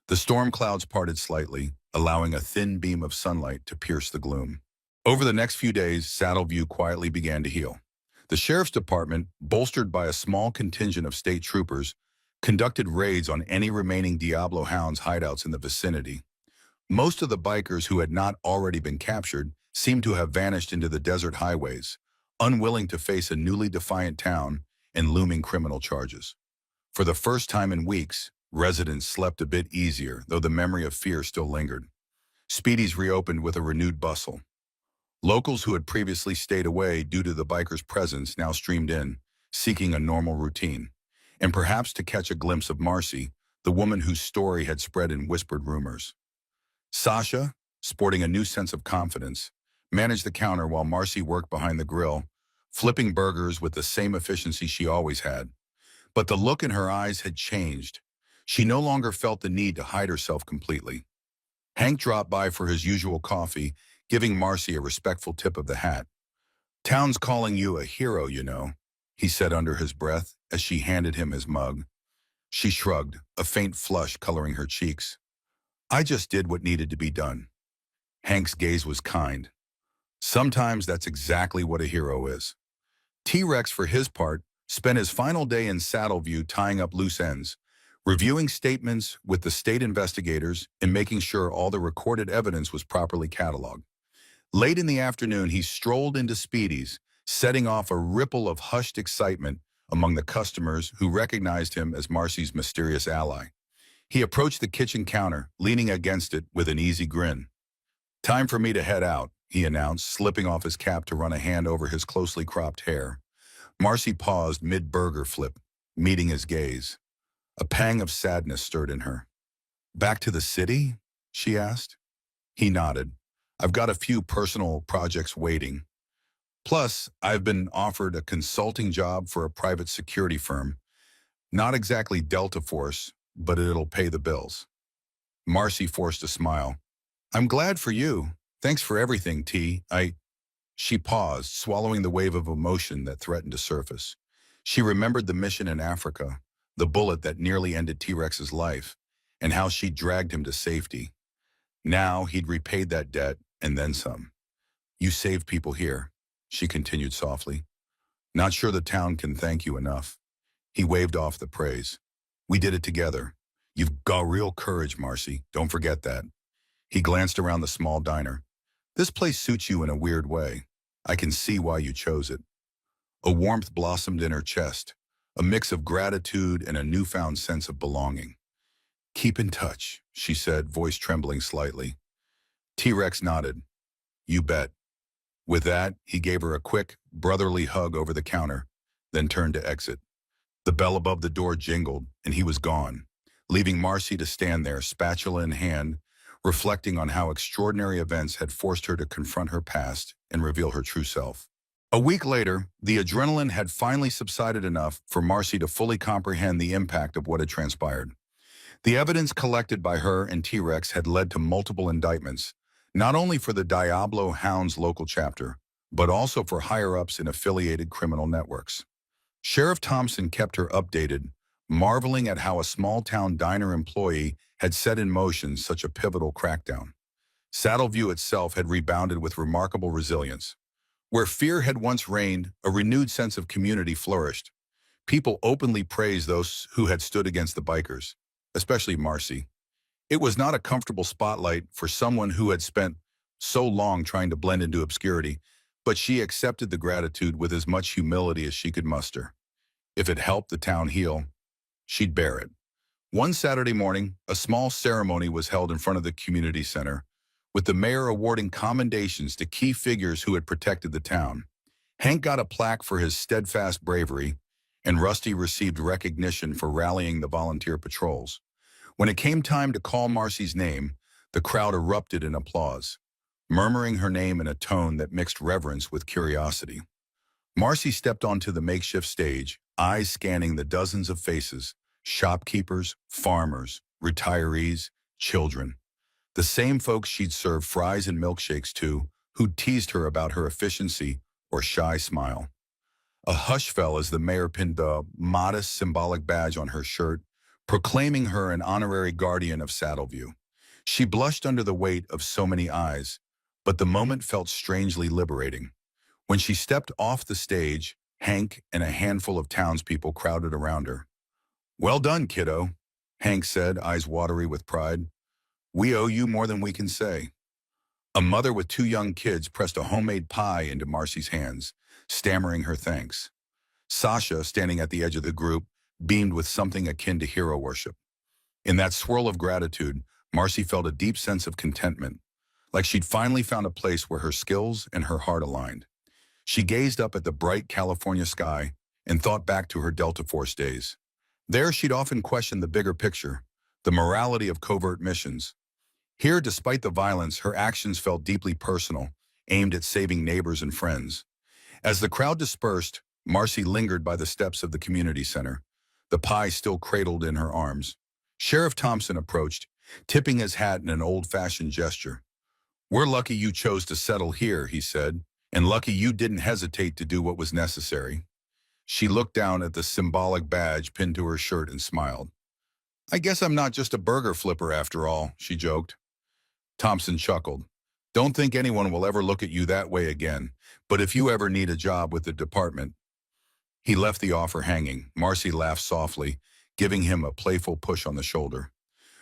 The storm clouds parted slightly, allowing a thin beam of sunlight to pierce the gloom. Over the next few days, Saddleview quietly began to heal. The sheriff's department, bolstered by a small contingent of state troopers, conducted raids on any remaining Diablo hounds' hideouts in the vicinity. Most of the bikers who had not already been captured seemed to have vanished into the desert highways, unwilling to face a newly defiant town and looming criminal charges. For the first time in weeks, residents slept a bit easier, though the memory of fear still lingered. Speedies reopened with a renewed bustle. Locals who had previously stayed away due to the bikers' presence now streamed in, seeking a normal routine, and perhaps to catch a glimpse of Marcy, the woman whose story had spread in whispered rumors. Sasha, sporting a new sense of confidence, managed the counter while Marcy worked behind the grill, flipping burgers with the same efficiency she always had. But the look in her eyes had changed. She no longer felt the need to hide herself completely. Hank dropped by for his usual coffee, giving Marcy a respectful tip of the hat. "Town's calling you a hero, you know," he said under his breath as she handed him his mug. She shrugged, a faint flush coloring her cheeks. "I just did what needed to be done." Hank's gaze was kind. Sometimes that's exactly what a hero is. T-Rex, for his part, spent his final day in Saddleview tying up loose ends, reviewing statements with the state investigators and making sure all the recorded evidence was properly cataloged. Late in the afternoon, he strolled into Speedy's, setting off a ripple of hushed excitement among the customers who recognized him as Marcy's mysterious ally. He approached the kitchen counter, leaning against it with an easy grin. "Time for me to head out," he announced, slipping off his cap to run a hand over his closely cropped hair. Marcy paused mid-burger flip, meeting his gaze. A pang of sadness stirred in her. "Back to the city?" she asked. He nodded. "I've got a few personal projects waiting. Plus, I've been offered a consulting job for a private security firm. Not exactly Delta Force, but it'll pay the bills." Marcy forced a smile. "I'm glad for you. Thanks for everything, T. She paused, swallowing the wave of emotion that threatened to surface. She remembered the mission in Africa, the bullet that nearly ended T-Rex's life, and how she dragged him to safety. Now he'd repaid that debt, and then some. "You saved people here," she continued softly. "Not sure the town can thank you enough." He waved off the praise. "We did it together. You've got real courage, Marcy. Don't forget that." He glanced around the small diner. "This place suits you in a weird way. I can see why you chose it." A warmth blossomed in her chest, a mix of gratitude and a newfound sense of belonging. "Keep in touch," she said, voice trembling slightly. T-Rex nodded. "You bet." With that, he gave her a quick, brotherly hug over the counter, then turned to exit. The bell above the door jingled, and he was gone, leaving Marcy to stand there, spatula in hand, reflecting on how extraordinary events had forced her to confront her past and reveal her true self. A week later, the adrenaline had finally subsided enough for Marcy to fully comprehend the impact of what had transpired. The evidence collected by her and T-Rex had led to multiple indictments, not only for the Diablo Hounds local chapter, but also for higher-ups in affiliated criminal networks. Sheriff Thompson kept her updated, marveling at how a small-town diner employee had set in motion such a pivotal crackdown. Saddleview itself had rebounded with remarkable resilience. Where fear had once reigned, a renewed sense of community flourished. People openly praised those who had stood against the bikers, especially Marcy. It was not a comfortable spotlight for someone who had spent so long trying to blend into obscurity, but she accepted the gratitude with as much humility as she could muster. If it helped the town heal, she'd bear it. One Saturday morning, a small ceremony was held in front of the community center, with the mayor awarding commendations to key figures who had protected the town. Hank got a plaque for his steadfast bravery, and Rusty received recognition for rallying the volunteer patrols. When it came time to call Marcy's name, the crowd erupted in applause, murmuring her name in a tone that mixed reverence with curiosity. Marcy stepped onto the makeshift stage, eyes scanning the dozens of faces, shopkeepers, farmers, retirees, children. The same folks she'd served fries and milkshakes to, who'd teased her about her efficiency or shy smile. A hush fell as the mayor pinned the modest symbolic badge on her shirt, proclaiming her an honorary guardian of Saddleview. She blushed under the weight of so many eyes, but the moment felt strangely liberating. When she stepped off the stage, Hank and a handful of townspeople crowded around her. "Well done, kiddo," Hank said, eyes watery with pride. "We owe you more than we can say." A mother with two young kids pressed a homemade pie into Marcy's hands, stammering her thanks. Sasha, standing at the edge of the group, beamed with something akin to hero worship. In that swirl of gratitude, Marcy felt a deep sense of contentment, like she'd finally found a place where her skills and her heart aligned. She gazed up at the bright California sky and thought back to her Delta Force days. There she'd often questioned the bigger picture, the morality of covert missions. Here, despite the violence, her actions felt deeply personal, aimed at saving neighbors and friends. As the crowd dispersed, Marcy lingered by the steps of the community center, the pie still cradled in her arms. Sheriff Thompson approached, tipping his hat in an old-fashioned gesture. "We're lucky you chose to settle here," he said, "and lucky you didn't hesitate to do what was necessary." She looked down at the symbolic badge pinned to her shirt and smiled. "I guess I'm not just a burger flipper after all," she joked. Thompson chuckled. "Don't think anyone will ever look at you that way again, but if you ever need a job with the department." He left the offer hanging. Marcy laughed softly, giving him a playful push on the shoulder.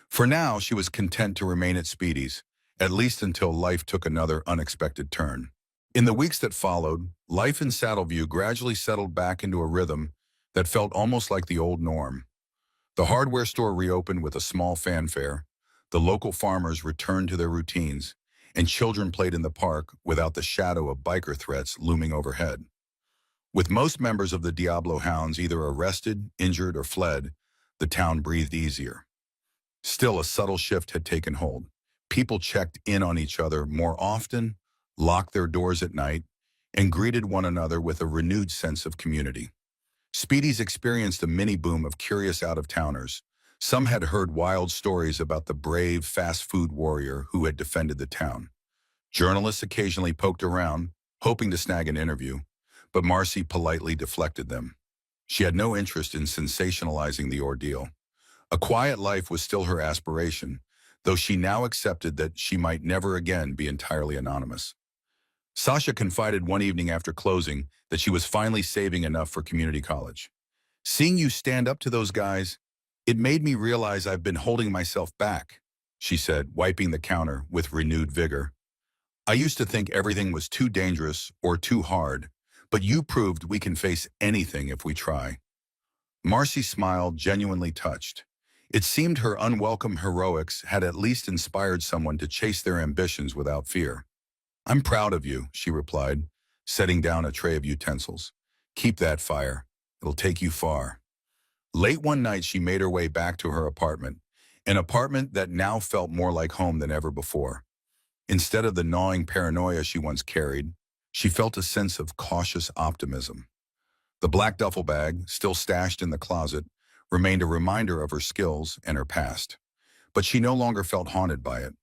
For now, she was content to remain at Speedy's, at least until life took another unexpected turn. In the weeks that followed, life in Saddleview gradually settled back into a rhythm that felt almost like the old norm. The hardware store reopened with a small fanfare, the local farmers returned to their routines, and children played in the park without the shadow of biker threats looming overhead. With most members of the Diablo Hounds either arrested, injured, or fled, the town breathed easier. Still, a subtle shift had taken hold. People checked in on each other more often, locked their doors at night, and greeted one another with a renewed sense of community. Speedy's experienced a mini-boom of curious out-of-towners. Some had heard wild stories about the brave fast food warrior who had defended the town. Journalists occasionally poked around, hoping to snag an interview, but Marcy politely deflected them. She had no interest in sensationalizing the ordeal. A quiet life was still her aspiration, though she now accepted that she might never again be entirely anonymous. Sasha confided one evening after closing that she was finally saving enough for community college. "Seeing you stand up to those guys, it made me realize I've been holding myself back," she said, wiping the counter with renewed vigor. "I used to think everything was too dangerous or too hard, but you proved we can face anything if we try." Marcy smiled, genuinely touched. It seemed her unwelcome heroics had at least inspired someone to chase their ambitions without fear. "I'm proud of you," she replied, setting down a tray of utensils. "Keep that fire. It'll take you far." Late one night, she made her way back to her apartment, an apartment that now felt more like home than ever before. Instead of the gnawing paranoia she once carried, she felt a sense of cautious optimism. The black duffel bag, still stashed in the closet, remained a reminder of her skills and her past. But she no longer felt haunted by it.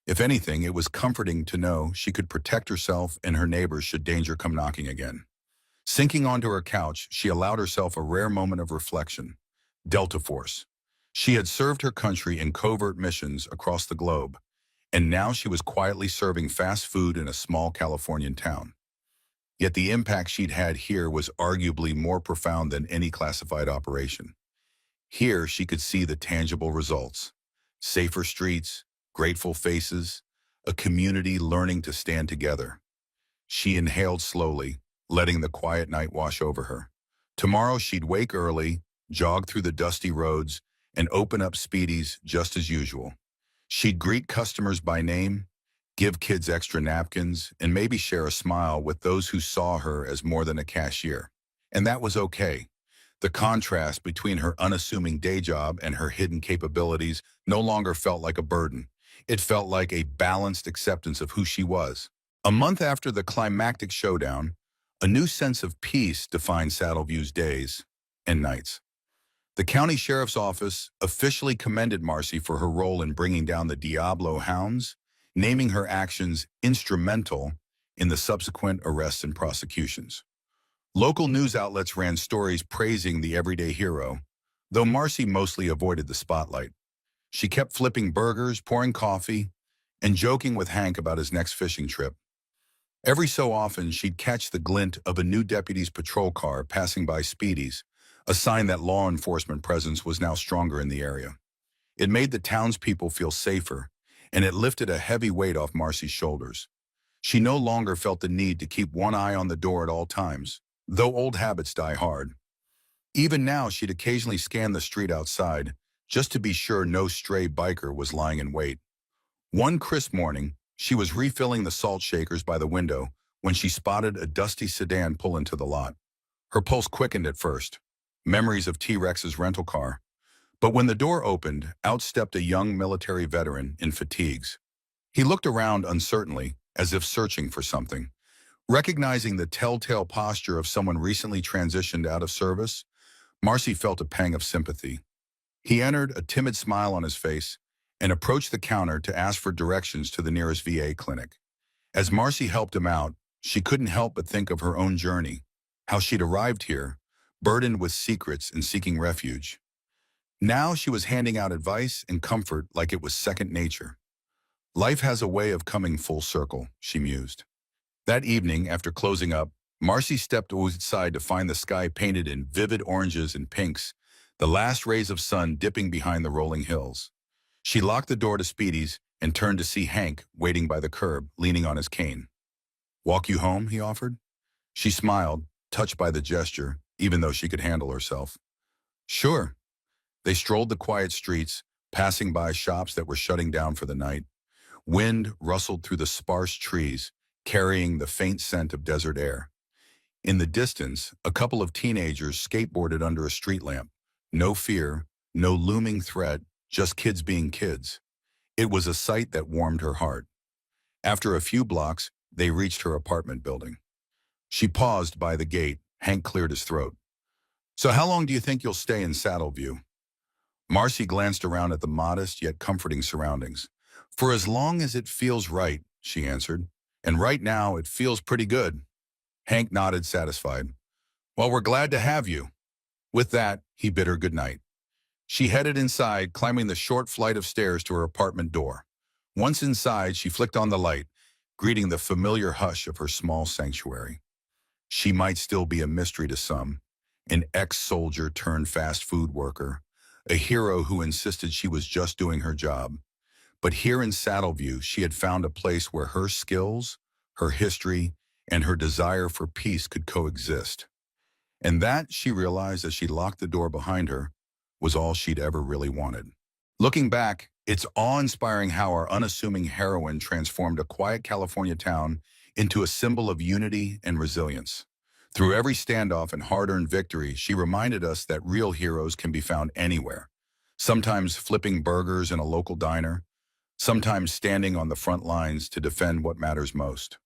If anything, it was comforting to know she could protect herself and her neighbors should danger come knocking again. Sinking onto her couch, she allowed herself a rare moment of reflection. Delta Force. She had served her country in covert missions across the globe, and now she was quietly serving fast food in a small Californian town. Yet the impact she'd had here was arguably more profound than any classified operation. Here she could see the tangible results. Safer streets, grateful faces, a community learning to stand together. She inhaled slowly, letting the quiet night wash over her. Tomorrow she'd wake early, jog through the dusty roads, and open up Speedy's just as usual. She'd greet customers by name, give kids extra napkins, and maybe share a smile with those who saw her as more than a cashier. And that was okay. The contrast between her unassuming day job and her hidden capabilities no longer felt like a burden. It felt like a balanced acceptance of who she was. A month after the climactic showdown, a new sense of peace defined Saddleview's days and nights. The county sheriff's office officially commended Marcy for her role in bringing down the Diablo Hounds, naming her actions instrumental in the subsequent arrests and prosecutions. Local news outlets ran stories praising the everyday hero, though Marcy mostly avoided the spotlight. She kept flipping burgers, pouring coffee, and joking with Hank about his next fishing trip. Every so often, she'd catch the glint of a new deputy's patrol car passing by Speedy's, a sign that law enforcement presence was now stronger in the area. It made the townspeople feel safer, and it lifted a heavy weight off Marcy's shoulders. She no longer felt the need to keep one eye on the door at all times, though old habits die hard. Even now, she'd occasionally scan the street outside, just to be sure no stray biker was lying in wait. One crisp morning, she was refilling the salt shakers by the window when she spotted a dusty sedan pull into the lot. Her pulse quickened at first, memories of T-Rex's rental car. But when the door opened, out stepped a young military veteran in fatigues. He looked around uncertainly, as if searching for something. Recognizing the telltale posture of someone recently transitioned out of service, Marcy felt a pang of sympathy. He entered, a timid smile on his face, and approached the counter to ask for directions to the nearest VA clinic. As Marcy helped him out, she couldn't help but think of her own journey, how she'd arrived here, burdened with secrets and seeking refuge. Now she was handing out advice and comfort like it was second nature. Life has a way of coming full circle, she mused. That evening, after closing up, Marcy stepped outside to find the sky painted in vivid oranges and pinks, the last rays of sun dipping behind the rolling hills. She locked the door to Speedy's and turned to see Hank waiting by the curb, leaning on his cane. "Walk you home?" he offered. She smiled, touched by the gesture, even though she could handle herself. "Sure." They strolled the quiet streets, passing by shops that were shutting down for the night. Wind rustled through the sparse trees, carrying the faint scent of desert air. In the distance, a couple of teenagers skateboarded under a street lamp. No fear, no looming threat, just kids being kids. It was a sight that warmed her heart. After a few blocks, they reached her apartment building. She paused by the gate. Hank cleared his throat. "So how long do you think you'll stay in Saddleview?" Marcy glanced around at the modest yet comforting surroundings. "For as long as it feels right," she answered. "And right now, it feels pretty good." Hank nodded, satisfied. "Well, we're glad to have you." With that, he bid her goodnight. She headed inside, climbing the short flight of stairs to her apartment door. Once inside, she flicked on the light, greeting the familiar hush of her small sanctuary. She might still be a mystery to some, an ex-soldier turned fast food worker, a hero who insisted she was just doing her job. But here in Saddleview, she had found a place where her skills, her history, and her desire for peace could coexist. And that, she realized as she locked the door behind her, was all she'd ever really wanted. Looking back, it's awe-inspiring how our unassuming heroine transformed a quiet California town into a symbol of unity and resilience. Through every standoff and hard-earned victory, she reminded us that real heroes can be found anywhere, sometimes flipping burgers in a local diner, sometimes standing on the front lines to defend what matters most.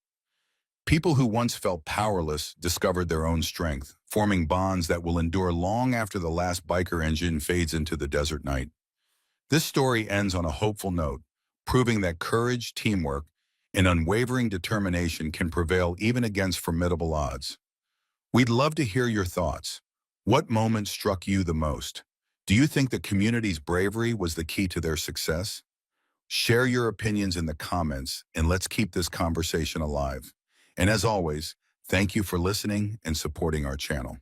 People who once felt powerless discovered their own strength, forming bonds that will endure long after the last biker engine fades into the desert night. This story ends on a hopeful note, proving that courage, teamwork, and unwavering determination can prevail even against formidable odds. We'd love to hear your thoughts. What moment struck you the most? Do you think the community's bravery was the key to their success? Share your opinions in the comments, and let's keep this conversation alive. And as always, thank you for listening and supporting our channel.